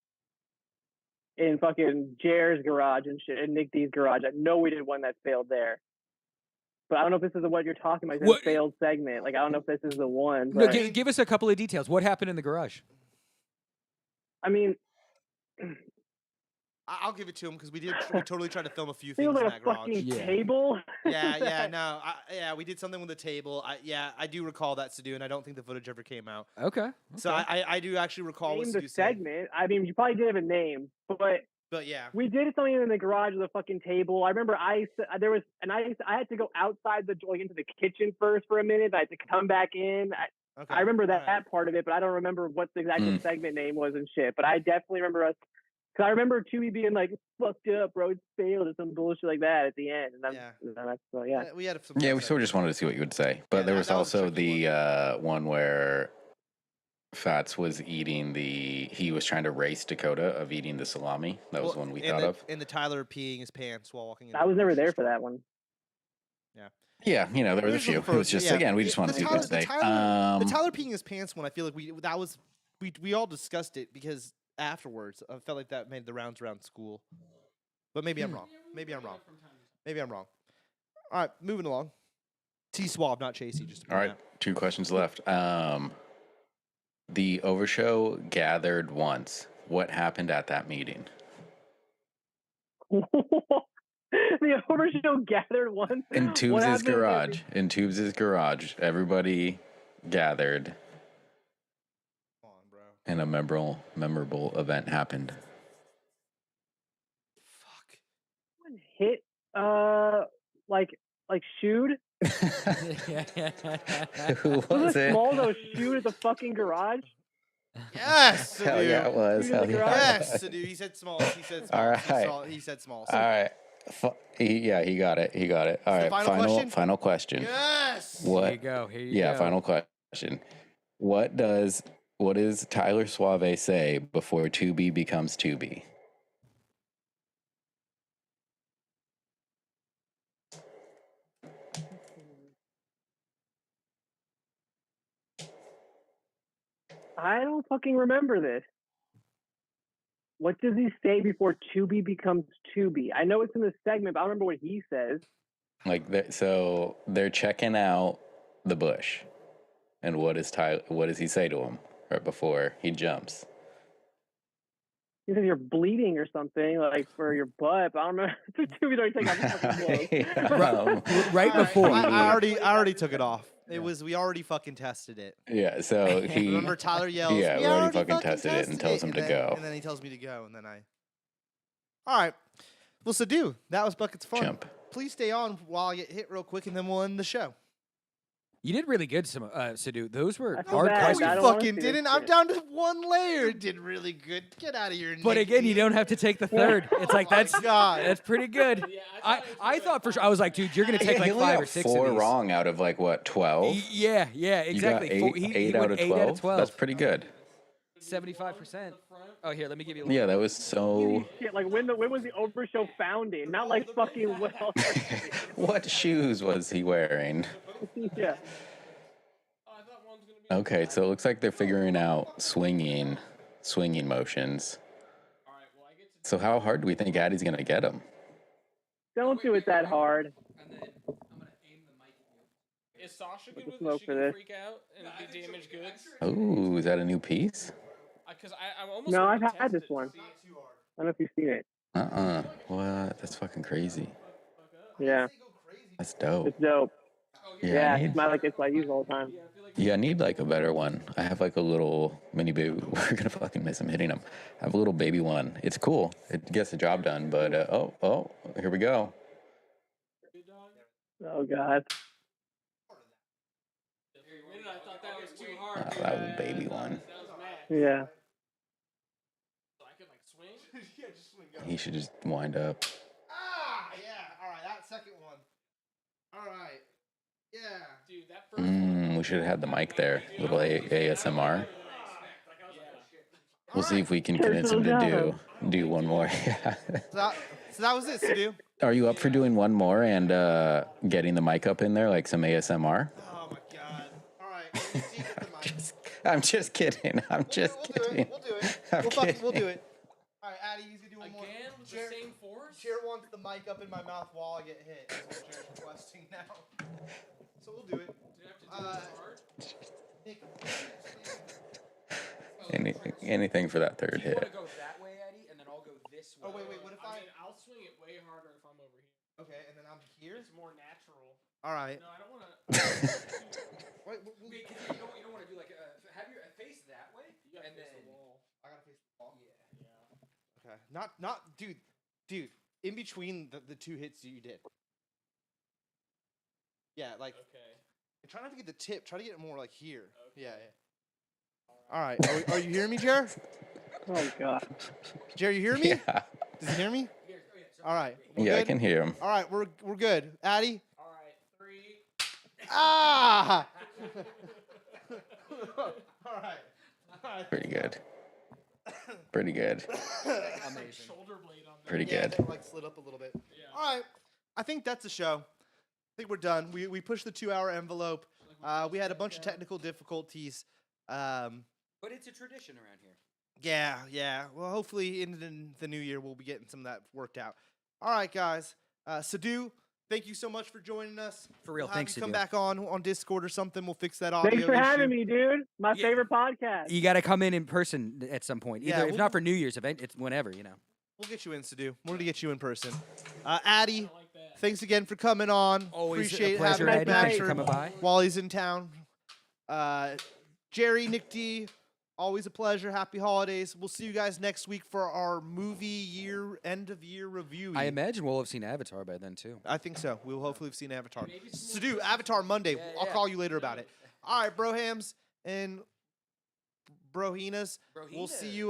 In fucking Jer's garage and shit, and Nick D's garage. I know we did one that failed there. But I don't know if this is what you're talking about. What- It's a failed segment. Like I don't know if this is the one. No, But, give us a couple of details. What happened in the garage? I mean, I'll give it to him because we totally tried to film a few it things was in like that a garage. fucking Yeah. table. Yeah, no, we did something with the table. I do recall that, Sadu, and I don't think the footage ever came out. Okay. So I do actually recall what Name Sadu the said. segment. I mean, you probably did have a name, but But yeah, we did something in the garage with a fucking table. I remember I had to go outside into the kitchen first for a minute. I had to come back in. okay. I remember that alright. part of it, but I don't remember what the exact Mm. segment name was and shit. But I definitely remember us. Cause I remember Chewy being like, "Fucked up, bro. It's failed," or some bullshit like that at the end. And Yeah. that's so yeah. We had some. Yeah, fun we sort of just wanted to see what you would say. But Yeah, there that was was a also tricky the one where Fats was eating he was trying to race Dakota of eating the salami. That was one we thought of. And the Tyler peeing his pants while walking in. I was never there for that one. Yeah. Yeah, there was a few. It was just again, we just wanted to do this today. The Tyler peeing his pants one, I feel like we all discussed it because afterwards I felt like that made the rounds around school. But maybe I'm wrong. Maybe I'm wrong. All right, moving along. T-Swab, not Chasey. Just all right, 2 questions left. The OverShow gathered once. What happened at that meeting? The OverShow gathered once in Tubes' garage. In Tubes' garage, everybody gathered. Come on, bro. And a memorable event happened. Fuck. One hit, like shoot. Who was it? Small though shoot at the fucking garage. Yes, Hell yeah, it was. Hell yeah. Yes, dude. He said small. All right. He said small. All right. He got it. All right. Final question. Yes. What? Here you go. Yeah, final question. What does Tyler Suave say before Tubi becomes Tubi? I don't fucking remember this. What does he say before Tubi becomes Tubi? I know it's in the segment, but I don't remember what he says. So they're checking out the bush, and what does he say to him right before he jumps? He says you're bleeding or something, like for your butt. But I don't remember. Tubi's already taking off his fucking clothes. Right before. I already took it off. We already fucking tested it. Yeah, so he... Remember Tyler yells, yeah, we already fucking tested it and tells him to go. And then he tells me to go, and then I... All right. Well, Sadu, that was Buckets Fun. Jump. Please stay on while I get hit real quick, and then we'll end the show. You did really good, Sadu. Those were I feel hard bad. questions. I You don't wanna fucking see didn't. this I'm shit. down to one layer. Did really good. Get out of here, But Nick again, you D. don't have to take the third. It's like that's God. that's pretty good. I thought for sure. I was like, dude, you're gonna take He like only 5 got or 6 4 of these. wrong out of like what, 12? Yeah, You got exactly. 8 out of 12? 8 out of 12. That's pretty good. 75%. Oh, here, let me give you a Yeah, that was so... Shit, like when was the OverShow founded? Not like fucking well. What shoes was he wearing? Yeah. Okay, so it looks like they're figuring out swinging motions. So how hard do we think Addie's going to get him? Don't do it that hard. Is Sasha good with Smoke it? She for can this. freak out and be damaged goods? Oh, is that a new piece? Because I'm almost No, wanna I've had test this it, one. see. I don't know if you've seen it. What? That's fucking crazy. Yeah, That's dope. it's dope. Yeah, Yeah, I it's like it's what I use all the time. Yeah, I need like a better one. I have like a little mini baby. We're gonna fucking miss him hitting him. I have a little baby one. It's cool. It gets the job done. But here we go. Oh god. I thought that was too hard. Oh, that was a baby one. That was mad. Yeah. So I could like swing? Yeah, just swing. Go. He should just wind up. Yeah. All right, that second one. All right. Yeah. Dude, that first one. We should have had the mic there. Little ASMR. We'll see if we can convince him to do one more. So that was it, Sadu. Are you up for doing one more and getting the mic up in there, like some ASMR? Oh my god. All right. Let me see you get the mic. I'm just kidding. I'm just kidding. We'll do it. I'm We'll do kidding. it. All right, Addie, he's gonna do one more. Again with the Jared- same force? Jared wants the mic up in my mouth while I get hit. That's what Jared's requesting now. So we'll do it. Do I have to do this hard? Nick, Anything for that third You want to hit. go that way, Eddie, and then I'll go this way. oh wait, what if I mean, I'll swing it way harder if I'm over here. Okay, and then I'm here. It's more natural. All right. No, I don't want to. Wait, Wait, 'cause you don't want to do like have your face that way, You gotta and face then the wall. I gotta face the wall. Yeah. Okay. Not, dude. In between the 2 hits you did. Yeah, like. Okay. Try not to get the tip. Try to get it more like here. Okay. Yeah. All right. Are you hearing me, Jared? Oh god. Jared, you hear me? Yeah. Does he hear me? All right. We're Yeah, I good? can hear him. All right, we're good. Addie? All right, 3. Ah! All right. Pretty good. Pretty good. Amazing. Shoulder blade on Pretty Yeah, good. it like slid up a little bit. Yeah. All right. I think that's the show. I think we're done. We pushed the 2-hour envelope. We had a bunch of technical difficulties. But it's a tradition around here. Yeah. Well, hopefully in the new year we'll be getting some of that worked out. All right, guys. Sadu, thank you so much for joining us. For real, We'll have thanks, you come Sadu. back on Discord or something. We'll fix that audio Thanks for issue. having me, dude. My Yeah. favorite podcast. You got to come in person at some point. Yeah, Either if we'll- not for New Year's event, it's whenever, you know. We'll get you in, Sadu. We're gonna get you in person. Addy, I like that. thanks again for coming on. Always Appreciate a pleasure, having you Eddie. back Thanks for for- coming by. while he's in town. Jerry, Nick D, always a pleasure. Happy holidays. We'll see you guys next week for our movie end of year review. I imagine we'll have seen Avatar by then, too. I think so. We'll hopefully have seen Avatar. Maybe some So do Avatar Monday. Yeah, I'll yeah. call you later about it. All right, brohams and brohinas. We'll see you